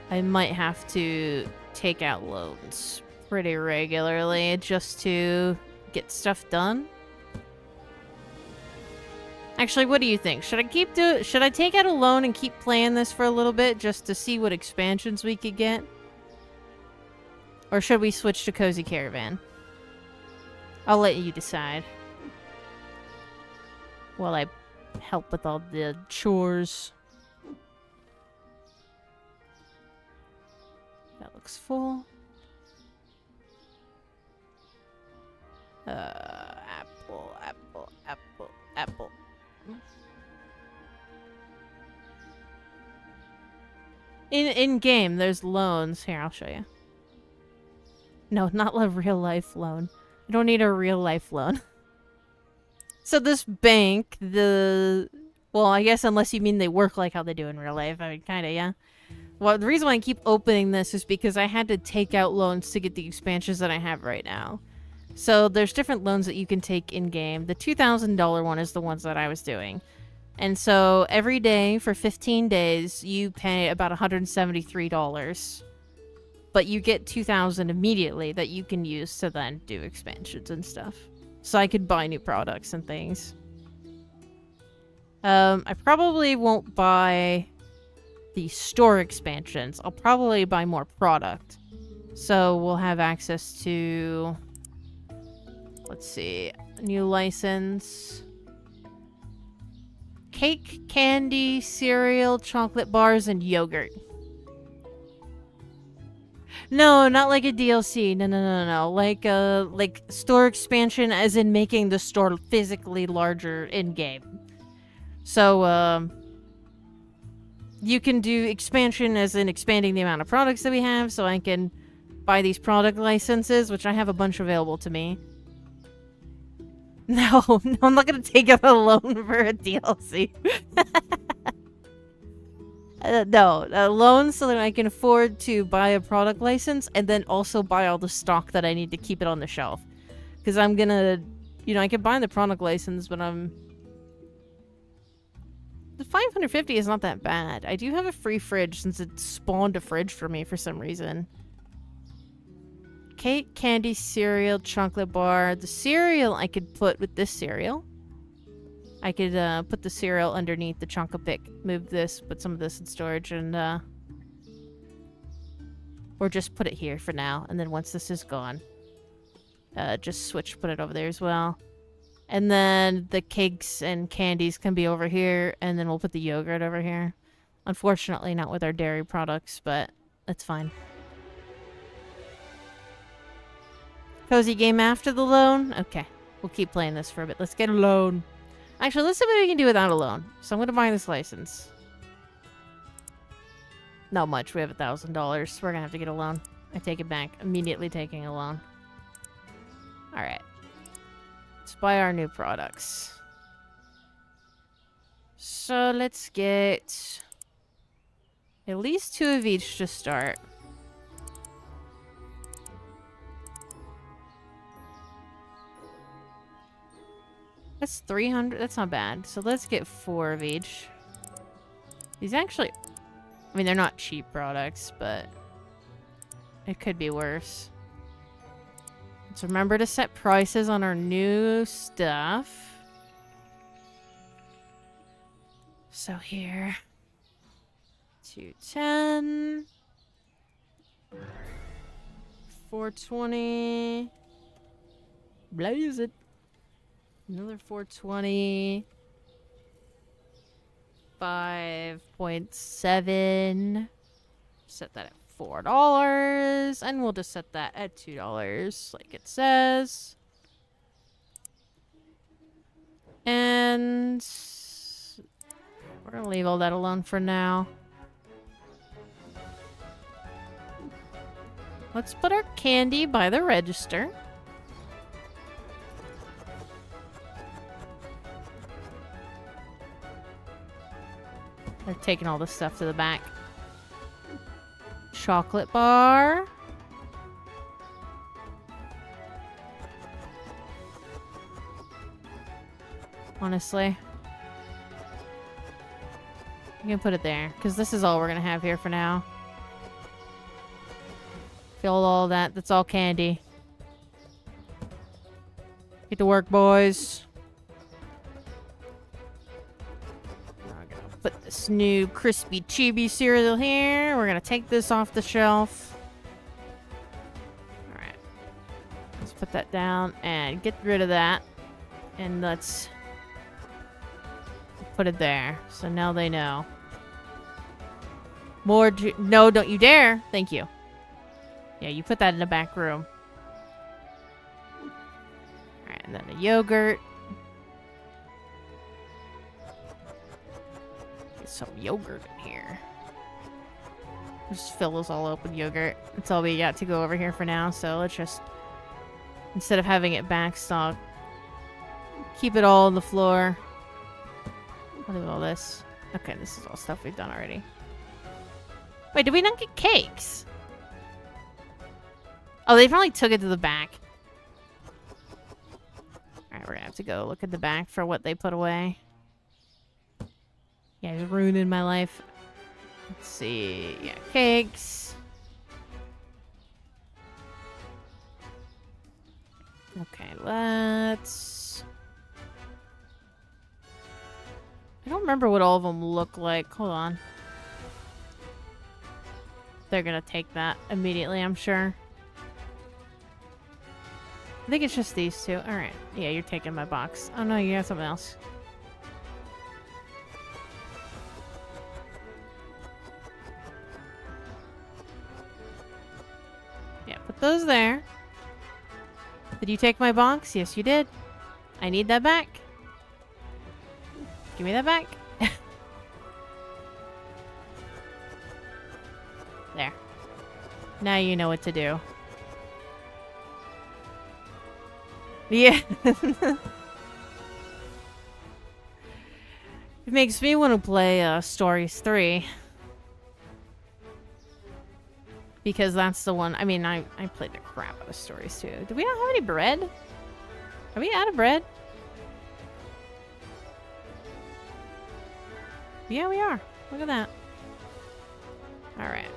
I might have to take out loans pretty regularly just to get stuff done. Actually, what do you think? Should I take out a loan and keep playing this for a little bit just to see what expansions we could get? Or should we switch to Cozy Caravan? I'll let you decide. While I help with all the chores. That looks full. Apple, apple, apple, apple. In game, there's loans. Here, I'll show you. No, not a real life loan. I don't need a real life loan. So this bank, well, I guess unless you mean they work like how they do in real life. I mean, kinda, yeah. Well, the reason why I keep opening this is because I had to take out loans to get the expansions that I have right now. So there's different loans that you can take in-game. The $2,000 one is the ones that I was doing. And so every day for 15 days, you pay about $173. But you get $2,000 immediately that you can use to then do expansions and stuff. So I could buy new products and things. I probably won't buy the store expansions. I'll probably buy more product. So we'll have access to... Let's see. New license. Cake, candy, cereal, chocolate bars, and yogurt. No, not like a DLC. No. Like store expansion as in making the store physically larger in-game. So, you can do expansion as in expanding the amount of products that we have, so I can buy these product licenses, which I have a bunch available to me. No, I'm not gonna take out a loan for a DLC. No, a loan so that I can afford to buy a product license and then also buy all the stock that I need to keep it on the shelf. Because I'm gonna, I can buy the product license, but the 550 is not that bad. I do have a free fridge since it spawned a fridge for me for some reason. Cake, candy, cereal, chocolate bar. The cereal I could put with this cereal. I could put the cereal underneath the Chonka-Pick. Move this, put some of this in storage, and or just put it here for now. And then once this is gone, just put it over there as well. And then the cakes and candies can be over here, and then we'll put the yogurt over here. Unfortunately, not with our dairy products, but that's fine. Cozy game after the loan? Okay. We'll keep playing this for a bit. Let's get a loan. Actually, let's see what we can do without a loan. So I'm going to buy this license. Not much. We have $1,000. We're going to have to get a loan. I take it back. Immediately taking a loan. Alright. Let's buy our new products. So let's get at least 2 of each to start. That's 300. That's not bad. So let's get 4 of each. These actually... I mean, they're not cheap products, but... it could be worse. Let's remember to set prices on our new stuff. So here... 210... 420... Blaze it. Another 420. 5.7. Set that at $4. And we'll just set that at $2, like it says. And we're gonna leave all that alone for now. Let's put our candy by the register. They're taking all this stuff to the back. Chocolate bar. Honestly. You can put it there, because this is all we're gonna have here for now. Fill all that. That's all candy. Get to work, boys. I'm gonna put this new crispy chibi cereal here. We're gonna take this off the shelf. Alright. Let's put that down and get rid of that. And let's put it there. So now they know. More no, don't you dare. Thank you. Yeah, you put that in the back room. Alright, and then the yogurt. Get some yogurt in here. Just fill this all up with yogurt. That's all we got to go over here for now, so let's just, instead of having it backstock, keep it all on the floor. What is all this? Okay, this is all stuff we've done already. Wait, did we not get cakes? Oh, they probably took it to the back. Alright, we're gonna have to go look at the back for what they put away. Yeah, it's ruining my life. Let's see. Yeah, cakes. Okay, let's... I don't remember what all of them look like. Hold on. They're gonna take that immediately, I'm sure. I think it's just these two. Alright. Yeah, you're taking my box. Oh no, you have something else. Yeah, put those there. Did you take my box? Yes, you did. I need that back. Give me that back. There. Now you know what to do. Yeah. It makes me want to play Stories 3. Because that's the one... I mean, I played the crap out of Stories 2. Do we not have any bread? Are we out of bread? Yeah, we are. Look at that. Alright.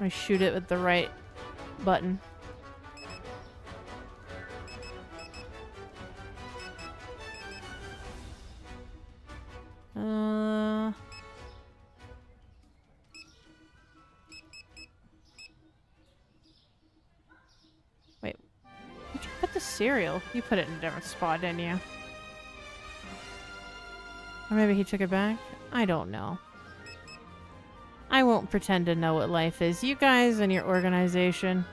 I shoot it with the right button. Wait. Where'd you put the cereal? You put it in a different spot, didn't you? Or maybe he took it back? I don't know. I won't pretend to know what life is. You guys and your organization.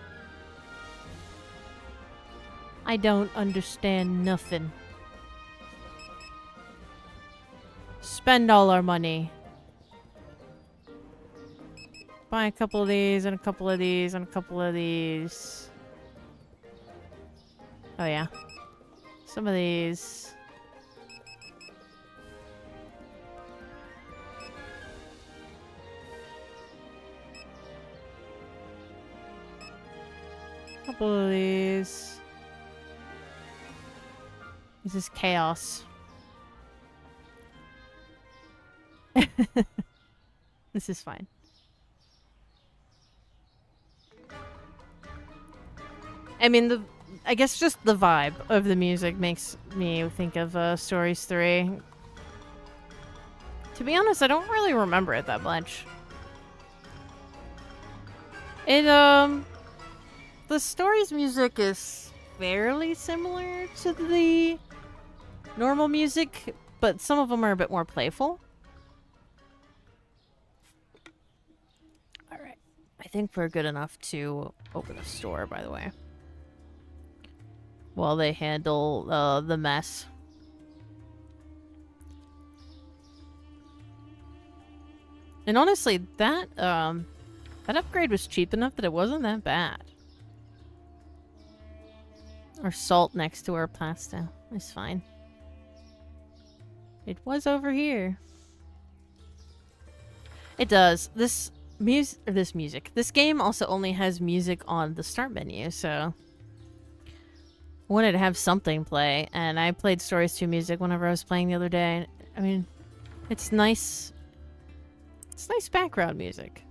I don't understand nothing. Spend all our money. Buy a couple of these and a couple of these and a couple of these. Oh yeah. Some of these. Couple of these. This is chaos. This is fine. I mean, I guess just the vibe of the music makes me think of Stories 3. To be honest, I don't really remember it that much. The Stories music is fairly similar to the normal music, but some of them are a bit more playful. Alright. I think we're good enough to open the store, by the way. While they handle the mess. And honestly, that upgrade was cheap enough that it wasn't that bad. Or salt next to our pasta. It's fine. It was over here. It does. This game also only has music on the start menu, so I wanted to have something play, and I played Stories 2 music whenever I was playing the other day. I mean, It's nice. It's nice background music.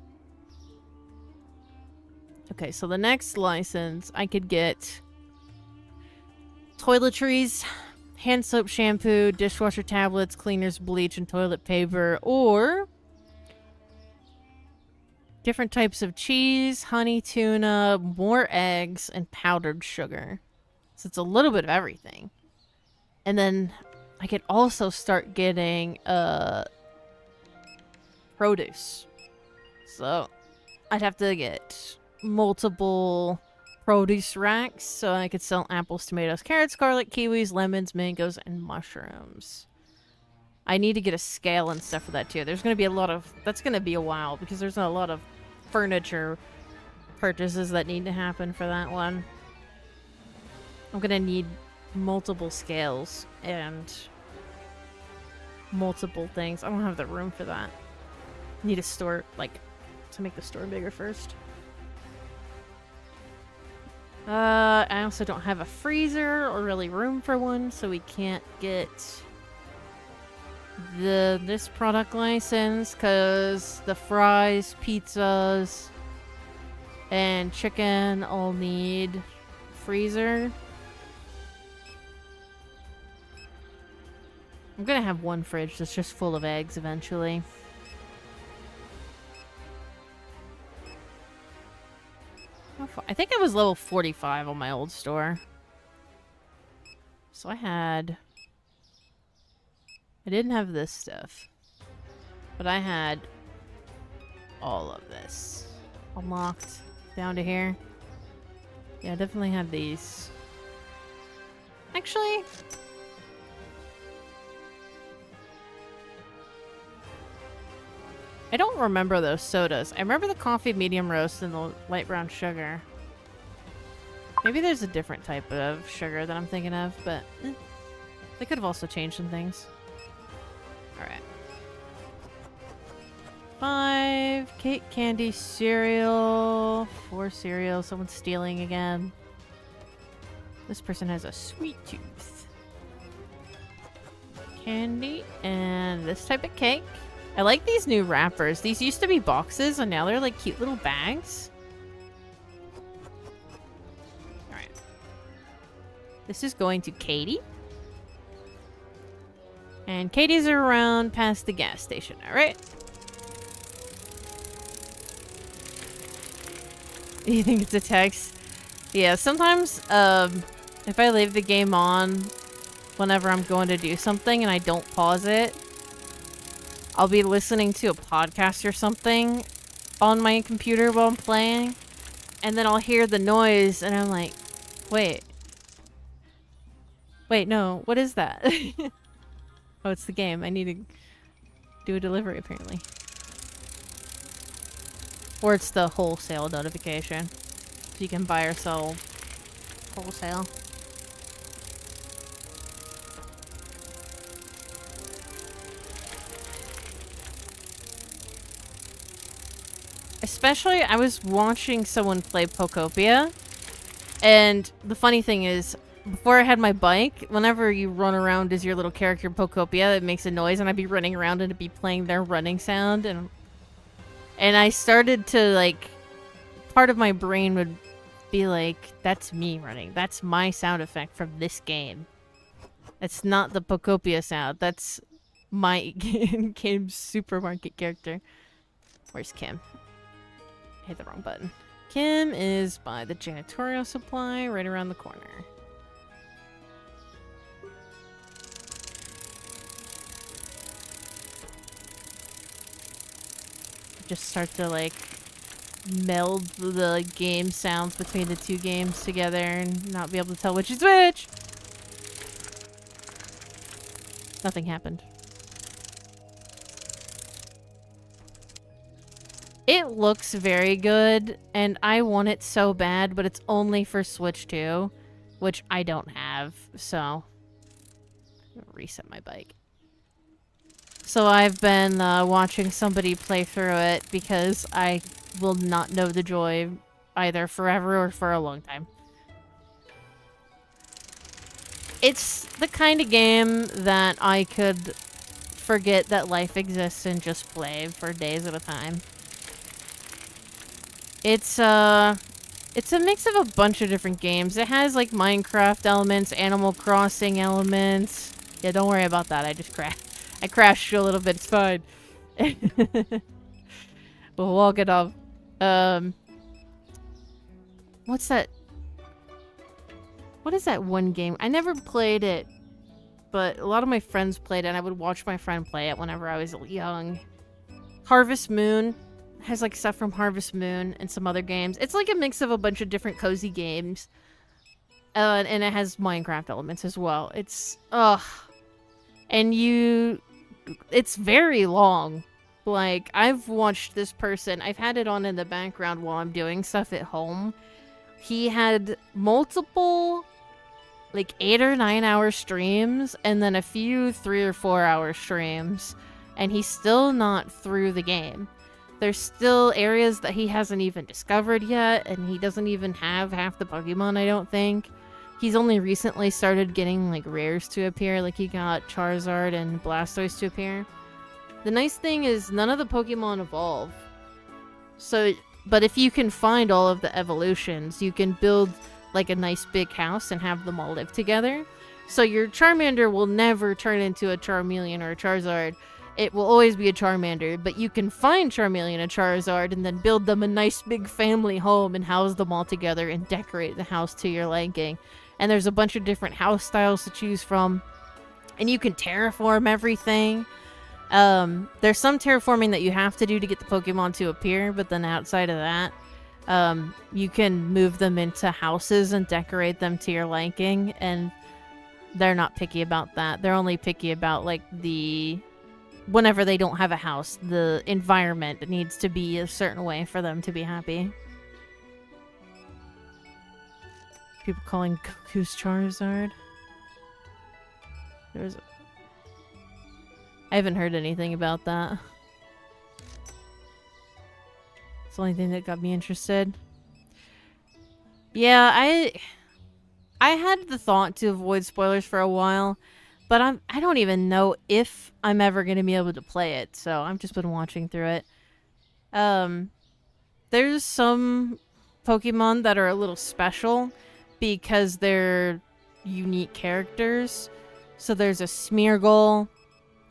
Okay, so the next license I could get toiletries, hand soap, shampoo, dishwasher tablets, cleaners, bleach, and toilet paper, or different types of cheese, honey, tuna, more eggs, and powdered sugar. So it's a little bit of everything. And then I could also start getting produce. So I'd have to get multiple produce racks so I could sell apples, tomatoes, carrots, garlic, kiwis, lemons, mangoes, and mushrooms. I need to get a scale and stuff for that too. There's going to be a lot of... That's going to be a while because there's a lot of furniture purchases that need to happen for that one. I'm going to need multiple scales and multiple things. I don't have the room for that. Need a store, like, to make the store bigger first. I also don't have a freezer or really room for one, so we can't get this product license because the fries, pizzas, and chicken all need freezer. I'm gonna have one fridge that's just full of eggs eventually. I think I was level 45 on my old store. So I didn't have this stuff. But I had all of this unlocked down to here. Yeah, I definitely had these. Actually... I don't remember those sodas. I remember the coffee medium roast and the light brown sugar. Maybe there's a different type of sugar that I'm thinking of, but they could have also changed some things. Alright. 5 cake, candy, cereal, 4 cereal. Someone's stealing again. This person has a sweet tooth. Candy and this type of cake. I like these new wrappers. These used to be boxes, and now they're like cute little bags. Alright. This is going to Katie. And Katie's around past the gas station, alright? You think it's a text? Yeah, sometimes, if I leave the game on whenever I'm going to do something and I don't pause it, I'll be listening to a podcast or something on my computer while I'm playing, and then I'll hear the noise, and I'm like, wait, no, what is that? Oh, it's the game. I need to do a delivery, apparently. Or it's the wholesale notification. So you can buy or sell wholesale. Especially, I was watching someone play Pokopia, and the funny thing is, before I had my bike, whenever you run around as your little character in Pokopia, it makes a noise, and I'd be running around and it'd be playing their running sound, and I started to, like, part of my brain would be like, that's me running. That's my sound effect from this game. It's not the Pokopia sound. That's my Kim's supermarket character. Where's Kim? Hit the wrong button. Kim is by the janitorial supply right around the corner. Just start to like meld the game sounds between the two games together and not be able to tell which is which. Nothing happened. It looks very good, and I want it so bad, but it's only for Switch 2, which I don't have, so... I'm gonna reset my bike. So I've been watching somebody play through it because I will not know the joy either forever or for a long time. It's the kind of game that I could forget that life exists and just play for days at a time. It's a mix of a bunch of different games. It has like Minecraft elements, Animal Crossing elements. Yeah, don't worry about that. I crashed a little bit. It's fine. We'll walk it off. What's that? What is that one game? I never played it, but a lot of my friends played it, and I would watch my friend play it whenever I was young. Harvest Moon. It has like stuff from Harvest Moon and some other games. It's like a mix of a bunch of different cozy games. And it has Minecraft elements as well. It's, and it's very long. Like, I've watched this person, I've had it on in the background while I'm doing stuff at home. He had multiple, like, 8 or 9 hour streams, and then a few 3 or 4 hour streams, and he's still not through the game. There's still areas that he hasn't even discovered yet, and he doesn't even have half the Pokemon, I don't think. He's only recently started getting, like, rares to appear, like he got Charizard and Blastoise to appear. The nice thing is none of the Pokemon evolve. So, but if you can find all of the evolutions, you can build like a nice big house and have them all live together. So your Charmander will never turn into a Charmeleon or a Charizard. It will always be a Charmander, but you can find Charmeleon and Charizard and then build them a nice big family home and house them all together and decorate the house to your liking. And there's a bunch of different house styles to choose from. And you can terraform everything. There's some terraforming that you have to do to get the Pokemon to appear, but then outside of that, you can move them into houses and decorate them to your liking, and they're not picky about that. They're only picky about, like, whenever they don't have a house, the environment needs to be a certain way for them to be happy. People calling Goku's Charizard. I haven't heard anything about that. It's the only thing that got me interested. Yeah, I had the thought to avoid spoilers for a while, but I don't even know if I'm ever going to be able to play it, so I've just been watching through it. There's some Pokemon that are a little special because they're unique characters. So there's a Smeargle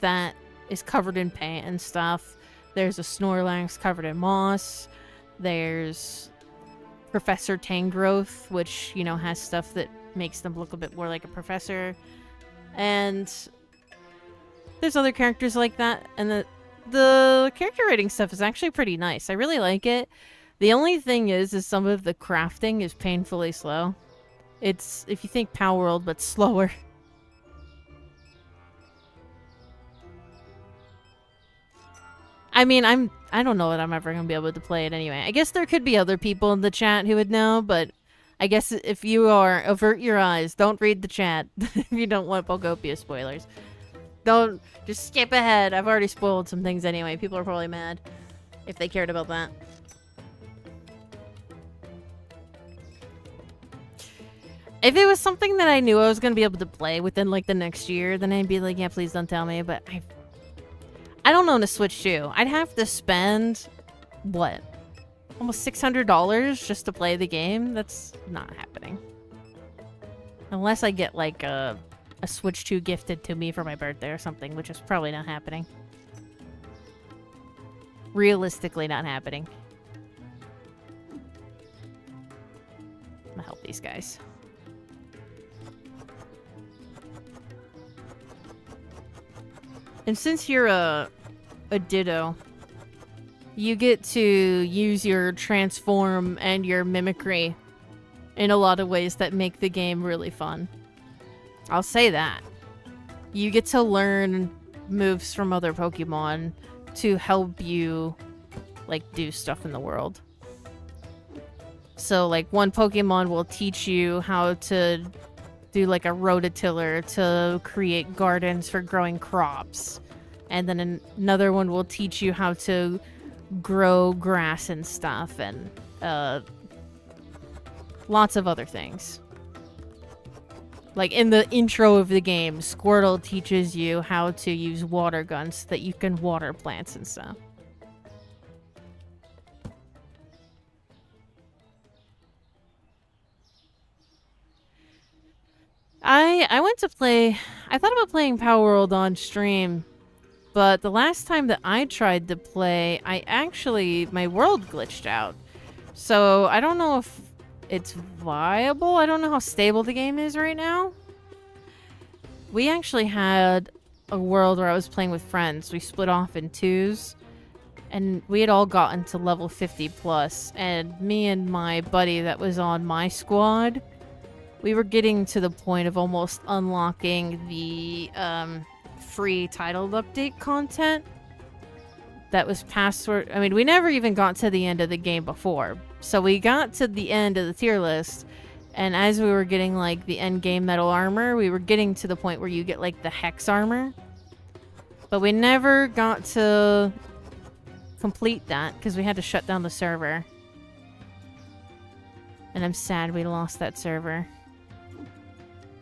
that is covered in paint and stuff. There's a Snorlax covered in moss. There's Professor Tangrowth, which, you know, has stuff that makes them look a bit more like a professor. And there's other characters like that. And the character rating stuff is actually pretty nice. I really like it. The only thing is some of the crafting is painfully slow. It's, if you think Palworld, but slower. I mean, I don't know that I'm ever going to be able to play it anyway. I guess there could be other people in the chat who would know, but I guess if you are, avert your eyes. Don't read the chat if you don't want Pokopia spoilers. Don't, just skip ahead. I've already spoiled some things anyway. People are probably mad if they cared about that. If it was something that I knew I was going to be able to play within, like, the next year, then I'd be like, yeah, please don't tell me, but I don't own a Switch 2. I'd have to spend, what, almost $600 just to play the game? That's not happening. Unless I get, like, a Switch 2 gifted to me for my birthday or something, which is probably not happening. Realistically not happening. I'm gonna help these guys. And since you're a Ditto, you get to use your transform and your mimicry in a lot of ways that make the game really fun. I'll say that. You get to learn moves from other Pokemon to help you, like, do stuff in the world. So, like, one Pokemon will teach you how to do, like, a rototiller to create gardens for growing crops. And then another one will teach you how to grow grass and stuff, and lots of other things. Like, in the intro of the game, Squirtle teaches you how to use water guns so that you can water plants and stuff. I went to play... I thought about playing Power World on stream, but the last time that I tried to play, my world glitched out. So, I don't know if it's viable. I don't know how stable the game is right now. We actually had a world where I was playing with friends. We split off in twos, and we had all gotten to level 50 plus, and me and my buddy that was on my squad, we were getting to the point of almost unlocking the free titled update content that was password. I mean, we never even got to the end of the game before. So we got to the end of the tier list, and as we were getting, like, the end game metal armor, we were getting to the point where you get, like, the hex armor. But we never got to complete that, because we had to shut down the server. And I'm sad we lost that server.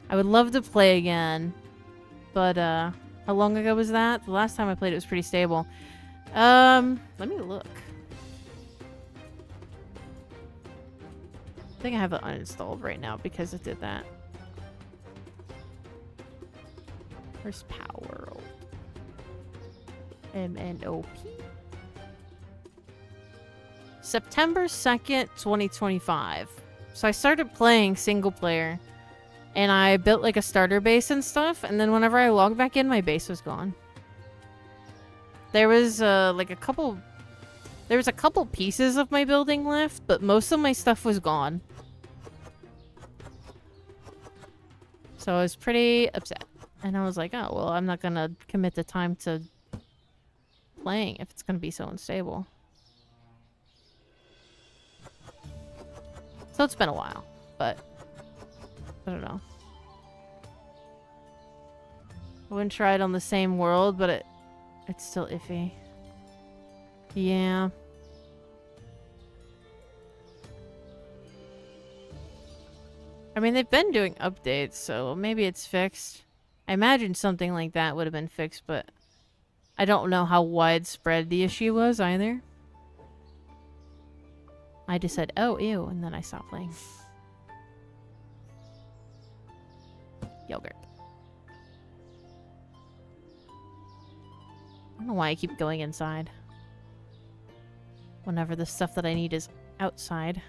I would love to play again, but, how long ago was that? The last time I played it was pretty stable. Let me look. I think I have it uninstalled right now because it did that. Where's Power World? MNOP. September 2nd, 2025. So I started playing single player, and I built like a starter base and stuff, and then whenever I logged back in, my base was gone. There was like a couple pieces of my building left, but most of my stuff was gone. So I was pretty upset. And I was like, oh, well, I'm not gonna commit the time to playing if it's gonna be so unstable. So it's been a while, but I don't know. I wouldn't try it on the same world, but it's still iffy. Yeah. I mean, they've been doing updates, so maybe it's fixed. I imagine something like that would have been fixed, but I don't know how widespread the issue was either. I just said, oh, ew, and then I stopped playing. Yogurt. I don't know why I keep going inside whenever the stuff that I need is outside.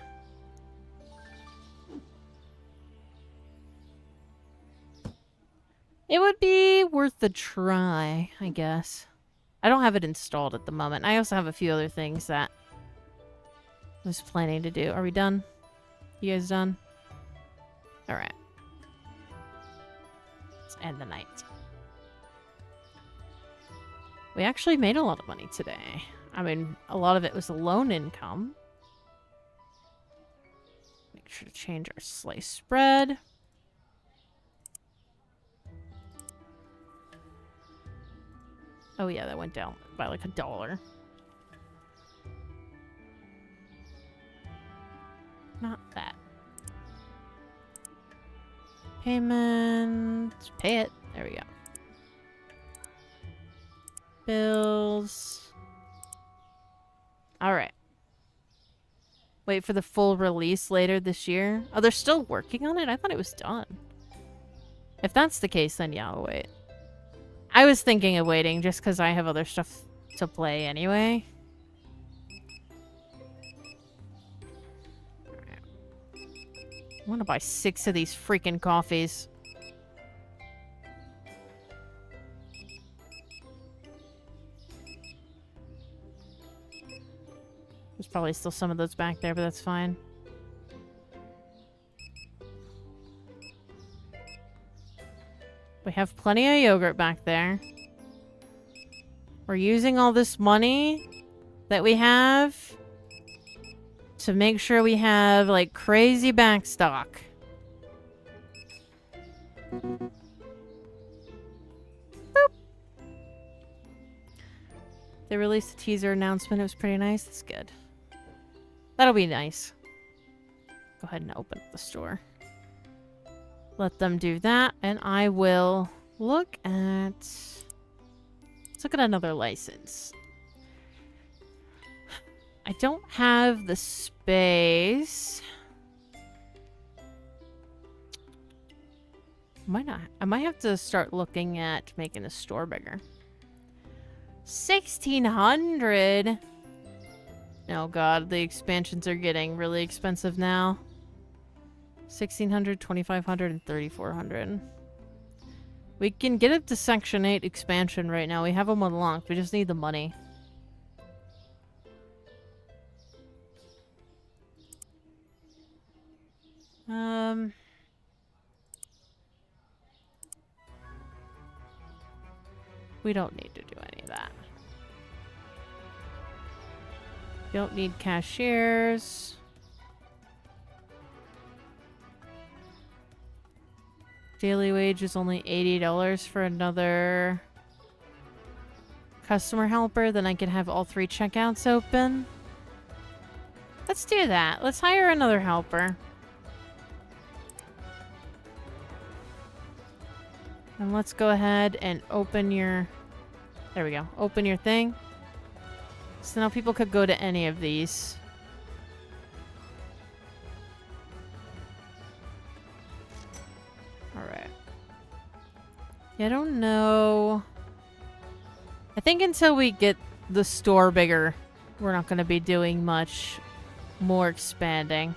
It would be worth a try, I guess. I don't have it installed at the moment. I also have a few other things that I was planning to do. Are we done? You guys done? Alright. Let's end the night. We actually made a lot of money today. I mean, a lot of it was loan income. Make sure to change our slice spread. Oh yeah, that went down by like $1. Not that. Payment. Pay it. There we go. Bills. Alright. Wait for the full release later this year. Oh, they're still working on it? I thought it was done. If that's the case, then yeah, I'll wait. I was thinking of waiting just because I have other stuff to play anyway. I want to buy 6 of these freaking coffees. There's probably still some of those back there, but that's fine. We have plenty of yogurt back there. We're using all this money that we have to make sure we have, like, crazy backstock. Boop. They released a teaser announcement. It was pretty nice. That's good. That'll be nice. Go ahead and open up the store. let them do that, and I will look at... Let's look at another license. I don't have the space. Might not. I might have to start looking at making the store bigger. 1,600. Oh god, the expansions are getting really expensive now. 1,600, 2,500, and 3,400. We can get up to Section 8 expansion right now. We have them unlocked. We just need the money. We don't need to do any of that. Don't need cashiers. Daily wage is only $80 for another customer helper. Then I can have all 3 checkouts open. Let's do that. Let's hire another helper. And let's go ahead and open your... There we go. Open your thing. So now people could go to any of these. Alright. Yeah, I don't know. I think until we get the store bigger, we're not going to be doing much more expanding.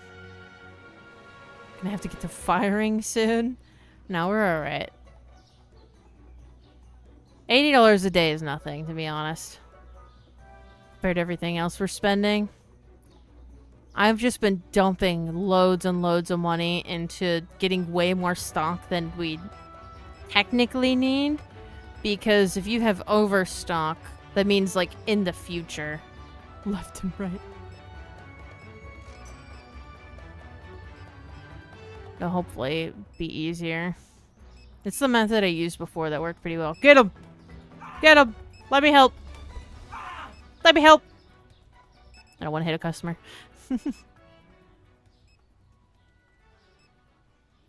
Gonna have to get to firing soon. No, we're alright. $80 a day is nothing, to be honest. Compared to everything else we're spending. I've just been dumping loads and loads of money into getting way more stock than we technically need. Because if you have overstock, that means, like, in the future. Left and right. It'll hopefully be easier. It's the method I used before that worked pretty well. Get him! Get him! Let me help! Let me help! I don't want to hit a customer.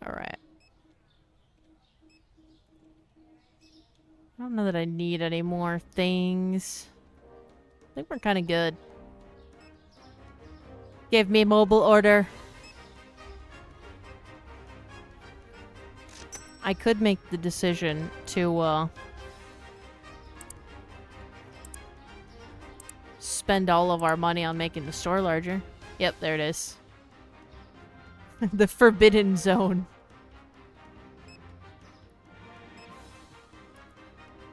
Alright. I don't know that I need any more things. I think we're kind of good. Give me mobile order. I could make the decision to, spend all of our money on making the store larger. Yep, there it is. The forbidden zone.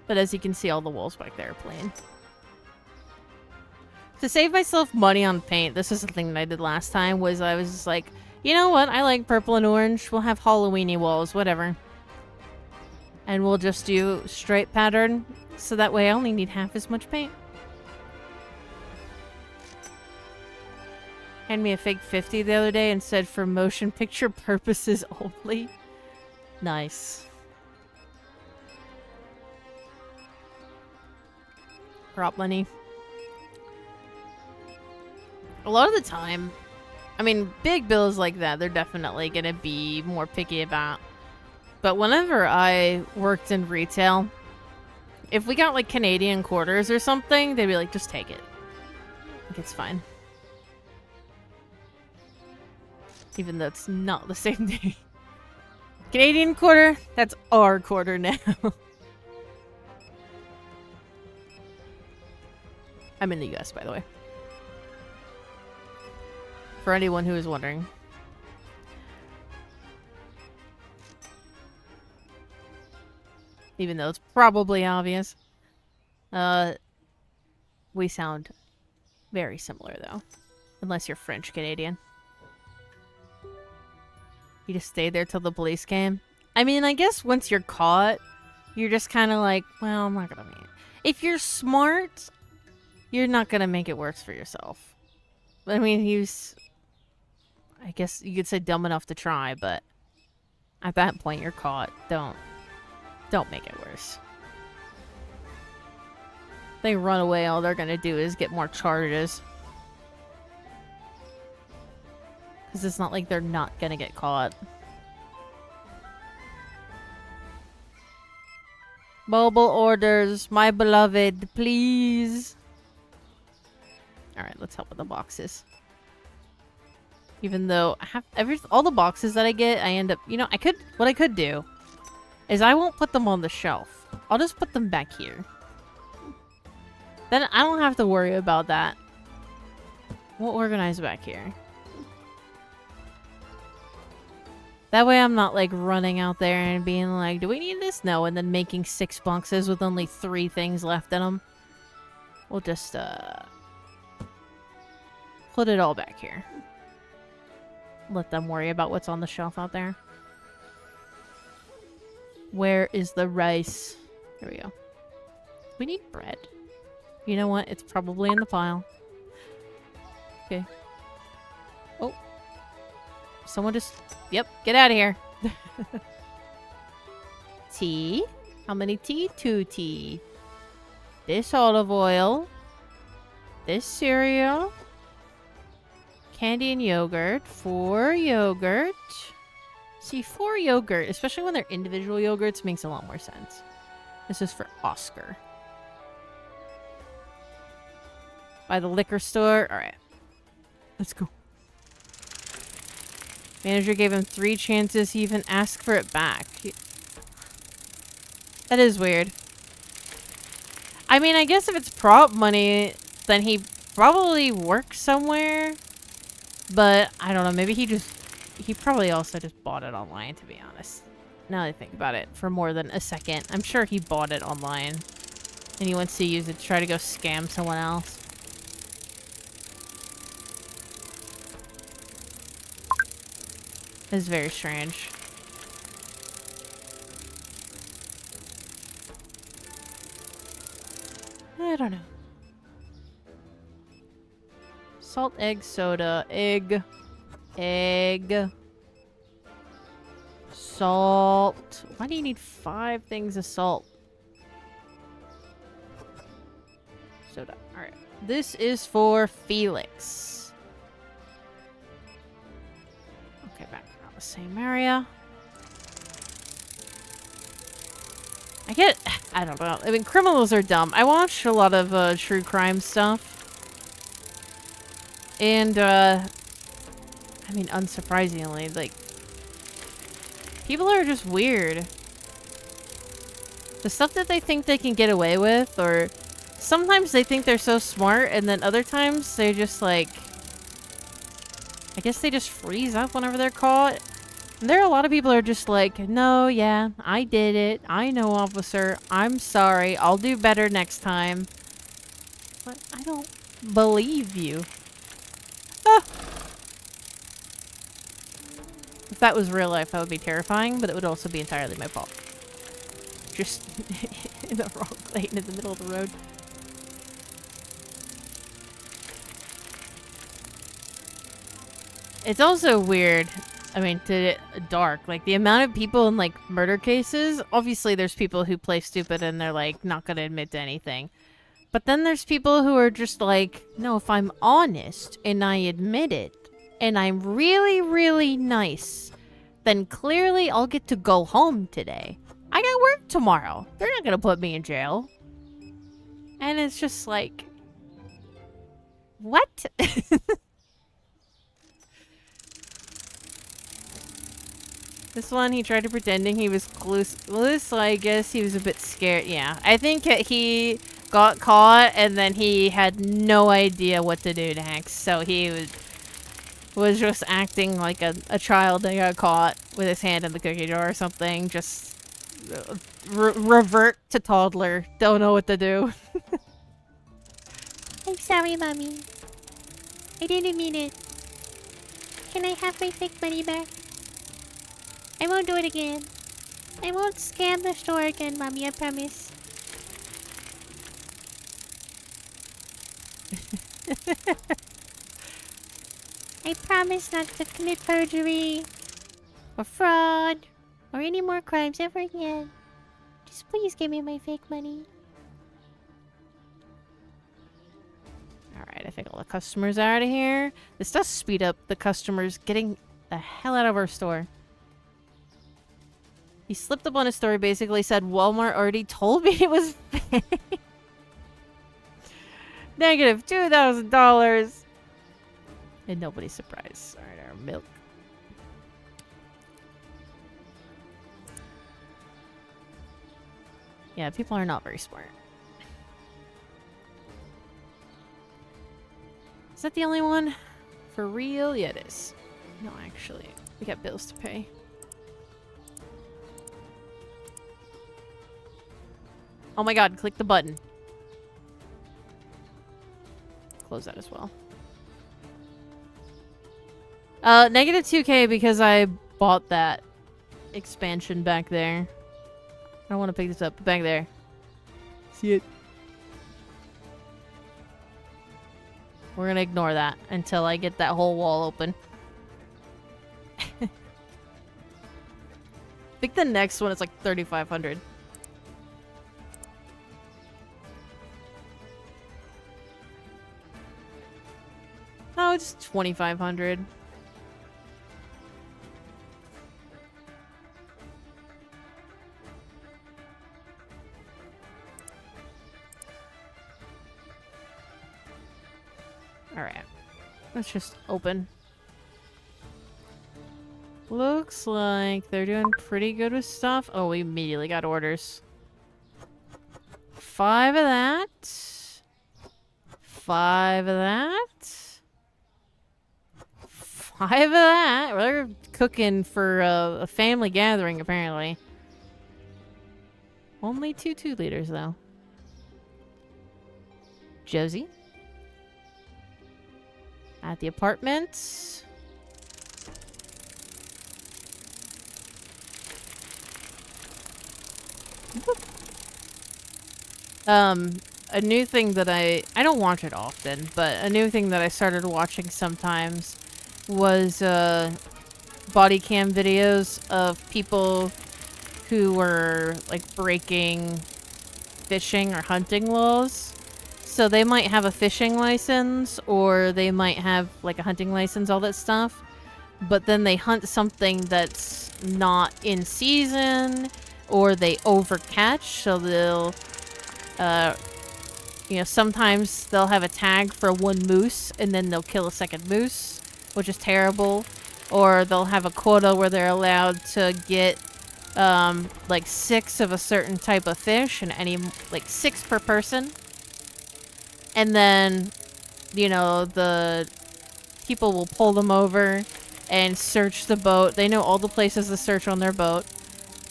But as you can see, all the walls back there are plain. To save myself money on paint, this is the thing that I did last time, was I was just like, you know what, I like purple and orange, we'll have Halloween-y walls, whatever. And we'll just do stripe pattern, so that way I only need half as much paint. Hand me a fake 50 the other day and said for motion picture purposes only. Nice. Prop money. A lot of the time, I mean, big bills like that, they're definitely gonna be more picky about. But whenever I worked in retail, if we got like Canadian quarters or something, they'd be like, just take it. Like, it's fine. Even though it's not the same thing. Canadian quarter, that's our quarter now. I'm in the US, by the way. For anyone who is wondering. Even though it's probably obvious. We sound very similar, though. Unless you're French Canadian. You just stayed there till the police came? I mean, I guess once you're caught, you're just kind of like, well, I'm not gonna make it. If you're smart, you're not gonna make it worse for yourself. I mean, he's... I guess you could say dumb enough to try, but... At that point, you're caught. Don't make it worse. If they run away, all they're gonna do is get more charges. Because it's not like they're not gonna get caught. Mobile orders, my beloved, please. Alright, let's help with the boxes. Even though I have all the boxes that I get, I end up, you know, what I could do is I won't put them on the shelf. I'll just put them back here. Then I don't have to worry about that. We'll organize back here. That way I'm not like running out there and being like, do we need this? No, and then making 6 boxes with only 3 things left in them. We'll just put it all back here. Let them worry about what's on the shelf out there. Where is the rice? Here we go. We need bread. You know what? It's probably in the pile. Okay. Oh. Someone just... Yep, get out of here. Tea? How many tea? 2 tea. This olive oil. This cereal. Candy and yogurt. 4 yogurt. See, 4 yogurt, especially when they're individual yogurts, makes a lot more sense. This is for Oscar. By the liquor store. Alright. Let's go. Manager gave him 3 chances. He even asked for it back. That is weird. I mean, I guess if it's prop money, then he probably works somewhere. But, I don't know. Maybe he probably also just bought it online, to be honest. Now that I think about it, for more than a second. I'm sure he bought it online. And he wants to use it to try to go scam someone else. It's very strange. I don't know. Salt, egg, soda, egg, salt. Why do you need 5 things of salt? Soda. Alright. This is for Felix. Okay, back around the same area. I don't know. I mean, criminals are dumb. I watch a lot of true crime stuff. And, I mean, unsurprisingly, like, people are just weird. The stuff that they think they can get away with, or sometimes they think they're so smart, and then other times they just, like, I guess they just freeze up whenever they're caught. And there are a lot of people who are just like, no, yeah, I did it. I know, officer. I'm sorry. I'll do better next time. But I don't believe you. Ah. If that was real life, that would be terrifying, but it would also be entirely my fault. Just in the wrong lane in the middle of the road. It's also weird, I mean, to dark. Like, the amount of people in, like, murder cases, obviously there's people who play stupid and they're, like, not gonna admit to anything. But then there's people who are just like, no, if I'm honest and I admit it, and I'm really, really nice, then clearly I'll get to go home today. I got work tomorrow. They're not gonna put me in jail. And it's just like, what? This one, he tried to pretending he was clueless, so I guess he was a bit scared. Yeah, I think he got caught, and then he had no idea what to do next, so he was just acting like a child that got caught with his hand in the cookie jar or something. Just revert to toddler. Don't know what to do. I'm sorry, Mommy. I didn't mean it. Can I have my fake money back? I won't do it again. I won't scam the store again, Mommy, I promise. I promise not to commit perjury or fraud or any more crimes ever again. Just please give me my fake money. Alright, I think all the customers are out of here. This does speed up the customers getting the hell out of our store. He slipped up on his story, basically said Walmart already told me it was fake. Negative $2,000. And nobody's surprised. Alright, our milk. Yeah, people are not very smart. Is that the only one? For real? Yeah, it is. No, actually. We got bills to pay. Oh my god, click the button. Close that as well. Negative 2K because I bought that expansion back there. I don't want to pick this up. Back there. See it? We're gonna ignore that until I get that whole wall open. I think the next one is like 3,500. Oh, it's 2,500. Alright. Let's just open. Looks like they're doing pretty good with stuff. Oh, we immediately got orders. 5 of that. 5 of that. 5 of that. We're cooking for a family gathering, apparently. Only 2 2-liters, though. Josie? At the apartments. A new thing that I don't watch it often, but a new thing that I started watching sometimes was body cam videos of people who were like breaking fishing or hunting laws. So they might have a fishing license or they might have like a hunting license, all that stuff. But then they hunt something that's not in season or they overcatch. So they'll, you know, sometimes they'll have a tag for 1 moose and then they'll kill a second moose, which is terrible. Or they'll have a quota where they're allowed to get like 6 of a certain type of fish and like 6 per person. And then, you know, the people will pull them over and search the boat. They know all the places to search on their boat.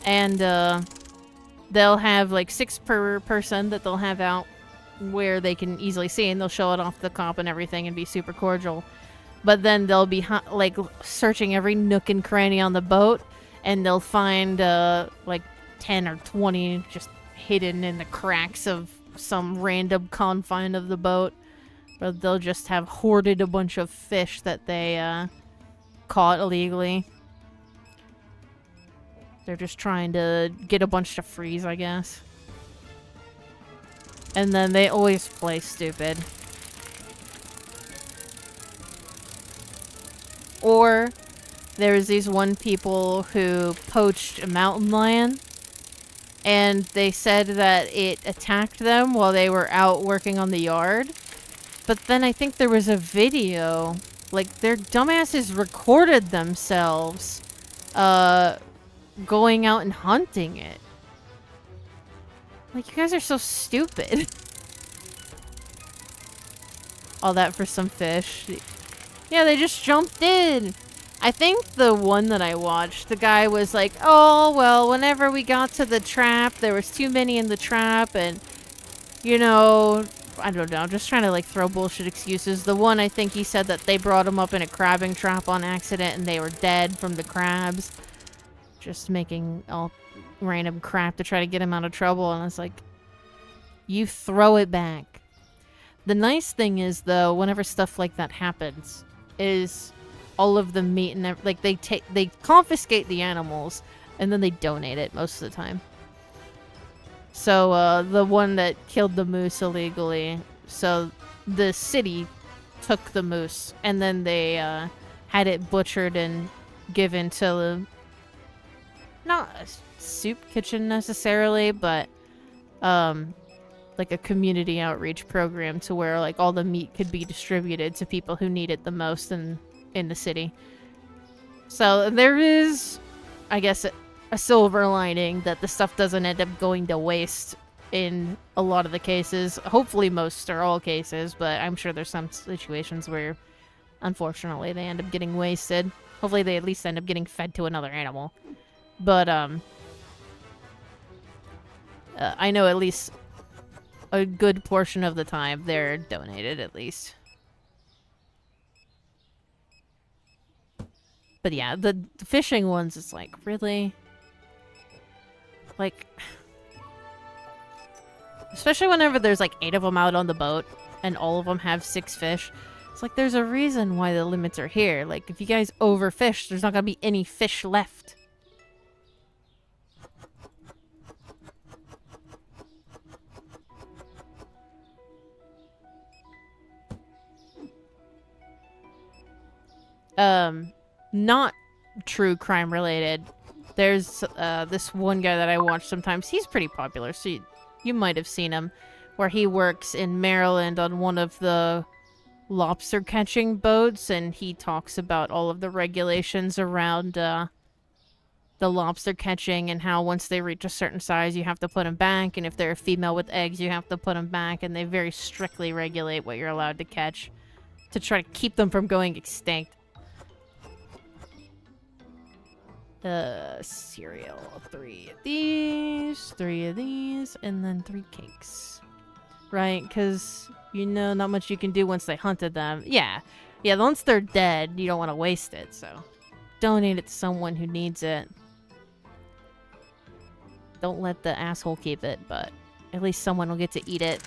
And they'll have like 6 per person that they'll have out where they can easily see. And they'll show it off to the cop and everything and be super cordial. But then they'll be like searching every nook and cranny on the boat. And they'll find like 10 or 20 just hidden in the cracks of some random confine of the boat, or they'll just have hoarded a bunch of fish that they caught illegally. They're just trying to get a bunch to freeze, I guess. And then they always play stupid. Or there's these one people who poached a mountain lion. And they said that it attacked them while they were out working on the yard. But then I think there was a video. Like, their dumbasses recorded themselves going out and hunting it. Like, you guys are so stupid. All that for some fish. Yeah, they just jumped in. I think the one that I watched, the guy was like, oh, well, whenever we got to the trap, there was too many in the trap, and, you know, I don't know, I'm just trying to, like, throw bullshit excuses. The one, I think he said that they brought him up in a crabbing trap on accident, and they were dead from the crabs. Just making all random crap to try to get him out of trouble, and it's like, you throw it back. The nice thing is, though, whenever stuff like that happens, is all of the meat and like they confiscate the animals and then they donate it most of the time. So the one that killed the moose illegally, so the city took the moose and then they had it butchered and given to not soup kitchen necessarily, but like a community outreach program to where like all the meat could be distributed to people who need it the most in the city. So there is, I guess, a silver lining that the stuff doesn't end up going to waste in a lot of the cases. Hopefully most or all cases, but I'm sure there's some situations where unfortunately they end up getting wasted. Hopefully they at least end up getting fed to another animal. But I know at least a good portion of the time they're donated at least. But yeah, the fishing ones, it's like, really? Like, especially whenever there's like 8 of them out on the boat and all of them have 6 fish. It's like, there's a reason why the limits are here. Like, if you guys overfish, there's not gonna be any fish left. Not true crime related. There's this one guy that I watch sometimes. He's pretty popular, so you might have seen him, where he works in Maryland on one of the lobster catching boats, and he talks about all of the regulations around the lobster catching and how once they reach a certain size, you have to put them back, and if they're a female with eggs, you have to put them back, and they very strictly regulate what you're allowed to catch to try to keep them from going extinct. Cereal. 3 of these, 3 of these, and then 3 cakes. Right? Because, you know, not much you can do once they hunted them. Yeah. Yeah, once they're dead, you don't want to waste it, so donate it to someone who needs it. Don't let the asshole keep it, but at least someone will get to eat it.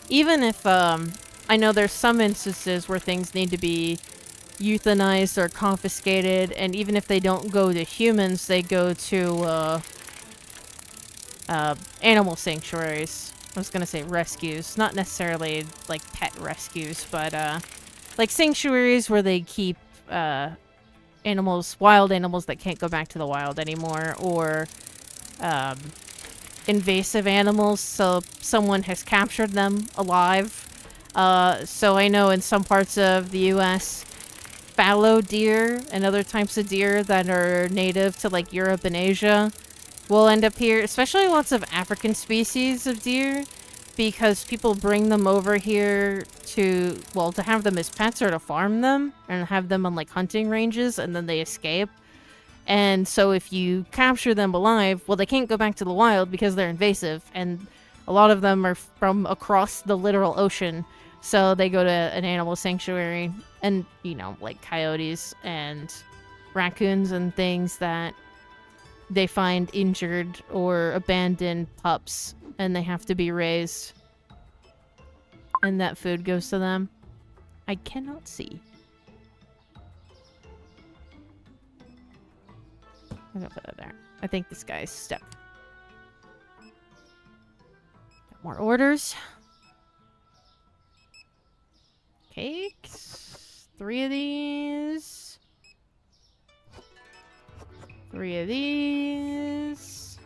Even if, I know there's some instances where things need to be euthanized or confiscated, and even if they don't go to humans, they go to, animal sanctuaries. I was gonna say rescues. Not necessarily, like, pet rescues, but, like sanctuaries where they keep, animals, wild animals that can't go back to the wild anymore, or, invasive animals, so someone has captured them alive. So I know in some parts of the US, fallow deer and other types of deer that are native to like Europe and Asia will end up here, especially lots of African species of deer, because people bring them over here to, well, to have them as pets or to farm them and have them on like hunting ranges, and then they escape. And so if you capture them alive, well, they can't go back to the wild because they're invasive, and a lot of them are from across the literal ocean. So they go to an animal sanctuary, and, you know, like coyotes and raccoons and things that they find injured or abandoned pups, and they have to be raised. And that food goes to them. I cannot see. I'm gonna put it there. I think this guy's step. Got more orders. Cakes. 3 of these. 3 of these.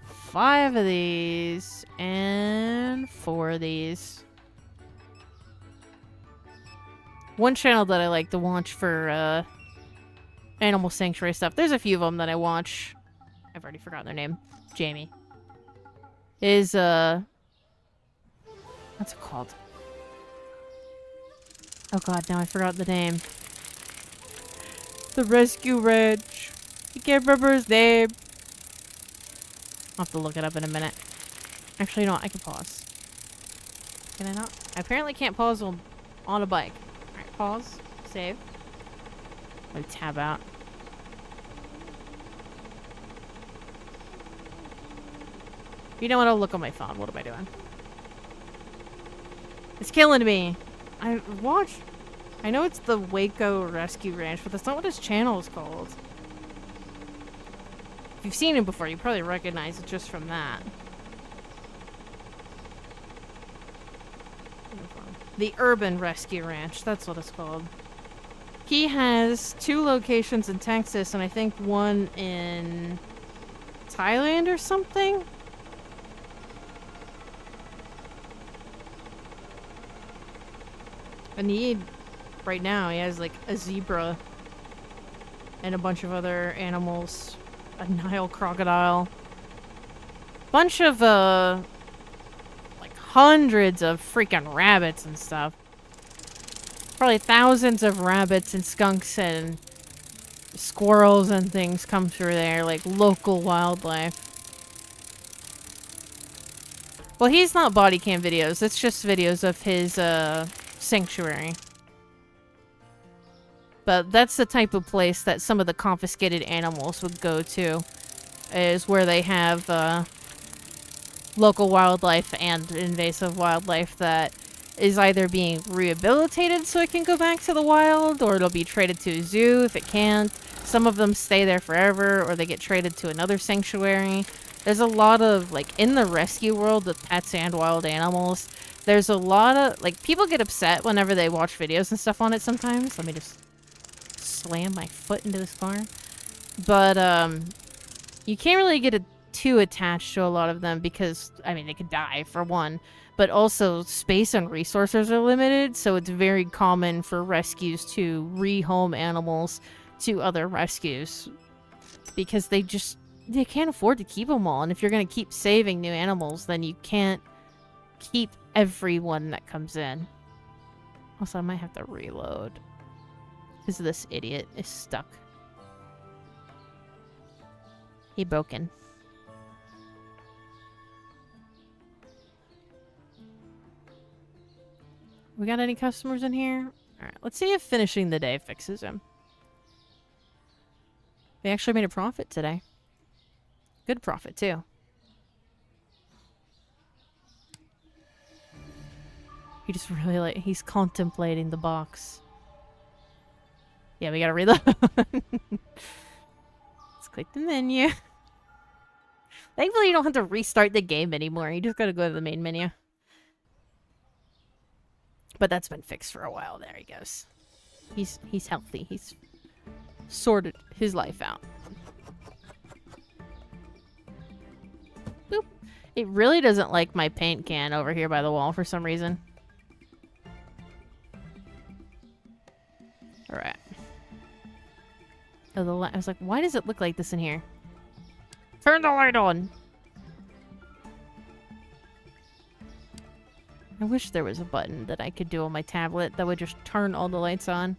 5 of these. And 4 of these. One channel that I like to watch for animal sanctuary stuff. There's a few of them that I watch. I've already forgotten their name. Jamie. Is, what's it called? Oh god, now I forgot the name. The Rescue Ranch. I can't remember his name. I'll have to look it up in a minute. Actually, no, I can pause. Can I not? I apparently can't pause while on a bike. Alright, pause. Save. Let me tab out. You know what? I'll look on my phone. What am I doing? It's killing me. I know it's the Waco Rescue Ranch, but that's not what his channel is called. If you've seen him before, you probably recognize it just from that. The Urban Rescue Ranch. That's what it's called. He has 2 locations in Texas and I think 1 in Thailand or something. And right now, he has like a zebra and a bunch of other animals. A Nile crocodile. Bunch of, like hundreds of freaking rabbits and stuff. Probably thousands of rabbits and skunks and squirrels and things come through there, like local wildlife. Well, he's not body cam videos, it's just videos of his, sanctuary. But that's the type of place that some of the confiscated animals would go to. Is where they have, local wildlife and invasive wildlife that is either being rehabilitated so it can go back to the wild, or it'll be traded to a zoo if it can't. Some of them stay there forever, or they get traded to another sanctuary. There's a lot of, like, in the rescue world with pets and wild animals, there's a lot of, like, people get upset whenever they watch videos and stuff on it sometimes. Let me just slam my foot into this car. But, you can't really get too attached to a lot of them because, I mean, they could die, for one. But also, space and resources are limited, so it's very common for rescues to rehome animals to other rescues. Because they can't afford to keep them all. And if you're going to keep saving new animals, then you can't keep everyone that comes in. Also, I might have to reload. Because this idiot is stuck. He broken. We got any customers in here? Alright, let's see if finishing the day fixes him. We actually made a profit today. Good profit, too. He just really, like, he's contemplating the box. Yeah, we gotta reload. Let's click the menu. Thankfully, you don't have to restart the game anymore. You just gotta go to the main menu. But that's been fixed for a while. There he goes. He's healthy. He's sorted his life out. Boop. It really doesn't like my paint can over here by the wall for some reason. Alright. Oh, I was like, why does it look like this in here? Turn the light on! I wish there was a button that I could do on my tablet that would just turn all the lights on.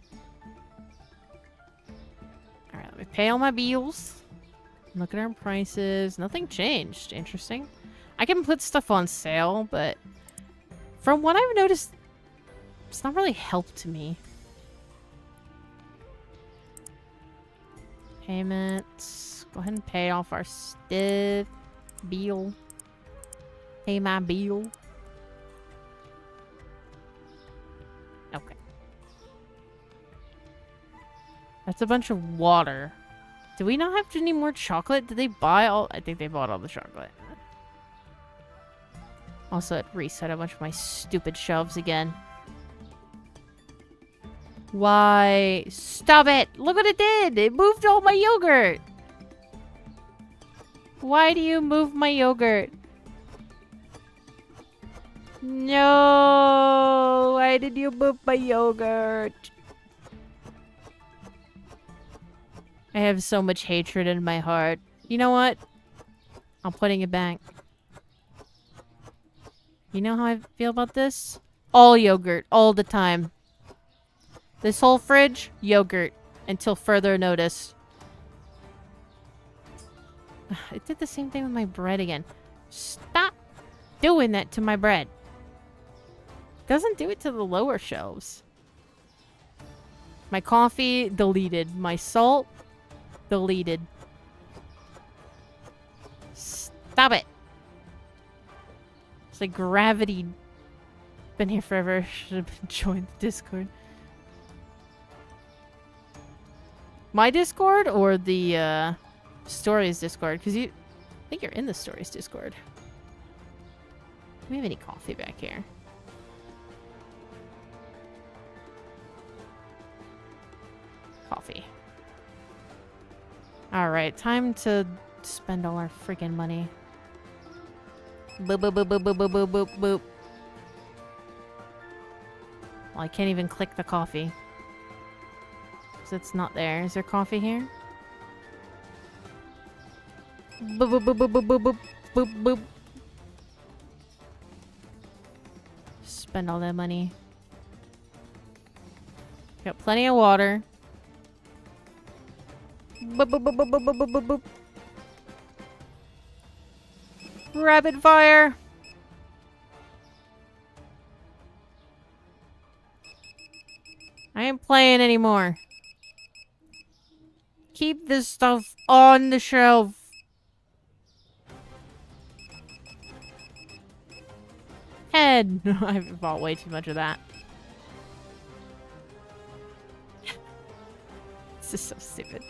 Alright, let me pay all my bills. Look at our prices. Nothing changed. Interesting. I can put stuff on sale, but from what I've noticed, it's not really helped me. Payments. Go ahead and pay off our stiff bill. Pay my bill. Okay. That's a bunch of water. Do we not have any more chocolate? Did they buy all? I think they bought all the chocolate. Also, it reset a bunch of my stupid shelves again. Why? Stop it! Look what it did! It moved all my yogurt! Why do you move my yogurt? No! Why did you move my yogurt? I have so much hatred in my heart. You know what? I'm putting it back. You know how I feel about this? All yogurt, all the time. This whole fridge, yogurt. Until further notice. It did the same thing with my bread again. Stop doing that to my bread. Doesn't do it to the lower shelves. My coffee, deleted. My salt, deleted. Stop it. It's like gravity. Been here forever. Should have joined the Discord. My Discord or the Stories Discord? Because I think you're in the Stories Discord. Do we have any coffee back here? coffee. Alright, time to spend all our freaking money. Boop, boop, boop, boop, boop, boop, boop, boop, boop. Well, I can't even click the coffee. Because it's not there. Is there coffee here? Boop, boop, boop, boop, boop, boop, boop, boop, boop. Spend all that money. Got plenty of water. Boop, boop, boop, boop, boop, boop, boop, boop. Rapid fire! I ain't playing anymore. Keep this stuff on the shelf. Head! I've bought way too much of that. This is so stupid.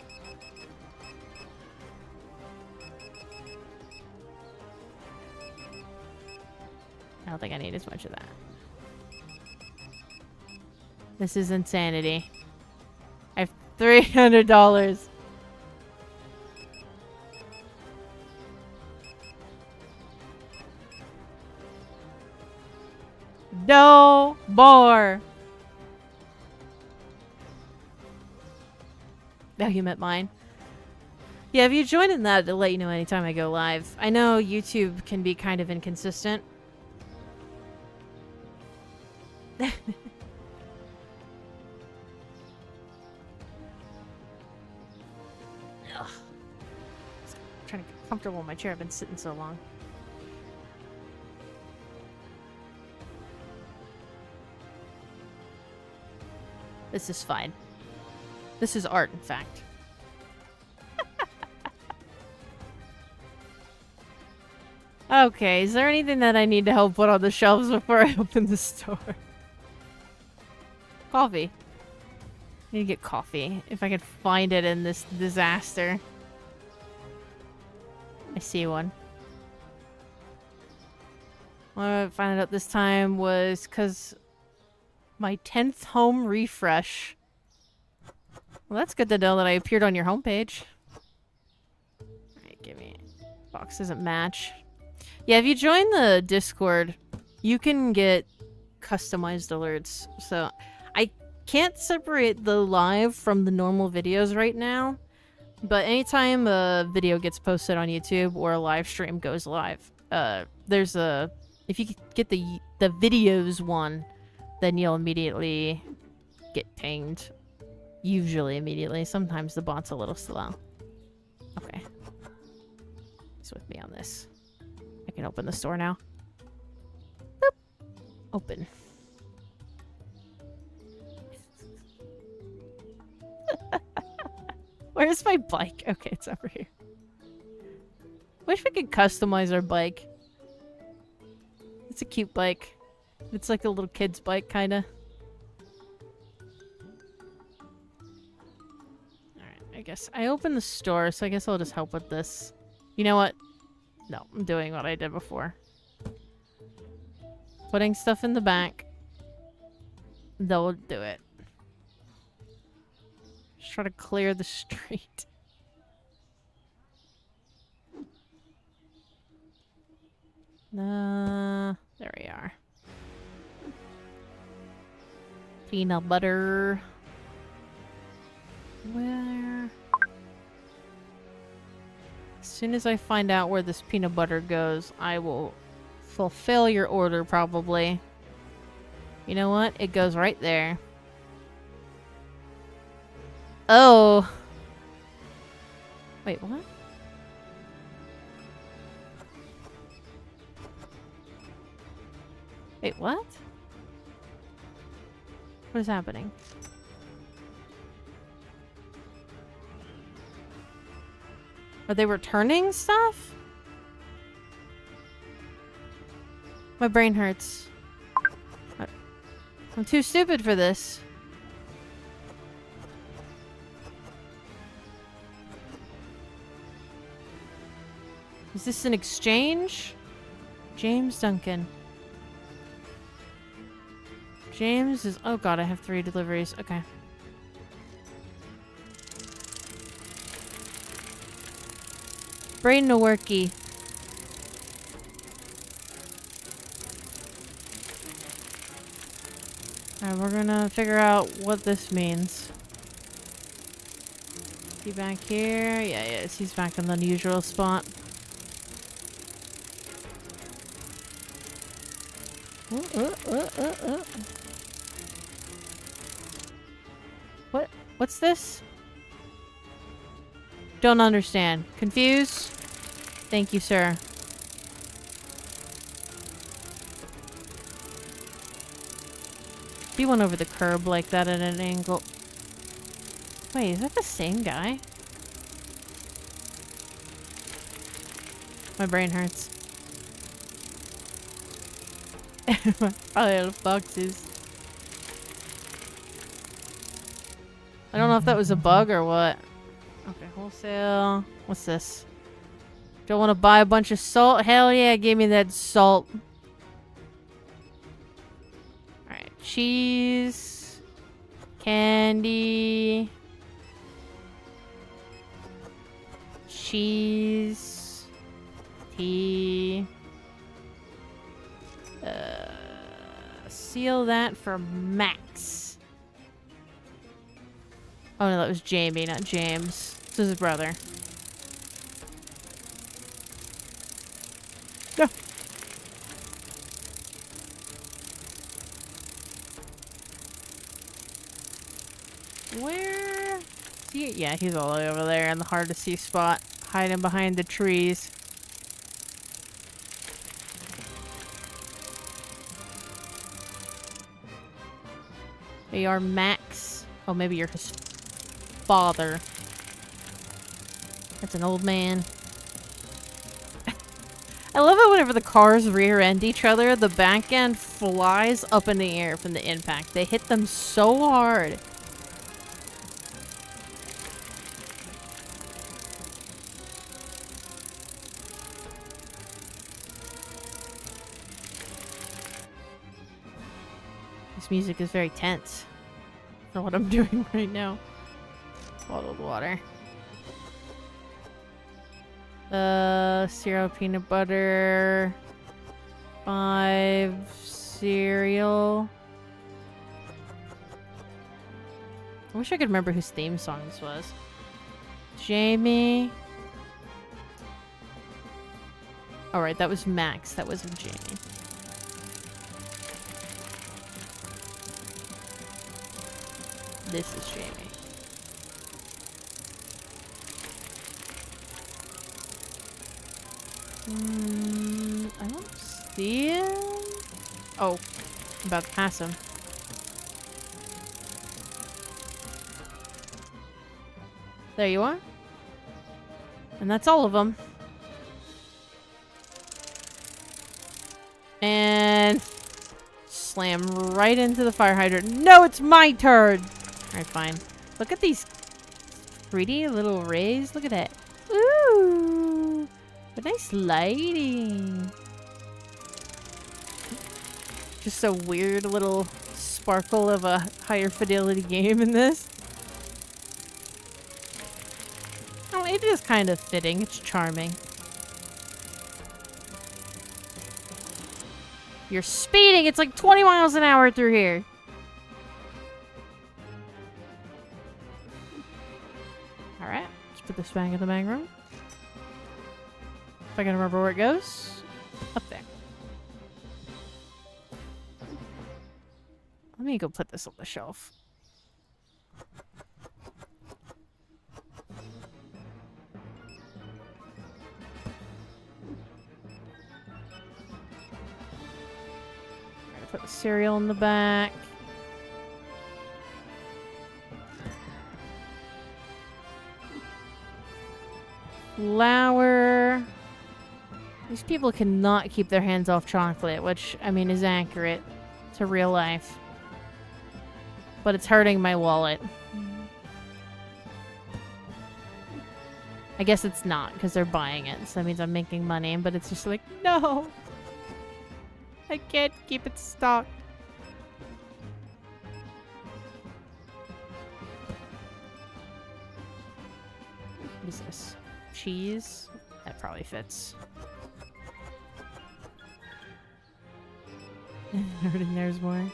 I don't think I need as much of that. This is insanity. I have $300. No more. Oh, you met mine. Yeah, if you join in that, it'll let you know anytime I go live. I know YouTube can be kind of inconsistent. Ugh. I'm trying to get comfortable in my chair. I've been sitting so long. This is fine. This is art, in fact. Okay, is there anything that I need to help put on the shelves before I open the store? Coffee. I need to get coffee. If I could find it in this disaster. I see one. What I found out this time was because my 10th home refresh. Well, that's good to know that I appeared on your homepage. Alright, give me... Box doesn't match. Yeah, if you join the Discord, you can get customized alerts. So, I can't separate the live from the normal videos right now. But anytime a video gets posted on YouTube or a live stream goes live, there's a... If you get the videos one, then you'll immediately get pinged. Usually immediately. Sometimes the bot's a little slow. Okay. He's with me on this. I can open the store now. Boop. Open. Where's my bike? Okay, it's over here. Wish we could customize our bike. It's a cute bike. It's like a little kid's bike, kinda. Alright, I guess I opened the store, so I guess I'll just help with this. You know what? No, I'm doing what I did before. Putting stuff in the back. They'll do it. Just try to clear the street. There we are. Peanut butter. Where? As soon as I find out where this peanut butter goes, I will fulfill your order, probably. You know what? It goes right there. Oh. Wait, what? Wait, what? What is happening? Are they returning stuff? My brain hurts. I'm too stupid for this. Is this an exchange? James Duncan. James is... Oh god, I have 3 deliveries. Okay. Brain no worky. Alright, we're gonna figure out what this means. Is he back here? Yeah, yes, he's back in the usual spot. What's this? Don't understand. Confused? Thank you, sir. He went over the curb like that at an angle. Wait, is that the same guy? My brain hurts. Probably out of boxes. I don't know if that was a bug or what. Okay, wholesale. What's this? Don't want to buy a bunch of salt? Hell yeah, give me that salt. Alright, cheese. Candy. Cheese. Tea. Seal that for Max. Oh no, that was Jamie, not James. This is his brother. No. Where? See? Yeah, he's all the way over there in the hard to see spot, hiding behind the trees. They are Max. Oh, maybe you're his father. That's an old man. I love it whenever the cars rear end each other, the back end flies up in the air from the impact. They hit them so hard. This music is very tense for what I'm doing right now. Bottled water. Cereal peanut butter. 5 cereal. I wish I could remember whose theme song this was. Jamie. Alright, that was Max. That wasn't Jamie. This is Jamie. I don't see him. Oh, I'm about to pass him. There you are. And that's all of them. And slam right into the fire hydrant. No, it's my turn! Alright, fine. Look at these pretty little rays. Look at that. Ooh! What nice lighting. Just a weird little sparkle of a higher fidelity game in this. Oh, it is kind of fitting. It's charming. You're speeding! It's like 20 miles an hour through here. Alright, let's put this back in the bag room. If I can remember where it goes. Up there. Let me go put this on the shelf. Put the cereal in the back. Flour. These people cannot keep their hands off chocolate, which, I mean, is accurate to real life. But it's hurting my wallet. I guess it's not, because they're buying it, so that means I'm making money, but it's just like, no! I can't keep it stocked. What is this? Cheese? that probably fits. Hurting theirs more.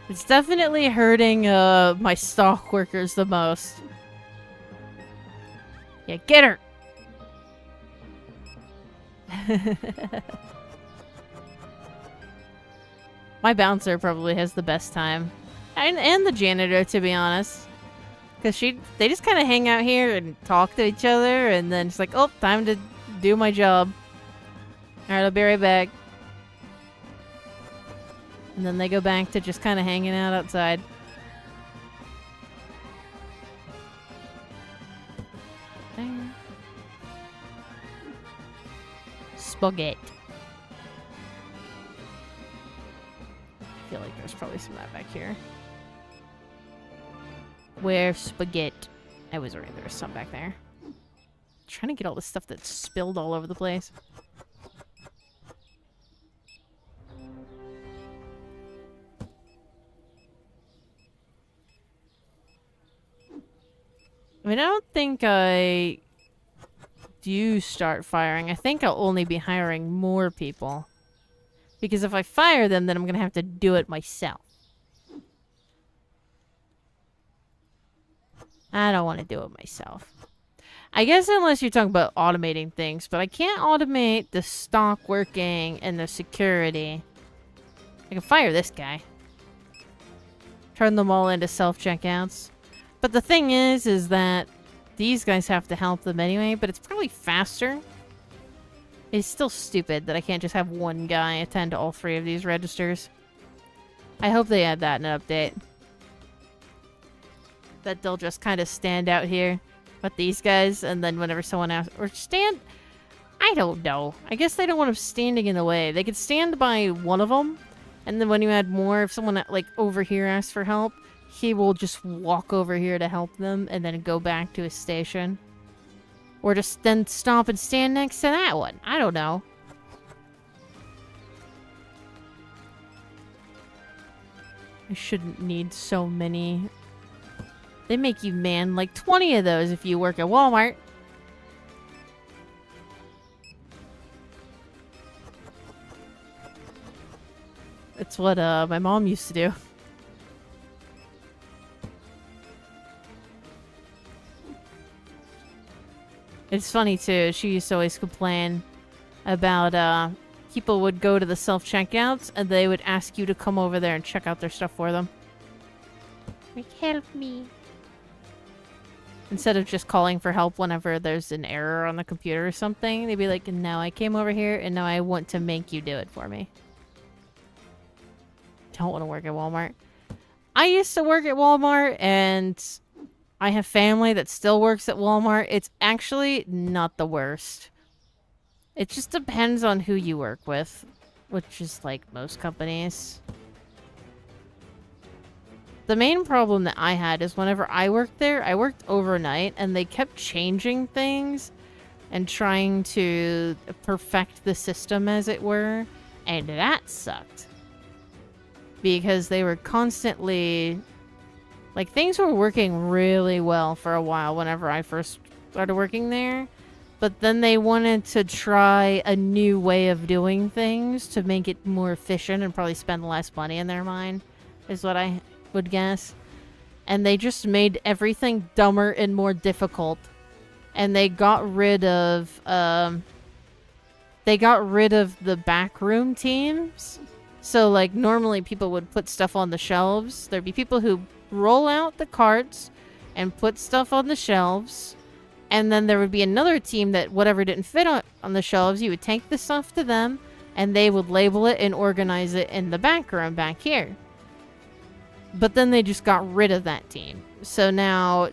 It's definitely hurting my stock workers the most. Yeah, get her! My bouncer probably has the best time. And the janitor, to be honest. Because they just kind of hang out here and talk to each other, and then it's like, oh, time to do my job. Alright, I'll be right back. And then they go back to just kind of hanging out outside. There. Spaghetti. I feel like there's probably some of that back here. Where spaghetti? I was worried there was some back there. Trying to get all the stuff that's spilled all over the place. I mean, I don't think I do start firing. I think I'll only be hiring more people. Because if I fire them, then I'm going to have to do it myself. I don't want to do it myself. I guess unless you're talking about automating things, but I can't automate the stock working and the security. I can fire this guy. Turn them all into self-checkouts. But the thing is that these guys have to help them anyway, but it's probably faster. It's still stupid that I can't just have one guy attend to all 3 of these registers. I hope they add that in an update. That they'll just kind of stand out here with these guys, and then whenever someone asks, or stand, I don't know. I guess they don't want them standing in the way. They could stand by one of them, and then when you add more, if someone like over here asks for help, he will just walk over here to help them, and then go back to his station. Or just then stop and stand next to that one. I don't know. I shouldn't need so many. They make you man like 20 of those if you work at Walmart. It's what my mom used to do. It's funny too, she used to always complain about people would go to the self-checkouts and they would ask you to come over there and check out their stuff for them. Like, help me. Instead of just calling for help whenever there's an error on the computer or something, they'd be like, no, I came over here and now I want to make you do it for me. Don't want to work at Walmart. I used to work at Walmart and I have family that still works at Walmart. It's actually not the worst. It just depends on who you work with, which is like most companies. The main problem that I had is whenever I worked there, I worked overnight and they kept changing things and trying to perfect the system, as it were, and that sucked. Because they were constantly... Like, things were working really well for a while whenever I first started working there, but then they wanted to try a new way of doing things to make it more efficient and probably spend less money in their mind, is what I would guess. And they just made everything dumber and more difficult. And they got rid of the backroom teams. So like normally people would put stuff on the shelves. There'd be people who roll out the carts and put stuff on the shelves. And then there would be another team that whatever didn't fit on the shelves, you would take the stuff to them and they would label it and organize it in the back room back here. But then they just got rid of that team. So now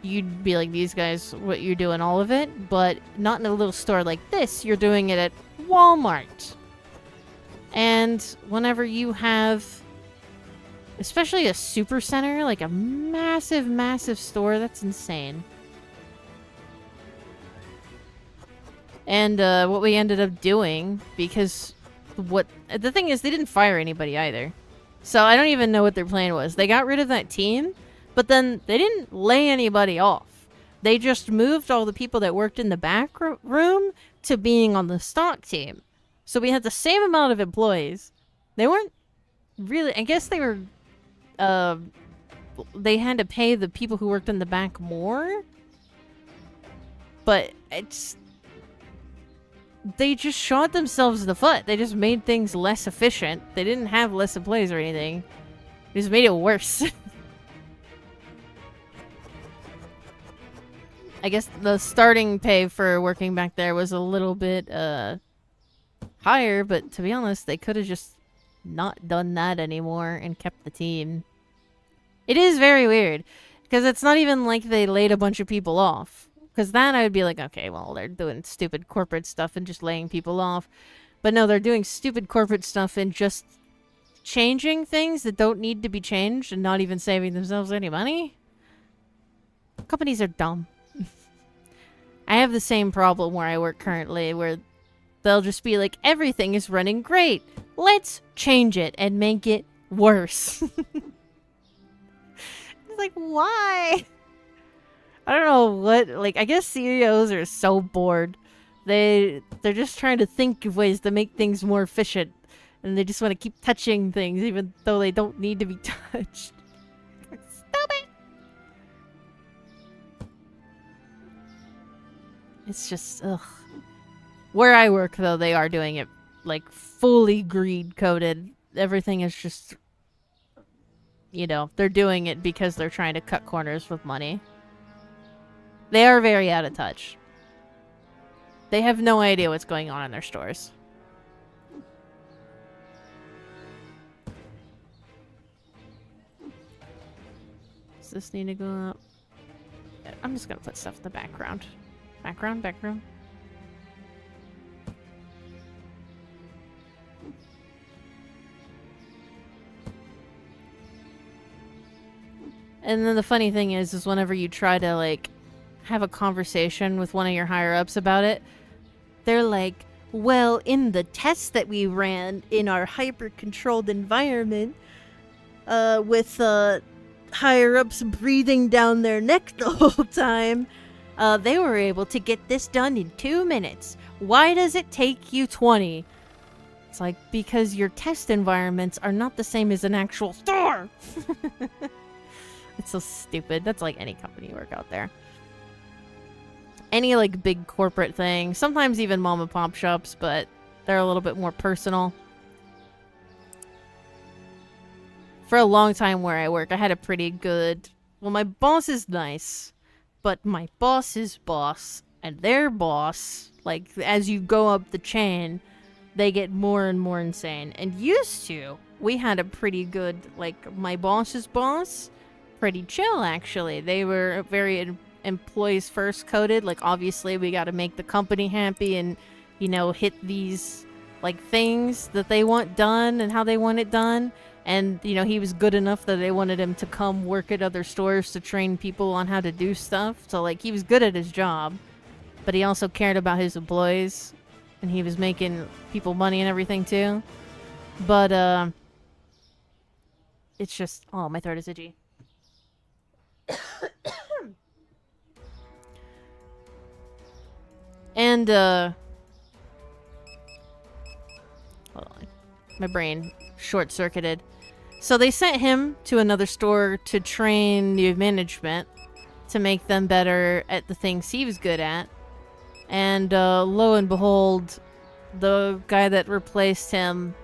you'd be like, these guys, what, you're doing all of it, but not in a little store like this. You're doing it at Walmart. And whenever you have, especially a super center, like a massive, massive store, that's insane. And what we ended up doing, because the thing is, they didn't fire anybody either. So I don't even know what their plan was. They got rid of that team, but then they didn't lay anybody off. They just moved all the people that worked in the back room to being on the stock team. So we had the same amount of employees. They weren't really, I guess they were, they had to pay the people who worked in the back more. But it's, they just shot themselves in the foot. They just made things less efficient. They didn't have less employees or anything. They just made it worse. I guess the starting pay for working back there was a little bit higher, but to be honest, they could have just not done that anymore and kept the team. It is very weird, because it's not even like they laid a bunch of people off. Because that I would be like, okay, well, they're doing stupid corporate stuff and just laying people off. But no, they're doing stupid corporate stuff and just changing things that don't need to be changed and not even saving themselves any money. Companies are dumb. I have the same problem where I work currently, where they'll just be like, everything is running great. Let's change it and make it worse. It's like, why? I don't know what, like, I guess CEOs are so bored. They're just trying to think of ways to make things more efficient. And they just want to keep touching things even though they don't need to be touched. Stupid! It's just, ugh. Where I work, though, they are doing it, like, fully greed-coded. Everything is just, you know, they're doing it because they're trying to cut corners with money. They are very out of touch. They have no idea what's going on in their stores. Does this need to go up? I'm just gonna put stuff in the background. Background. And then the funny thing is whenever you try to, like, have a conversation with one of your higher-ups about it, they're like, well, in the tests that we ran in our hyper-controlled environment, with, higher-ups breathing down their neck the whole time, they were able to get this done in 2 minutes. Why does it take you 20? It's like, because your test environments are not the same as an actual store! It's so stupid. That's like any company you work out there. Any, like, big corporate thing. Sometimes even mom and pop shops, but they're a little bit more personal. For a long time where I work, I had a pretty good... Well, my boss is nice, but my boss's boss and their boss, like, as you go up the chain, they get more and more insane. And used to, we had a pretty good, like, my boss's boss... pretty chill, actually. They were very employees first coded. Like, obviously we got to make the company happy and, you know, hit these, like, things that they want done and how they want it done. And, you know, he was good enough that they wanted him to come work at other stores to train people on how to do stuff. So, like, he was good at his job, but he also cared about his employees, and he was making people money and everything too. But it's just, oh, my throat is itchy. And, hold on. My brain short-circuited. So they sent him to another store to train new management to make them better at the things he was good at. And, lo and behold, the guy that replaced him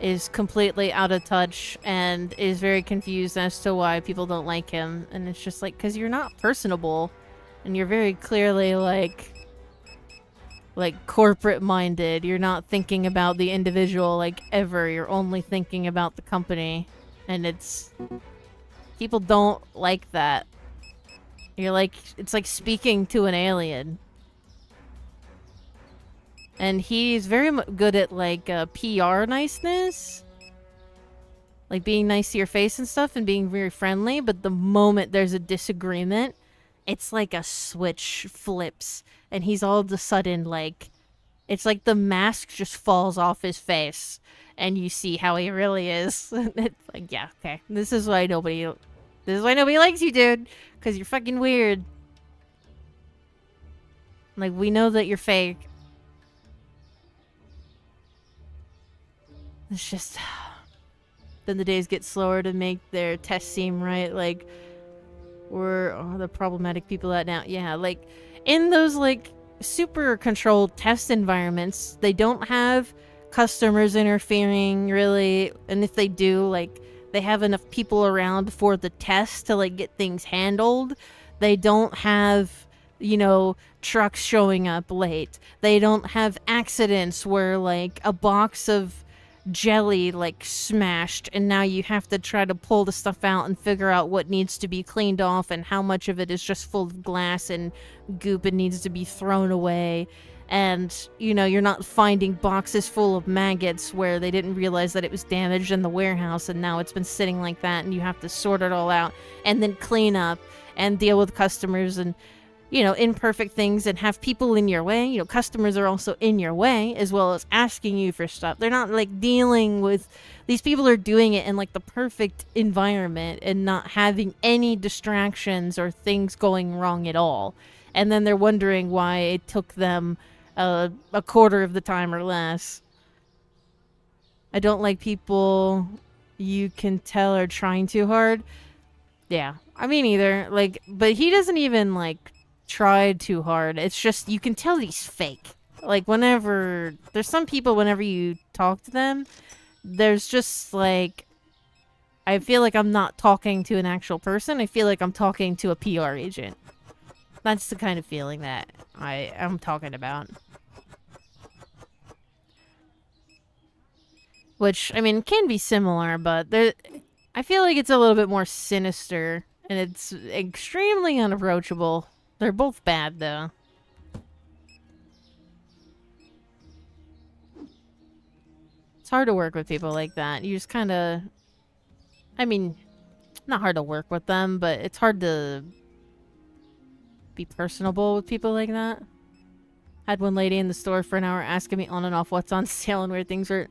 is completely out of touch and is very confused as to why people don't like him. And it's just like, because you're not personable. And you're very clearly, like corporate minded. You're not thinking about the individual, like, ever. You're only thinking about the company. And it's... people don't like that. You're like... it's like speaking to an alien. And he's very good at, like, PR niceness. Like, being nice to your face and stuff and being very friendly. But the moment there's a disagreement, it's like a switch flips. And he's all of a sudden, like... it's like the mask just falls off his face. And you see how he really is. It's like, yeah, okay. This is why nobody likes you, dude. Because you're fucking weird. Like, we know that you're fake. It's just... Then the days get slower to make their tests seem right. Like, where are the problematic people at now? Yeah, like, in those, like, super controlled test environments, they don't have customers interfering, really. And if they do, like, they have enough people around for the test to, like, get things handled. They don't have, you know, trucks showing up late. They don't have accidents where, like, a box of jelly like smashed and now you have to try to pull the stuff out and figure out what needs to be cleaned off and how much of it is just full of glass and goop and needs to be thrown away. And, you know, you're not finding boxes full of maggots where they didn't realize that it was damaged in the warehouse and now it's been sitting like that and you have to sort it all out and then clean up and deal with customers and, you know, imperfect things and have people in your way. You know, customers are also in your way as well as asking you for stuff. They're not like dealing with, these people are doing it in like the perfect environment and not having any distractions or things going wrong at all. And then they're wondering why it took them a quarter of the time or less. I don't like people you can tell are trying too hard. Yeah, I mean either. Like, but he doesn't even like tried too hard. It's just you can tell he's fake. Like whenever there's some people, whenever you talk to them, there's just like, I feel like I'm not talking to an actual person. I feel like I'm talking to a PR agent. That's the kind of feeling that I am talking about. Which, I mean, can be similar, but I feel like it's a little bit more sinister and it's extremely unapproachable. They're both bad, though. It's hard to work with people like that. You just kind of... I mean, not hard to work with them, but it's hard to be personable with people like that. Had one lady in the store for an hour asking me on and off what's on sale and where things are...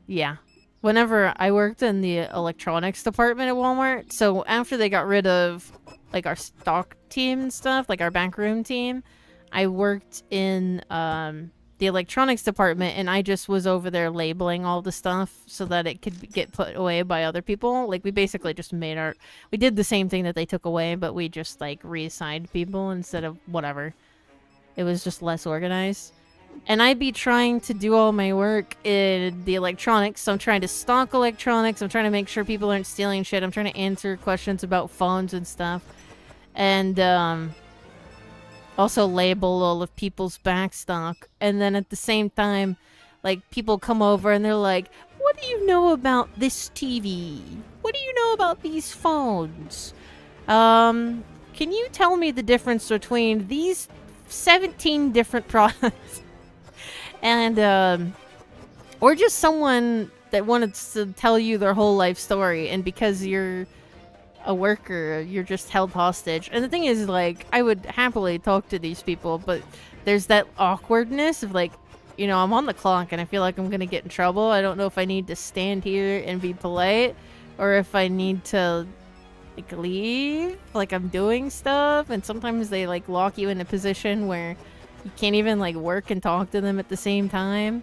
Yeah. Whenever I worked in the electronics department at Walmart, so after they got rid of like our stock team and stuff, like our backroom team, I worked in the electronics department and I just was over there labeling all the stuff so that it could get put away by other people. Like we basically just we did the same thing that they took away, but we just like reassigned people instead of whatever. It was just less organized. And I'd be trying to do all my work in the electronics. So I'm trying to stock electronics. I'm trying to make sure people aren't stealing shit. I'm trying to answer questions about phones and stuff. And also label all of people's back stock. And then at the same time, like, people come over and they're like, what do you know about this TV? What do you know about these phones? Can you tell me the difference between these 17 different products? And, or just someone that wanted to tell you their whole life story, and because you're a worker, you're just held hostage. And the thing is, like, I would happily talk to these people, but there's that awkwardness of, like, you know, I'm on the clock and I feel like I'm gonna get in trouble. I don't know if I need to stand here and be polite, or if I need to, like, leave, like I'm doing stuff. And sometimes they, like, lock you in a position where you can't even, like, work and talk to them at the same time.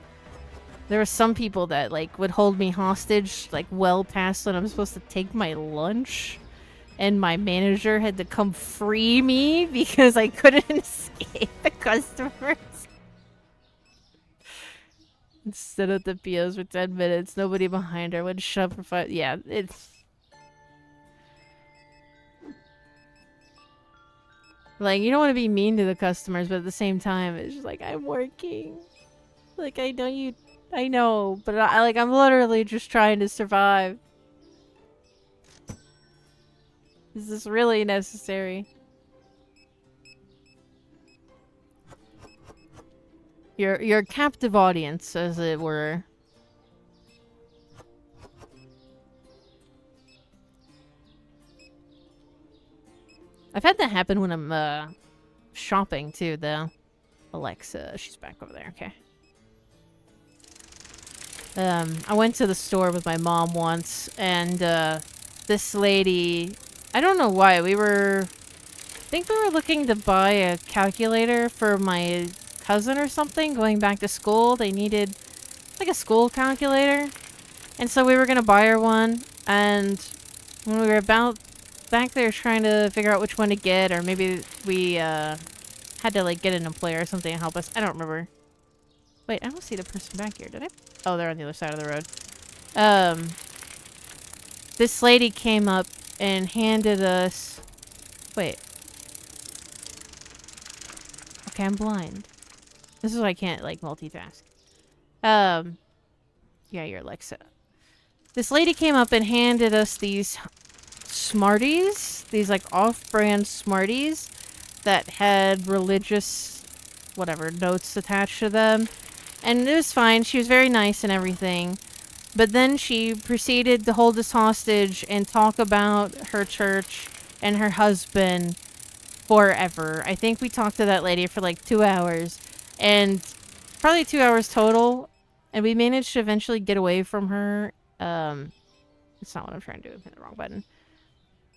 There were some people that, like, would hold me hostage, like, well past when I'm supposed to take my lunch. And my manager had to come free me because I couldn't escape the customers. Stood at the POs for 10 minutes. Nobody behind her would shove for 5... Yeah, it's... Like, you don't want to be mean to the customers, but at the same time, it's just like, I'm working. Like, I know, but I'm literally just trying to survive. Is this really necessary? Your captive audience, as it were. I've had that happen when I'm shopping too, though. Alexa, she's back over there. Okay. I went to the store with my mom once, and this lady, I don't know why, I think we were looking to buy a calculator for my cousin or something going back to school. They needed like a school calculator. And so we were going to buy her one. And when we were about back there trying to figure out which one to get, or maybe we had to like get an employer or something to help us. I don't remember. Wait, I don't see the person back here, did I? Oh, they're on the other side of the road. This lady came up and handed us... Wait. Okay, I'm blind. This is why I can't, like, multitask. Yeah, you're Alexa. This lady came up and handed us these Smarties. These, like, off-brand Smarties that had religious, whatever, notes attached to them. And it was fine. She was very nice and everything. But then she proceeded to hold us hostage and talk about her church and her husband forever. I think we talked to that lady for like 2 hours. And probably 2 hours total. And we managed to eventually get away from her. It's not what I'm trying to do. I hit the wrong button.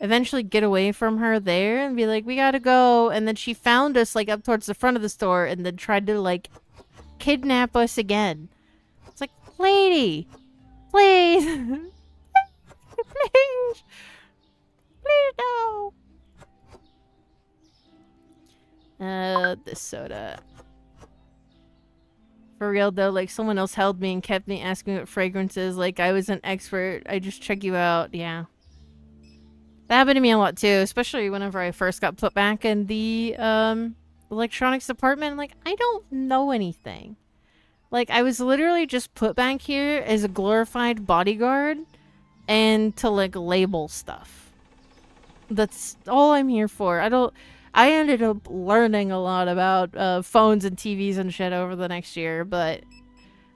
Eventually get away from her there and be like, we gotta go. And then she found us like up towards the front of the store and then tried to like kidnap us again. It's like, lady, please. Please. Please no. This soda. For real though, like someone else held me and kept me asking what fragrances, like I was an expert. I just check you out. Yeah. That happened to me a lot too, especially whenever I first got put back in the electronics department. I'm like, I don't know anything. Like, I was literally just put back here as a glorified bodyguard and to, like, label stuff. That's all I'm here for. I ended up learning a lot about phones and TVs and shit over the next year, but,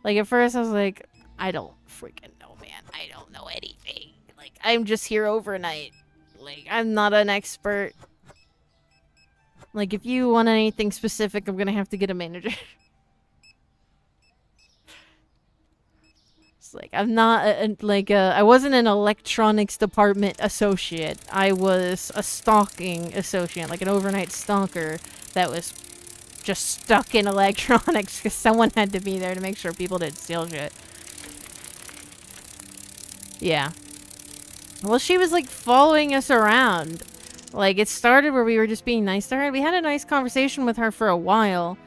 like, at first I was like, I don't freaking know, man. I don't know anything. Like, I'm just here overnight. Like, I'm not an expert. Like, if you want anything specific, I'm gonna have to get a manager. It's like, I'm not, I wasn't an electronics department associate. I was a stalking associate, like an overnight stalker that was just stuck in electronics because someone had to be there to make sure people didn't steal shit. Yeah. Well, she was, like, following us around. Like, it started where we were just being nice to her. We had a nice conversation with her for a while.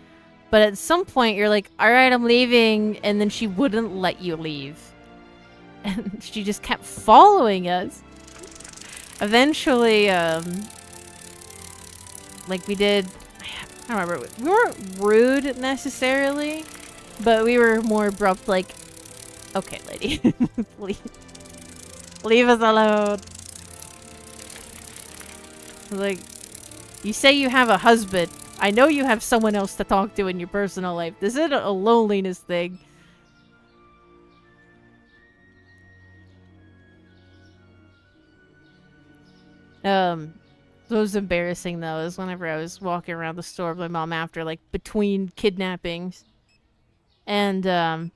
But at some point, you're like, alright, I'm leaving. And then she wouldn't let you leave. And she just kept following us. Eventually, like, we did... I don't remember. We weren't rude, necessarily. But we were more abrupt, like... Okay, lady. Leave us alone. Like, you say you have a husband. I know you have someone else to talk to in your personal life. This isn't a loneliness thing. What was embarrassing though is whenever I was walking around the store with my mom after, like, between kidnappings. And,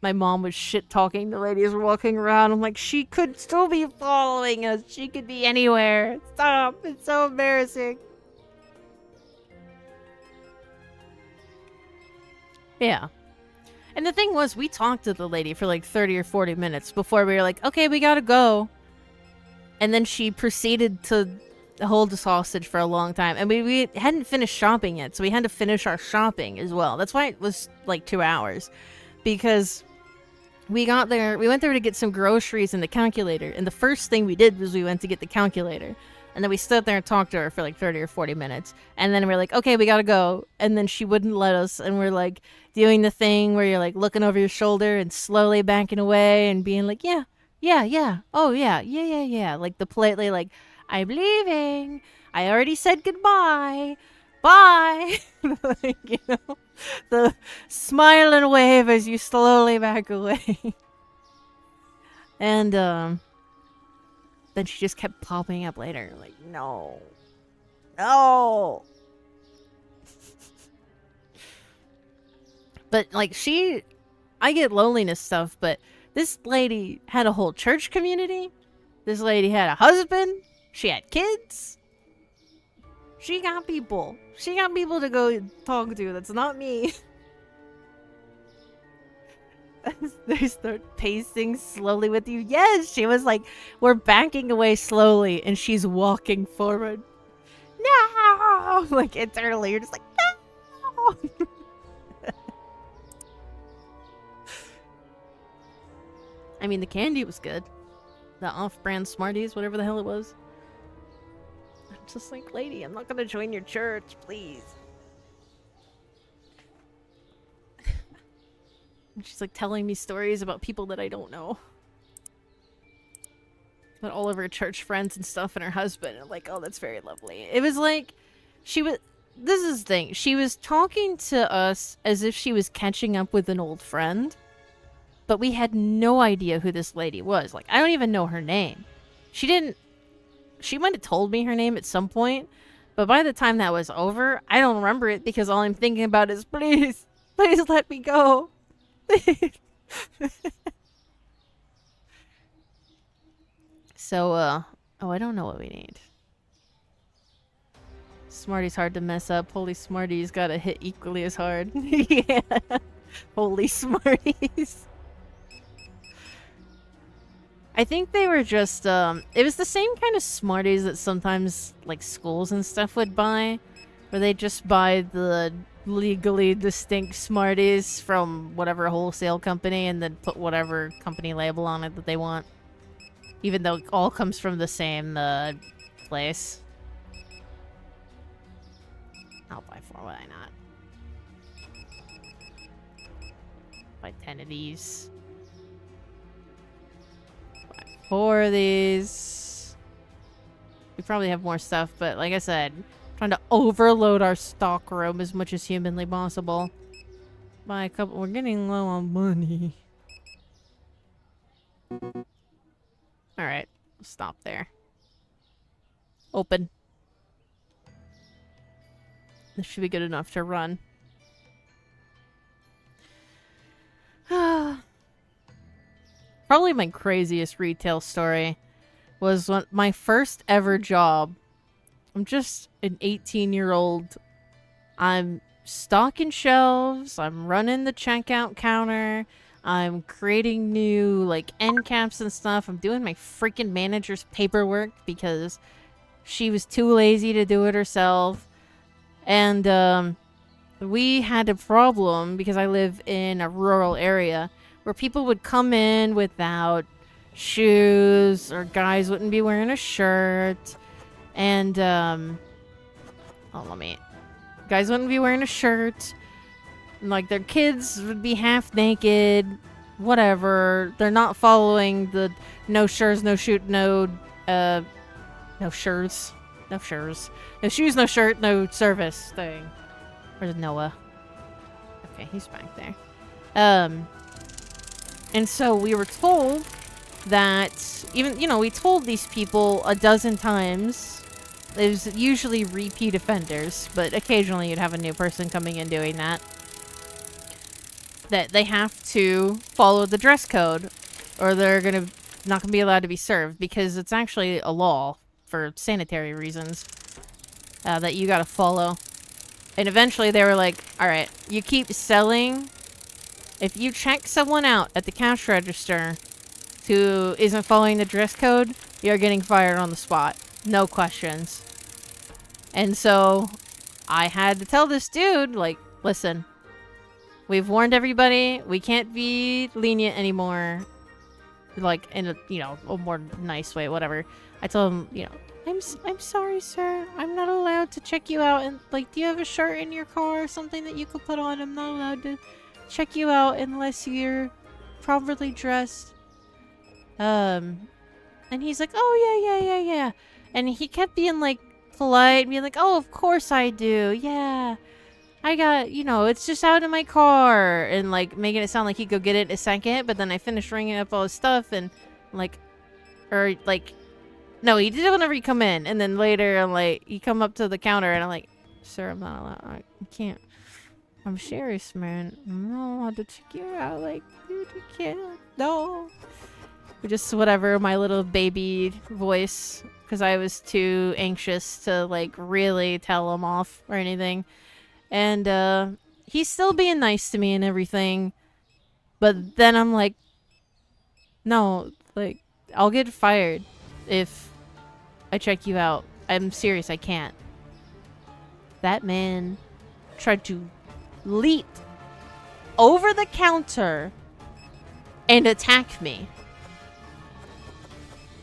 my mom was shit-talking the ladies were walking around. I'm like, she could still be following us. She could be anywhere. Stop. It's so embarrassing. Yeah. And the thing was, we talked to the lady for like 30 or 40 minutes before we were like, okay, we gotta go. And then she proceeded to hold us hostage for a long time. And we hadn't finished shopping yet, so we had to finish our shopping as well. That's why it was like 2 hours. Because... we went there to get some groceries and the calculator, and the first thing we did was we went to get the calculator. And then we stood there and talked to her for like 30 or 40 minutes. And then we're like, okay, we gotta go. And then she wouldn't let us, and we're like doing the thing where you're like looking over your shoulder and slowly backing away and being like, yeah, oh yeah. Like the politely like, I'm leaving. I already said goodbye. Bye! Like, you know, the smile and wave as you slowly back away. And, then she just kept popping up later. Like, no. No! But, like, I get loneliness stuff, but this lady had a whole church community. This lady had a husband. She had kids. She got people. She got people to go talk to. That's not me. They start pacing slowly with you. Yes, she was like, we're backing away slowly, and she's walking forward. No! Like, internally, you're just like, no! I mean, the candy was good. The off-brand Smarties, whatever the hell it was. I'm just like, lady, I'm not gonna join your church, please. And she's like telling me stories about people that I don't know. About all of her church friends and stuff and her husband. I'm like, oh, that's very lovely. It was like, she was... This is the thing. She was talking to us as if she was catching up with an old friend. But we had no idea who this lady was. Like, I don't even know her name. She didn't... She might have told me her name at some point. But by the time that was over, I don't remember it because all I'm thinking about is, please, please let me go. So, oh, I don't know what we need. Smarty's hard to mess up. Holy Smarties gotta hit equally as hard. Yeah. Holy Smarties. I think they were just, it was the same kind of Smarties that sometimes, like, schools and stuff would buy. Where they just buy the legally distinct Smarties from whatever wholesale company and then put whatever company label on it that they want. Even though it all comes from the same, place. I'll buy 4, why not? Buy 10 of these. Buy 4 of these. We probably have more stuff, but like I said, trying to overload our stock room as much as humanly possible. Buy a couple. We're getting low on money. Alright, stop there. Open. This should be good enough to run. Probably my craziest retail story was when my first ever job. I'm just an 18-year-old. I'm stocking shelves. I'm running the checkout counter. I'm creating new, like, end caps and stuff. I'm doing my freaking manager's paperwork because she was too lazy to do it herself. And, we had a problem because I live in a rural area where people would come in without shoes or guys wouldn't be wearing a shirt. And, guys wouldn't be wearing a shirt. Like, their kids would be half naked. Whatever. They're not following the no shirts, no shoot, no shirts. No shirts. No shoes, no shirt, no service thing. Where's Noah? Okay, he's back there. And so we were told that, even, you know, we told these people a dozen times. There's usually repeat offenders, but occasionally you'd have a new person coming in doing that. That they have to follow the dress code, or they're not gonna be allowed to be served, because it's actually a law for sanitary reasons that you gotta follow. And eventually they were like, alright, you keep selling. If you check someone out at the cash register who isn't following the dress code, you're getting fired on the spot. No questions. And so I had to tell this dude, like, listen, we've warned everybody. We can't be lenient anymore. Like, in a, you know, a more nice way, whatever. I told him, you know, I'm sorry, sir. I'm not allowed to check you out. And, like, do you have a shirt in your car or something that you could put on? I'm not allowed to check you out unless you're properly dressed. And he's like, oh, yeah. And he kept being, like, polite, being like, oh, of course I do. Yeah. I got, you know, it's just out in my car. And, like, making it sound like he'd go get it in a second. But then I finished ringing up all his stuff and, like, or, like, no, he did it whenever you come in. And then later, I'm like, you come up to the counter and I'm like, sir, I'm not allowed. I can't. I'm serious, man. I'm not allowed to check you out. Like, dude, you can't. No. Just whatever, my little baby voice, because I was too anxious to like really tell him off or anything. And he's still being nice to me and everything, but then I'm like, no, like, I'll get fired if I check you out. I'm serious, I can't. That man tried to leap over the counter and attack me.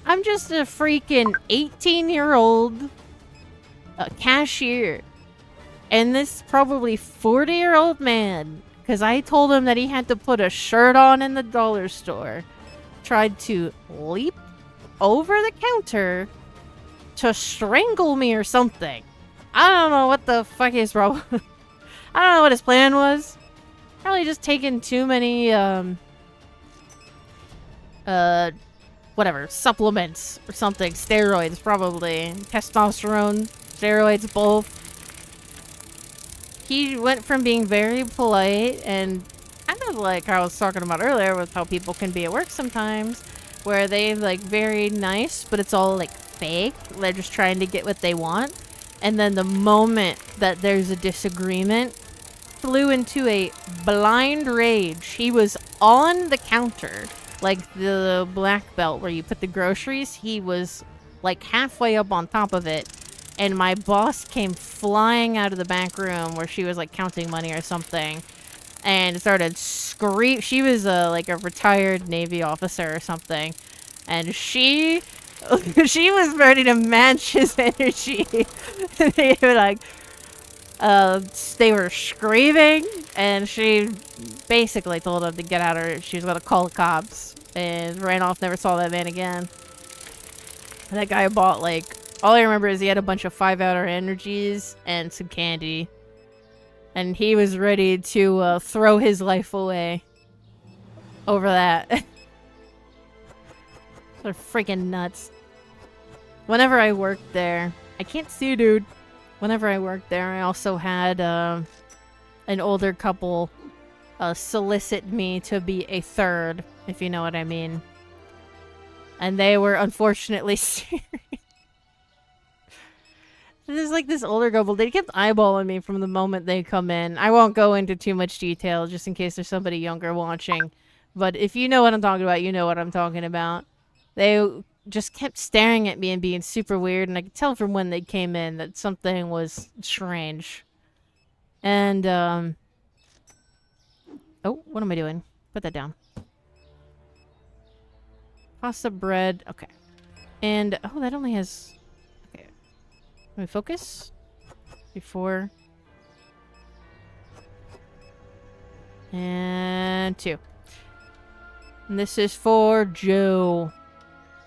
I'm just a freaking 18-year-old cashier. And this probably 40-year-old man, because I told him that he had to put a shirt on in the dollar store, tried to leap over the counter to strangle me or something. I don't know what the fuck his problem. I don't know what his plan was. Probably just taking too many whatever, supplements or something. Steroids, probably. Testosterone, steroids, both. He went from being very polite and kind of like I was talking about earlier with how people can be at work sometimes, where they like very nice, but it's all like fake. They're just trying to get what they want. And then the moment that there's a disagreement, flew into a blind rage. He was on the counter, like the black belt where you put the groceries. He was like halfway up on top of it. And my boss came flying out of the back room where she was like counting money or something, and started scream. She was like a retired Navy officer or something, and she was ready to match his energy. They were like, they were screaming, and she basically told him to get out of her. She was gonna call the cops, and ran off. Never saw that man again. And that guy bought like. All I remember is he had a bunch of 5-hour energies and some candy. And he was ready to throw his life away over that. They're freaking nuts. Whenever I worked there, I can't see, dude. Whenever I worked there, I also had an older couple solicit me to be a third, if you know what I mean. And they were unfortunately serious. There's like this older couple. They kept eyeballing me from the moment they come in. I won't go into too much detail just in case there's somebody younger watching. But if you know what I'm talking about, you know what I'm talking about. They just kept staring at me and being super weird. And I could tell from when they came in that something was strange. And, oh, what am I doing? Put that down. Pasta bread. Okay. And, oh, that only has... Let me focus. Before. And 2. And this is for Joe.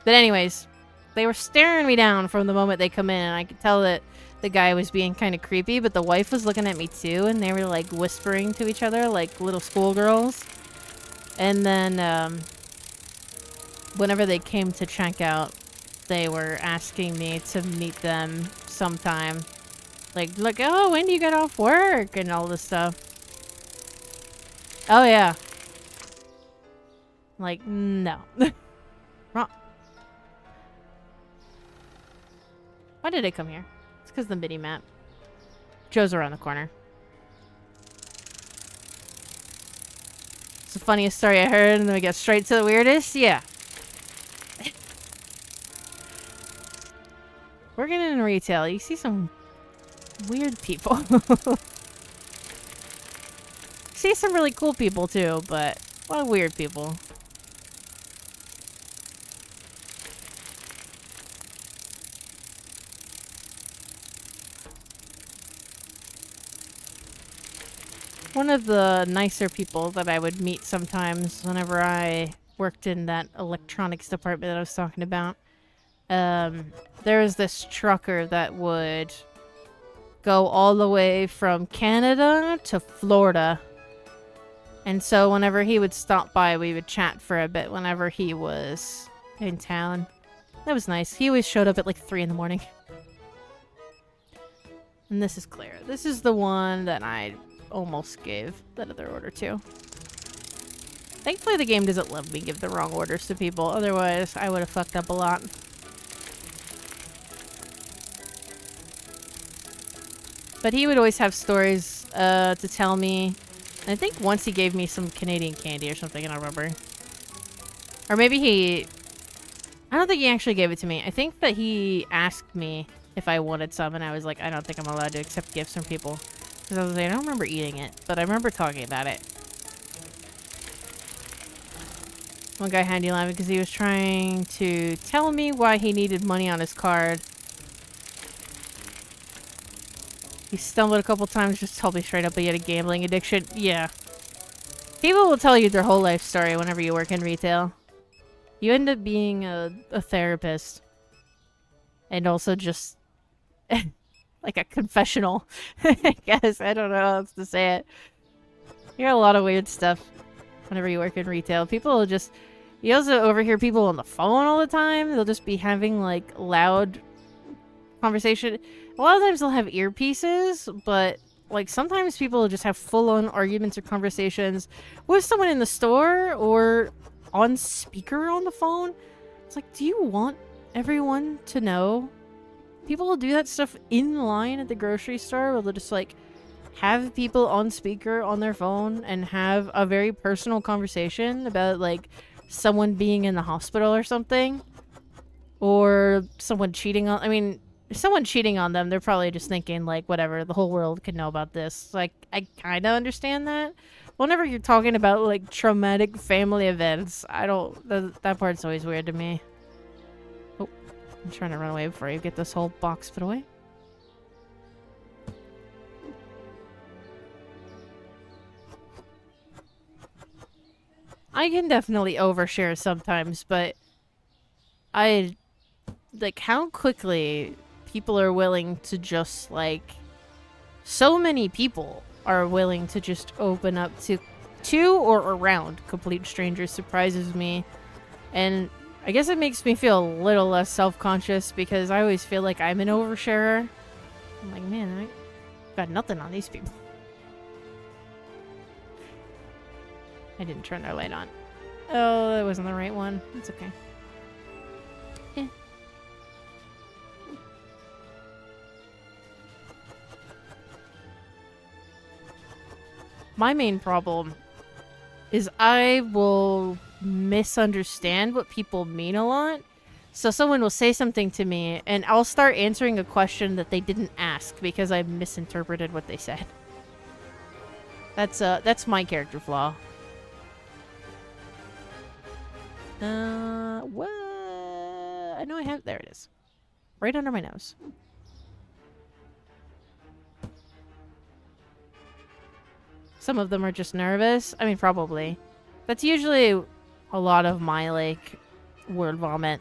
But anyways, they were staring me down from the moment they come in. And I could tell that the guy was being kind of creepy, but the wife was looking at me too. And they were like whispering to each other like little schoolgirls. And then whenever they came to check out, they were asking me to meet them sometime. Like, oh, when do you get off work? And all this stuff. Oh, yeah. Like, no. Wrong. Why did I come here? It's because the mini map. Joe's around the corner. It's the funniest story I heard, and then we get straight to the weirdest? Yeah. Working in retail, you see some weird people. See some really cool people too, but a lot of weird people. One of the nicer people that I would meet sometimes whenever I worked in that electronics department that I was talking about. There was this trucker that would go all the way from Canada to Florida. And so whenever he would stop by, we would chat for a bit whenever he was in town. That was nice. He always showed up at like 3 in the morning. And this is Claire. This is the one that I almost gave that other order to. Thankfully, the game doesn't let me give the wrong orders to people. Otherwise, I would have fucked up a lot. But he would always have stories to tell me. I think once he gave me some Canadian candy or something, I don't remember. Or maybe he... I don't think he actually gave it to me. I think that he asked me if I wanted some, and I was like, I don't think I'm allowed to accept gifts from people. Because I was like, I don't remember eating it, but I remember talking about it. One guy handy laughing because he was trying to tell me why he needed money on his card. He stumbled a couple times, just told me straight up he had a gambling addiction. Yeah. People will tell you their whole life story whenever you work in retail. You end up being a therapist. And also just like a confessional. I guess. I don't know how else to say it. You hear a lot of weird stuff whenever you work in retail. People will just... You also overhear people on the phone all the time. They'll just be having like loud conversation. A lot of times they'll have earpieces, but like sometimes people will just have full-on arguments or conversations with someone in the store or on speaker on the phone. It's like, do you want everyone to know? People will do that stuff in line at the grocery store where they'll just like have people on speaker on their phone and have a very personal conversation about like someone being in the hospital or something, or someone cheating on... I mean, if someone cheating on them, they're probably just thinking, like, whatever, the whole world could know about this. Like, I kind of understand that. Whenever you're talking about, like, traumatic family events, I don't... That part's always weird to me. Oh, I'm trying to run away before you get this whole box put away. I can definitely overshare sometimes, but I... Like, how quickly... people are willing to just, like... So many people are willing to just open up to or around complete strangers surprises me. And I guess it makes me feel a little less self-conscious because I always feel like I'm an oversharer. I'm like, man, I got nothing on these people. I didn't turn their light on. Oh, that wasn't the right one. It's okay. My main problem is I will misunderstand what people mean a lot. So someone will say something to me and I'll start answering a question that they didn't ask because I misinterpreted what they said. That's my character flaw. What? I know I have... There it is. Right under my nose. Some of them are just nervous. I mean, probably. That's usually a lot of my, like, word vomit.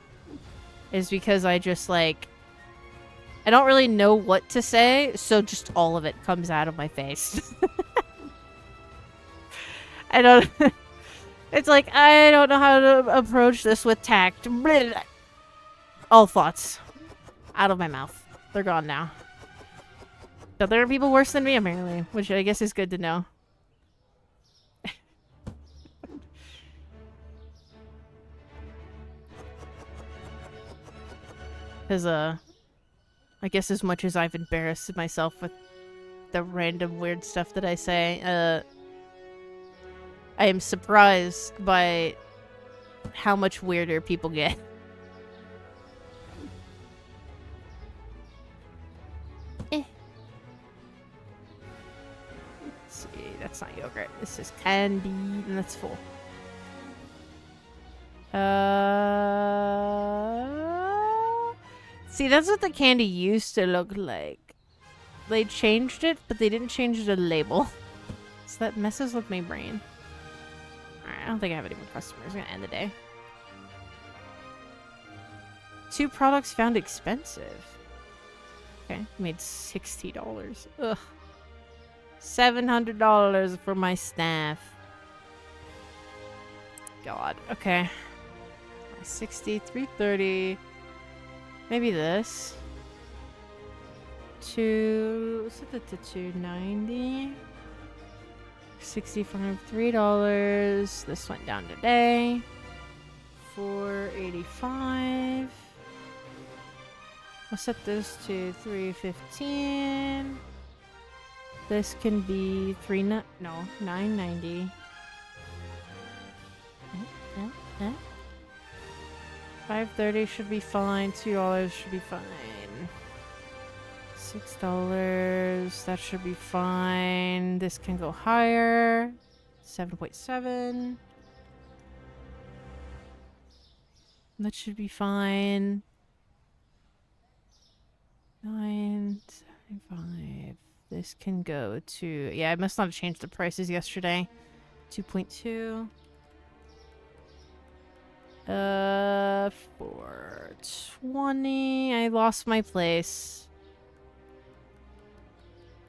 Is because I just, like... I don't really know what to say, so just all of it comes out of my face. I don't... It's like, I don't know how to approach this with tact. All thoughts. Out of my mouth. They're gone now. But there are people worse than me, apparently. Which I guess is good to know. Because, I guess as much as I've embarrassed myself with the random weird stuff that I say, I am surprised by how much weirder people get. Let's see, that's not yogurt. This is candy, and that's full. See, that's what the candy used to look like. They changed it, but they didn't change the label. So that messes with my brain. Alright, I don't think I have any more customers. I'm gonna end the day. 2 products found expensive. Okay, made $60. Ugh. $700 for my staff. God, okay. 60, 330. Maybe this. Set it to 290. $65, $3. This went down today. $4.85. I'll set this to $3.15. This can be $9.90. $5.30 should be fine. $2 should be fine. $6, that should be fine. This can go higher. 7.7. That should be fine. 9.75. This can go to... Yeah, I must not have changed the prices yesterday. 2.2. 420. I lost my place.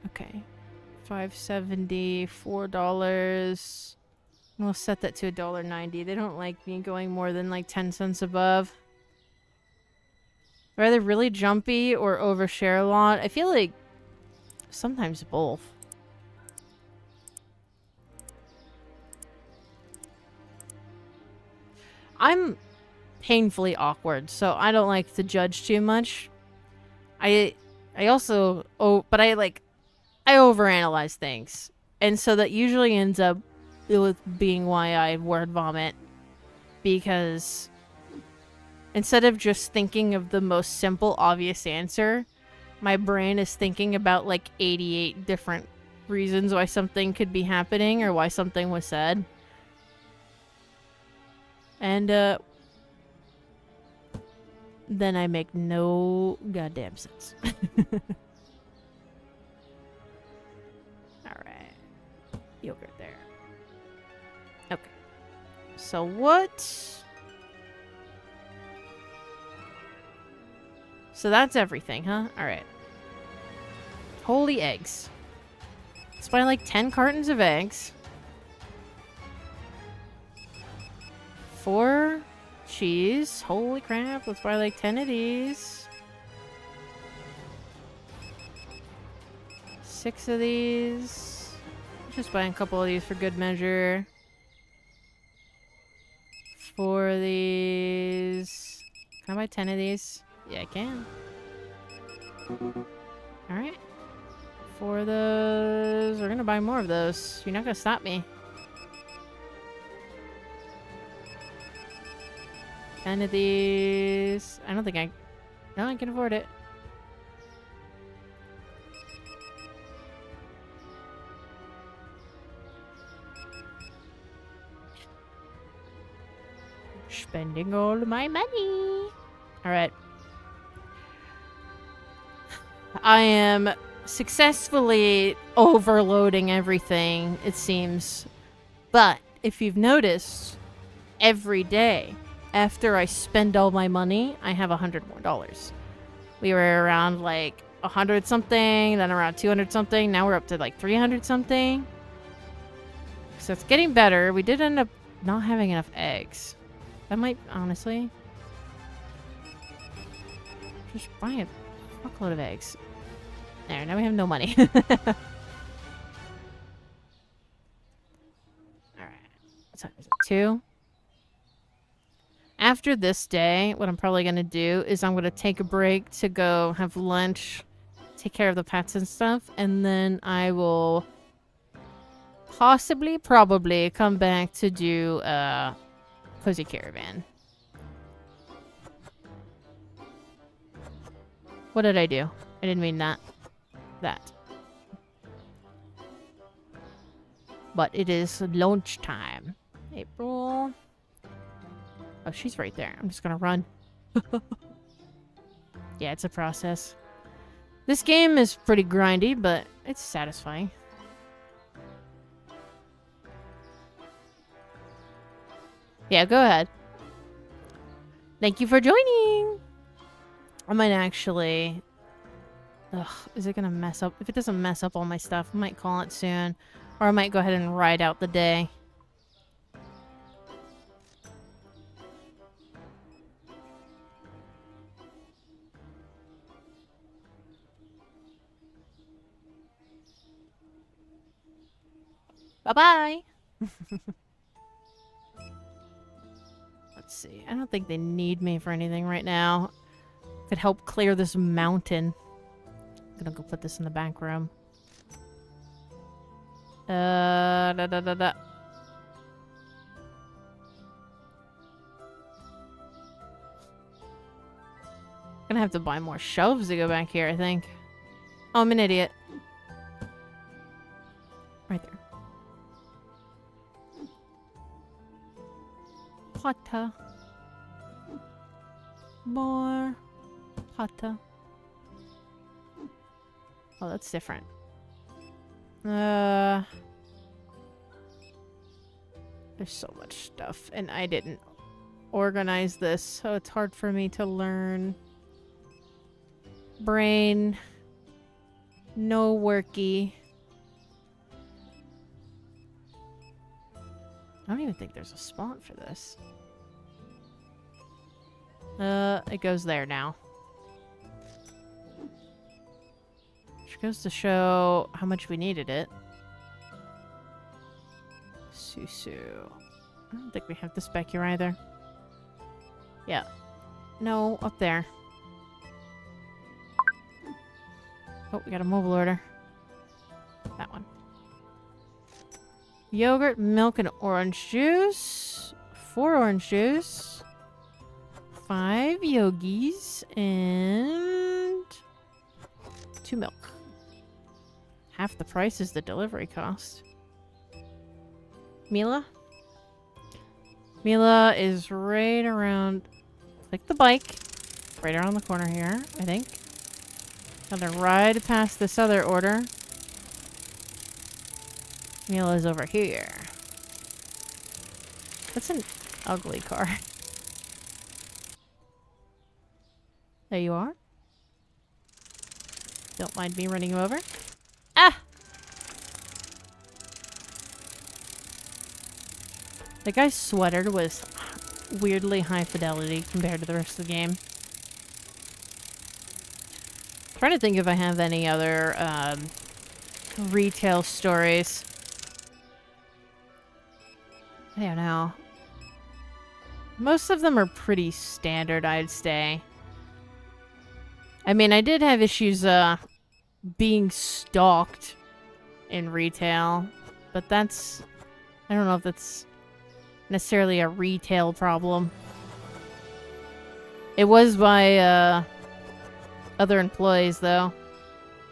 Okay. $5.70. $4. We'll set that to $1.90. They don't like me going more than like 10 cents above. Rather really jumpy or overshare a lot. I feel like sometimes both. I'm painfully awkward, so I don't like to judge too much. I also but I overanalyze things. And so that usually ends up with being why I word vomit. Because instead of just thinking of the most simple, obvious answer, my brain is thinking about like 88 different reasons why something could be happening or why something was said. And then I make no goddamn sense. Alright. Yogurt there. Okay. So what? So that's everything, huh? Alright. Holy eggs. Let's buy like 10 cartons of eggs. 4 cheese. Holy crap. Let's buy like 10 of these. 6 of these. Just buying a couple of these for good measure. 4 of these. Can I buy 10 of these? Yeah, I can. Alright. 4 of those. We're gonna buy more of those. You're not gonna stop me. 10 of these. I don't think I... No, I can afford it. Spending all my money. Alright. I am successfully overloading everything, it seems. But if you've noticed, every day after I spend all my money, I have $100 more. We were around like 100 something, then around 200 something. Now we're up to like 300 something. So it's getting better. We did end up not having enough eggs. That might, honestly, just buy a fuckload of eggs. There, now we have no money. Alright. What time is it? 2? After this day, what I'm probably going to do is I'm going to take a break to go have lunch, take care of the pets and stuff, and then I will probably come back to do Cozy Caravan. What did I do? I didn't mean that. That. But it is lunchtime. April. Oh, she's right there. I'm just gonna run. Yeah, it's a process. This game is pretty grindy, but it's satisfying. Yeah, go ahead. Thank you for joining. I might actually... Ugh, is it gonna mess up? If it doesn't mess up all my stuff, I might call it soon. Or I might go ahead and ride out the day. Bye-bye. Let's see. I don't think they need me for anything right now. Could help clear this mountain. I'm gonna go put this in the back room. Da da da da. Gonna have to buy more shelves to go back here, I think. Oh, I'm an idiot. Right there. Pata. More. Pata. Oh, that's different. There's so much stuff, and I didn't organize this, so it's hard for me to learn. Brain. No worky. I don't even think there's a spot for this. It goes there now. Which goes to show how much we needed it. Susu. I don't think we have this back here either. Yeah. No, up there. Oh, we got a mobile order. That one. Yogurt, milk, and orange juice. 4 orange juice. 5 yogis. And 2 milk. Half the price is the delivery cost. Mila? Mila is right around... Click the bike. Right around the corner here, I think. Gonna ride past this other order. Mila's over here. That's an ugly car. There you are. Don't mind me running you over. Ah! The guy's sweater was weirdly high fidelity compared to the rest of the game. Trying to think if I have any other retail stories. I don't know. Most of them are pretty standard, I'd say. I mean, I did have issues being stalked in retail, but that's... I don't know if that's necessarily a retail problem. It was by other employees, though.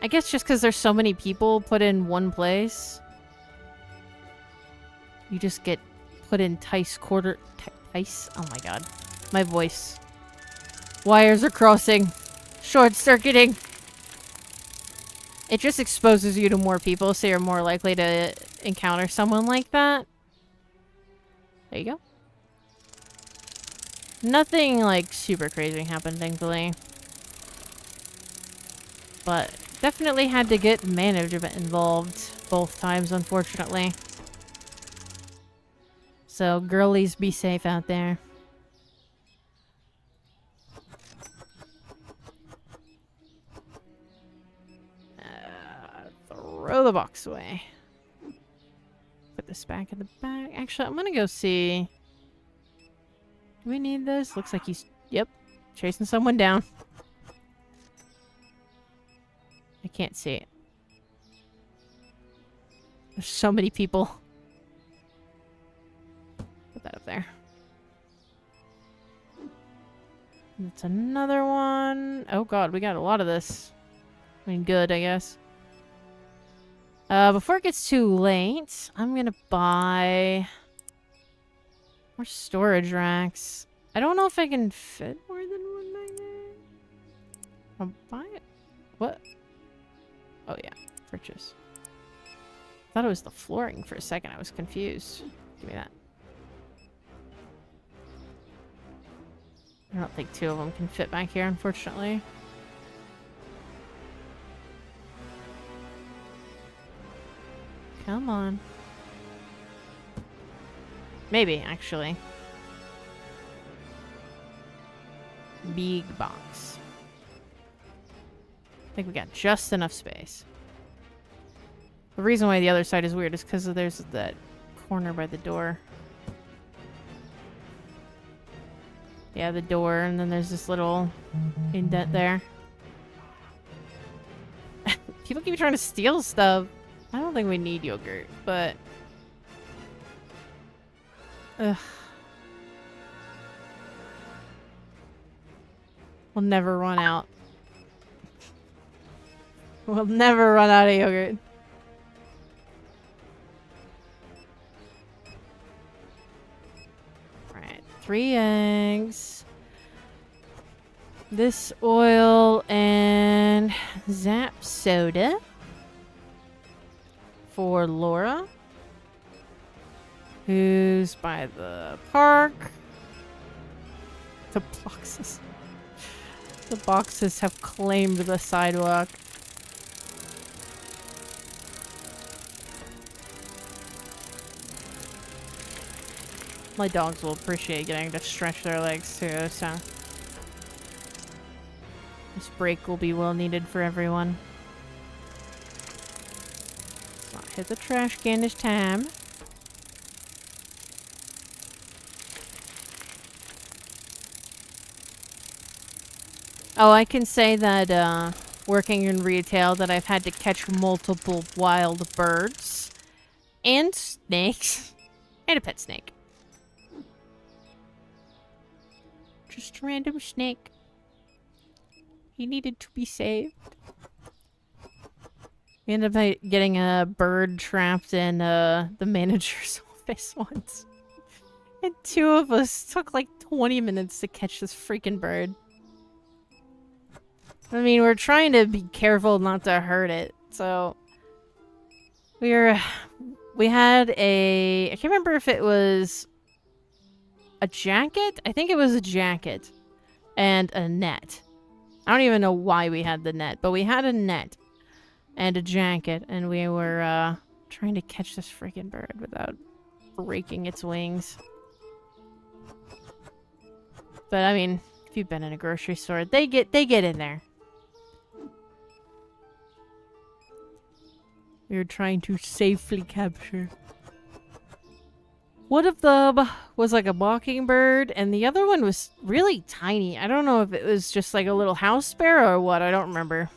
I guess just because there's so many people put in one place. You just get put in tice quarter... Tice? Oh my god. My voice. Wires are crossing. Short-circuiting. It just exposes you to more people, so you're more likely to encounter someone like that. There you go. Nothing, like, super crazy happened, thankfully. But definitely had to get management involved both times, unfortunately. So, girlies, be safe out there. Throw the box away. Put this back in the bag. Actually, I'm gonna go see. Do we need this? Looks like he's... Yep. Chasing someone down. I can't see it. There's so many people. Put that up there. That's another one. Oh god, we got a lot of this. I mean, good, I guess. Before it gets too late, I'm gonna buy more storage racks. I don't know if I can fit more than one back there. I'll buy it. What? Oh yeah, purchase. Thought it was the flooring for a second. I was confused. Give me that. I don't think 2 of them can fit back here, unfortunately. Come on. Maybe, actually. Big box. I think we got just enough space. The reason why the other side is weird is because there's that corner by the door. Yeah, the door, and then there's this little indent there. People keep trying to steal stuff. I don't think we need yogurt, but... Ugh. We'll never run out. We'll never run out of yogurt. Right, 3 eggs. This oil and Zap soda for Laura, who's by the park. The boxes have claimed the sidewalk. My dogs will appreciate getting to stretch their legs too, so this break will be well needed for everyone. Let's not hit the trash can this time. Oh, I can say that working in retail that I've had to catch multiple wild birds and snakes and a pet snake. Just a random snake. He needed to be saved. We ended up getting a bird trapped in the manager's office once. And 2 of us took like 20 minutes to catch this freaking bird. I mean, we're trying to be careful not to hurt it, so... We had a... I can't remember if it was... a jacket? I think it was a jacket. And a net. I don't even know why we had the net, but we had a net. And a jacket, and we were, trying to catch this freaking bird without breaking its wings. But, I mean, if you've been in a grocery store, they get in there. We were trying to safely capture. One of them was like a mockingbird, and the other one was really tiny. I don't know if it was just like a little house sparrow or what. I don't remember.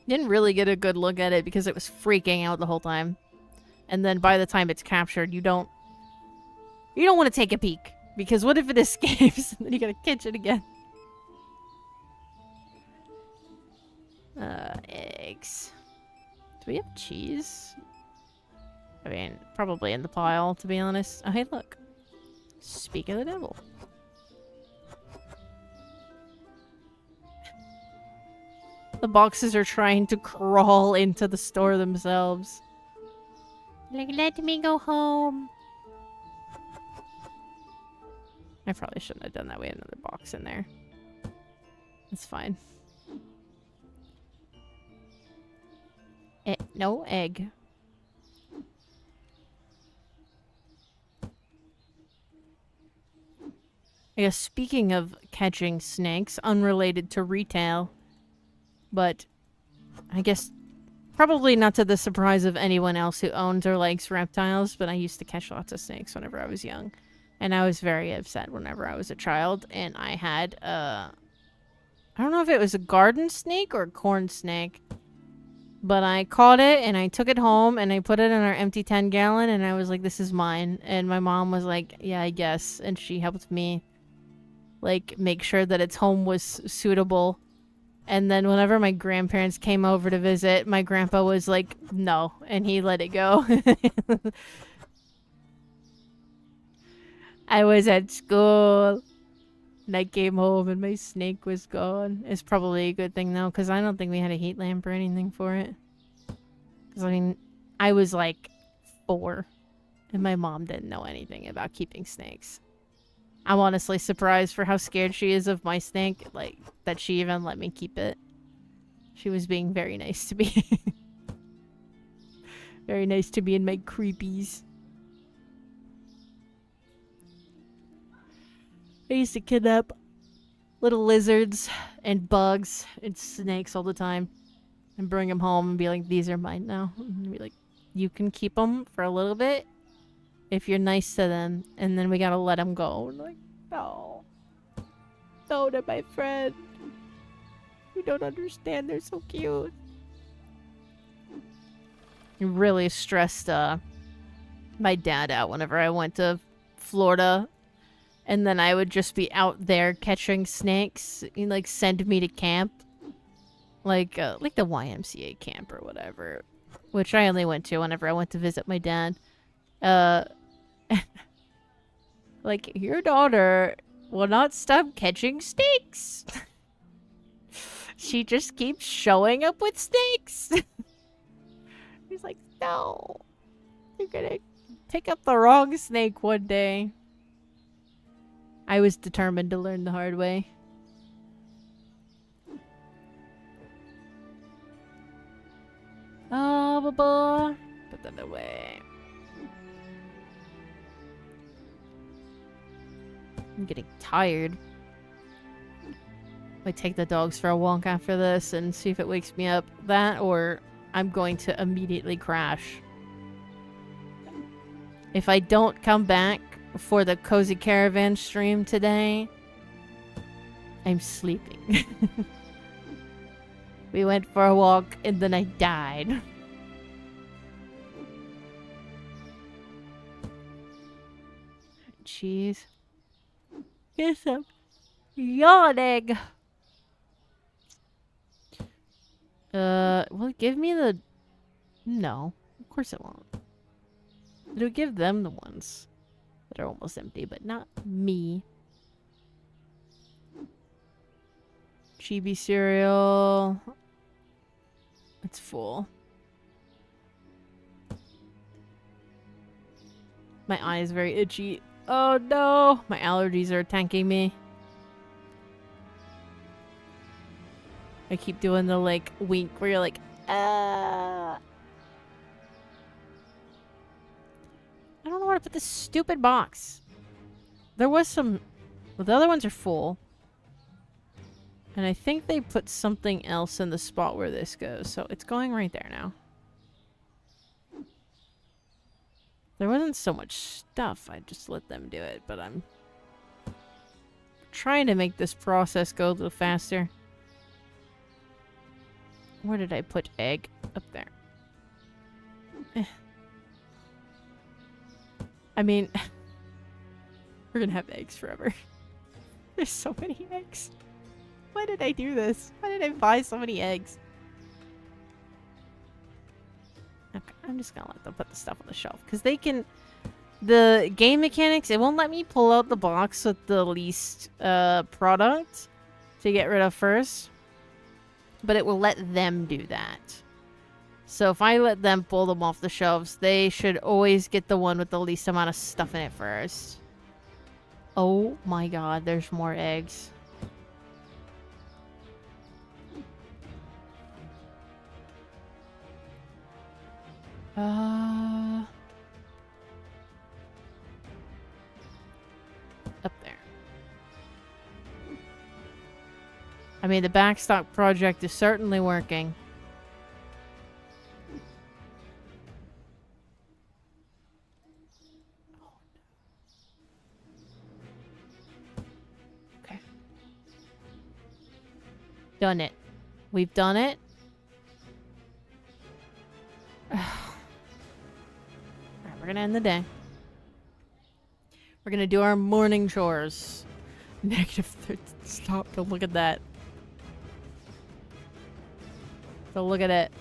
Didn't really get a good look at it because it was freaking out the whole time. And then by the time it's captured, you don't want to take a peek. Because what if it escapes and then you gotta catch it again? Eggs. Do we have cheese? I mean, probably in the pile, to be honest. Oh, hey, look. Speak of the devil. The boxes are trying to crawl into the store themselves. Like, let me go home. I probably shouldn't have done that. We had another box in there. It's fine. No egg. I guess speaking of catching snakes, unrelated to retail, but I guess probably not to the surprise of anyone else who owns or likes reptiles, but I used to catch lots of snakes whenever I was young. And I was very upset whenever I was a child, and I had, I don't know if it was a garden snake or a corn snake, but I caught it, and I took it home, and I put it in our empty 10-gallon, and I was like, this is mine. And my mom was like, yeah, I guess. And she helped me, like, make sure that its home was suitable. And then whenever my grandparents came over to visit, my grandpa was like, no, and he let it go. I was at school, and I came home, and my snake was gone. It's probably a good thing, though, because I don't think we had a heat lamp or anything for it. Because, I mean, I was, like, 4, and my mom didn't know anything about keeping snakes. I'm honestly surprised for how scared she is of my snake, like, that she even let me keep it. She was being very nice to me. Very nice to me and my creepies. I used to kidnap little lizards and bugs and snakes all the time and bring them home and be like, these are mine now. And be like, you can keep them for a little bit if you're nice to them, and then we gotta let them go. I'm like, no. No, they're my friend. You don't understand. They're so cute. It really stressed my dad out whenever I went to Florida. And then I would just be out there catching snakes. He'd, like, send me to camp. Like the YMCA camp or whatever. Which I only went to whenever I went to visit my dad. Like, your daughter will not stop catching snakes. She just keeps showing up with snakes. He's like, no. You're gonna pick up the wrong snake one day. I was determined to learn the hard way. Oh, blah. Put that away. I'm getting tired. I take the dogs for a walk after this and see if it wakes me up. That, or I'm going to immediately crash. If I don't come back for the Cozy Caravan stream today, I'm sleeping. We went for a walk and then I died. Jeez. Get some yawning. Will it give me the... No. Of course it won't. It'll give them the ones that are almost empty, but not me. Chibi cereal. It's full. My eye is very itchy. Oh no! My allergies are attacking me. I keep doing the, like, wink where you're like, ah. I don't know where to put this stupid box. There was some... Well, the other ones are full. And I think they put something else in the spot where this goes. So it's going right there now. There wasn't so much stuff. I just let them do it. But I'm trying to make this process go a little faster. Where did I put egg? Up there. I mean, we're gonna have eggs forever. There's so many eggs. Why did I do this? Why did I buy so many eggs? Okay, I'm just gonna let them put the stuff on the shelf. Because they can... The game mechanics, it won't let me pull out the box with the least product to get rid of first. But it will let them do that. So if I let them pull them off the shelves, they should always get the one with the least amount of stuff in it first. Oh my god, there's more eggs. Up there. I mean, the backstock project is certainly working. Okay. Done it. We've done it. Alright, we're gonna end the day. We're gonna do our morning chores. -30. Stop. Don't look at that. Don't look at it.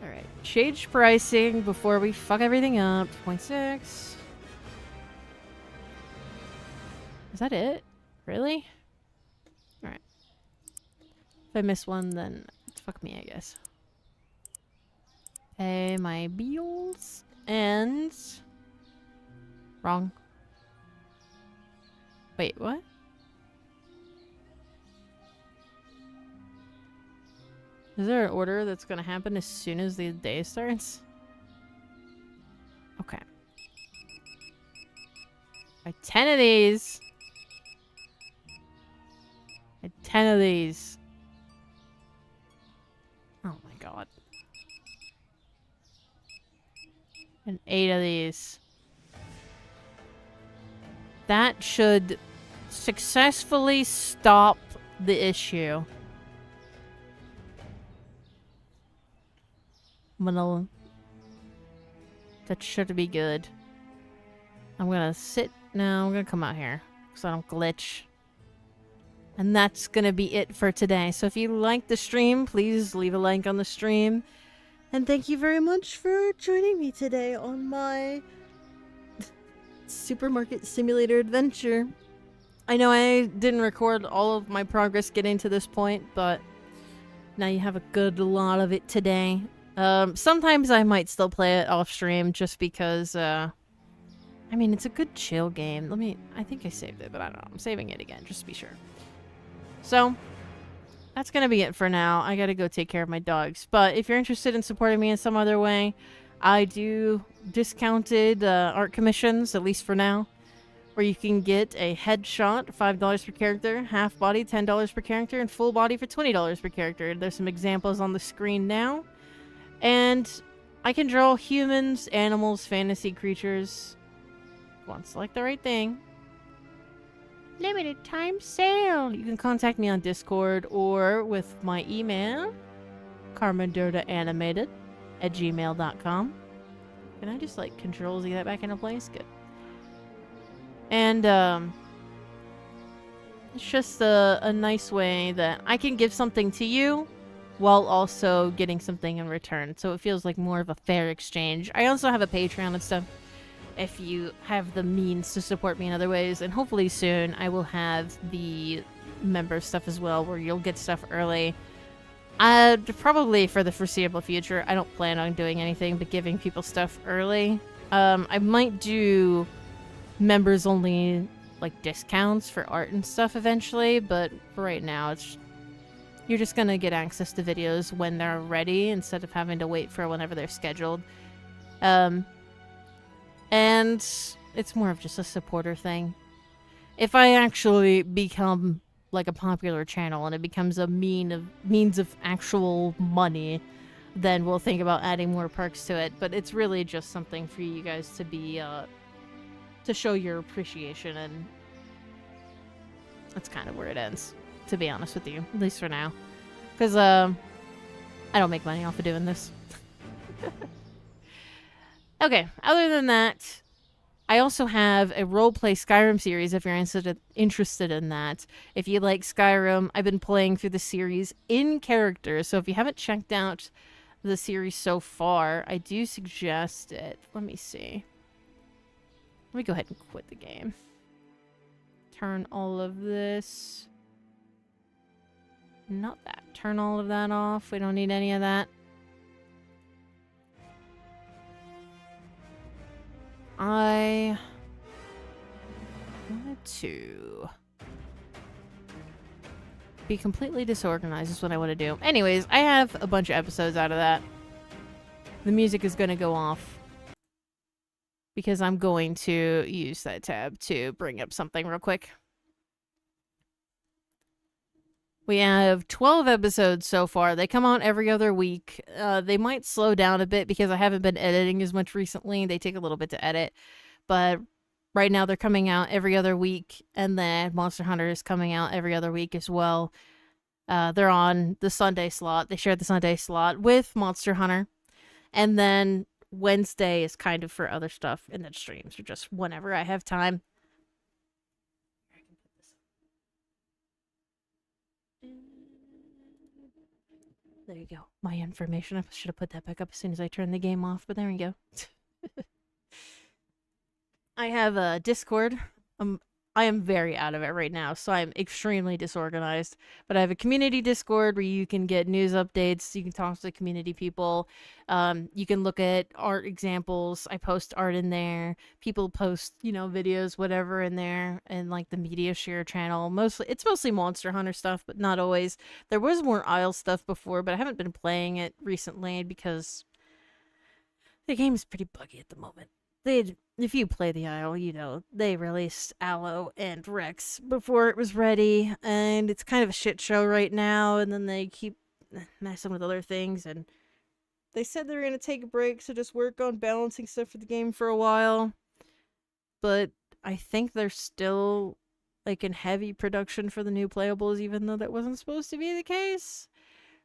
Alright. Change pricing before we fuck everything up. 2.6. Is that it? Really? Alright. If I miss one, then it's fuck me, I guess. Pay my bills and... Wrong. Wait, what? Is there an order that's gonna happen as soon as the day starts? Okay. Buy 10 of these. Buy 10 of these. And 8 of these. That should successfully stop the issue. That should be good. I'm gonna sit now. I'm gonna come out here so I don't glitch. And that's gonna be it for today. So if you like the stream, please leave a like on the stream. And thank you very much for joining me today on my supermarket simulator adventure. I know I didn't record all of my progress getting to this point, but now you have a good lot of it today. Sometimes I might still play it off stream just because, I mean, it's a good chill game. I think I saved it, but I don't know. I'm saving it again, just to be sure. So, that's gonna be it for now. I gotta go take care of my dogs. But if you're interested in supporting me in some other way, I do discounted art commissions, at least for now, where you can get a headshot, $5 per character, half body, $10 per character, and full body for $20 per character. There's some examples on the screen now. And I can draw humans, animals, fantasy creatures. Want to select the right thing. Limited time sale. You can contact me on Discord or with my email, carmendirtaanimated@gmail.com. Can I just like Control Z that back into place? Good. And it's just a nice way that I can give something to you while also getting something in return. So it feels like more of a fair exchange. I also have a Patreon and stuff if you have the means to support me in other ways. And hopefully soon I will have the member stuff as well, where you'll get stuff early. Probably for the foreseeable future, I don't plan on doing anything but giving people stuff early. I might do members only like discounts for art and stuff eventually, but for right now you're just gonna get access to videos when they're ready instead of having to wait for whenever they're scheduled. And it's more of just a supporter thing. If I actually become like a popular channel and it becomes a means of actual money, then we'll think about adding more perks to it. But it's really just something for you guys to be to show your appreciation, and that's kind of where it ends, to be honest with you, at least for now. Because I don't make money off of doing this. Okay, other than that, I also have a roleplay Skyrim series if you're interested in that. If you like Skyrim, I've been playing through the series in character, so if you haven't checked out the series so far, I do suggest it. Let me see. Let me go ahead and quit the game. Turn all of this. Not that. Turn all of that off. We don't need any of that. I wanted to be completely disorganized is what I want to do. Anyways, I have a bunch of episodes out of that. The music is going to go off because I'm going to use that tab to bring up something real quick. We have 12 episodes so far. They come out every other week. They might slow down a bit because I haven't been editing as much recently. They take a little bit to edit. But right now they're coming out every other week. And then Monster Hunter is coming out every other week as well. They're on the Sunday slot. They share the Sunday slot with Monster Hunter. And then Wednesday is kind of for other stuff. And then streams are just whenever I have time. There you go. My information. I should have put that back up as soon as I turned the game off, but there you go. I have a Discord. I am very out of it right now, so I'm extremely disorganized. But I have a community Discord where you can get news updates. You can talk to the community people. You can look at art examples. I post art in there. People post, videos, whatever in there. And like the media share channel. It's mostly Monster Hunter stuff, but not always. There was more Isle stuff before, but I haven't been playing it recently because the game is pretty buggy at the moment. If you play the Isle, they released Aloe and Rex before it was ready, and it's kind of a shit show right now, and then they keep messing with other things, and they said they were gonna take a break, so just work on balancing stuff for the game for a while. But I think they're still like in heavy production for the new playables, even though that wasn't supposed to be the case.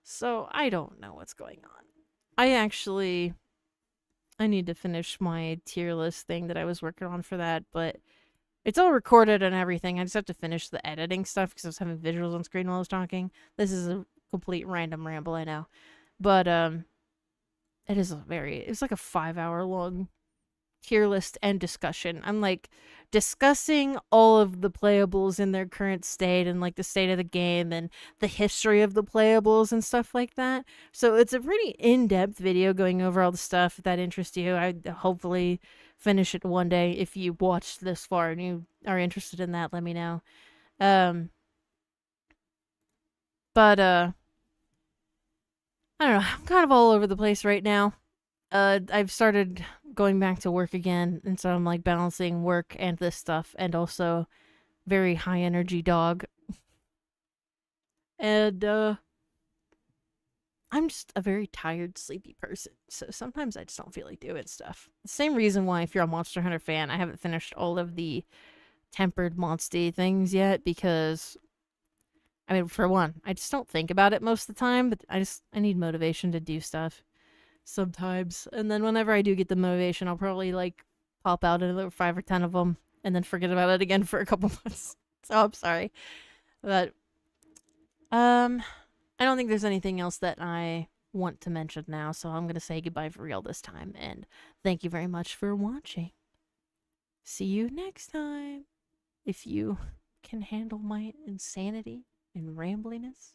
So I don't know what's going on. I need to finish my tier list thing that I was working on for that, but it's all recorded and everything. I just have to finish the editing stuff because I was having visuals on screen while I was talking. This is a complete random ramble, I know. But it's like a 5-hour long tier list and discussion. I'm like discussing all of the playables in their current state and like the state of the game and the history of the playables and stuff like that. So it's a pretty in-depth video going over all the stuff. If that interests you, I hopefully finish it one day. If you watched this far and you are interested in that, let me know. But I don't know. I'm kind of all over the place right now. I've started going back to work again, and so I'm like balancing work and this stuff, and also very high energy dog. And I'm just a very tired, sleepy person, so sometimes I just don't feel like doing stuff. The same reason why, if you're a Monster Hunter fan, I haven't finished all of the tempered Monstie things yet, because I mean, for one, I just don't think about it most of the time, but I need motivation to do stuff sometimes. And then whenever I do get the motivation, I'll probably like pop out another 5 or 10 of them and then forget about it again for a couple months. So I'm sorry. But I don't think there's anything else that I want to mention now, so I'm going to say goodbye for real this time, and thank you very much for watching. See you next time. If you can handle my insanity and rambliness.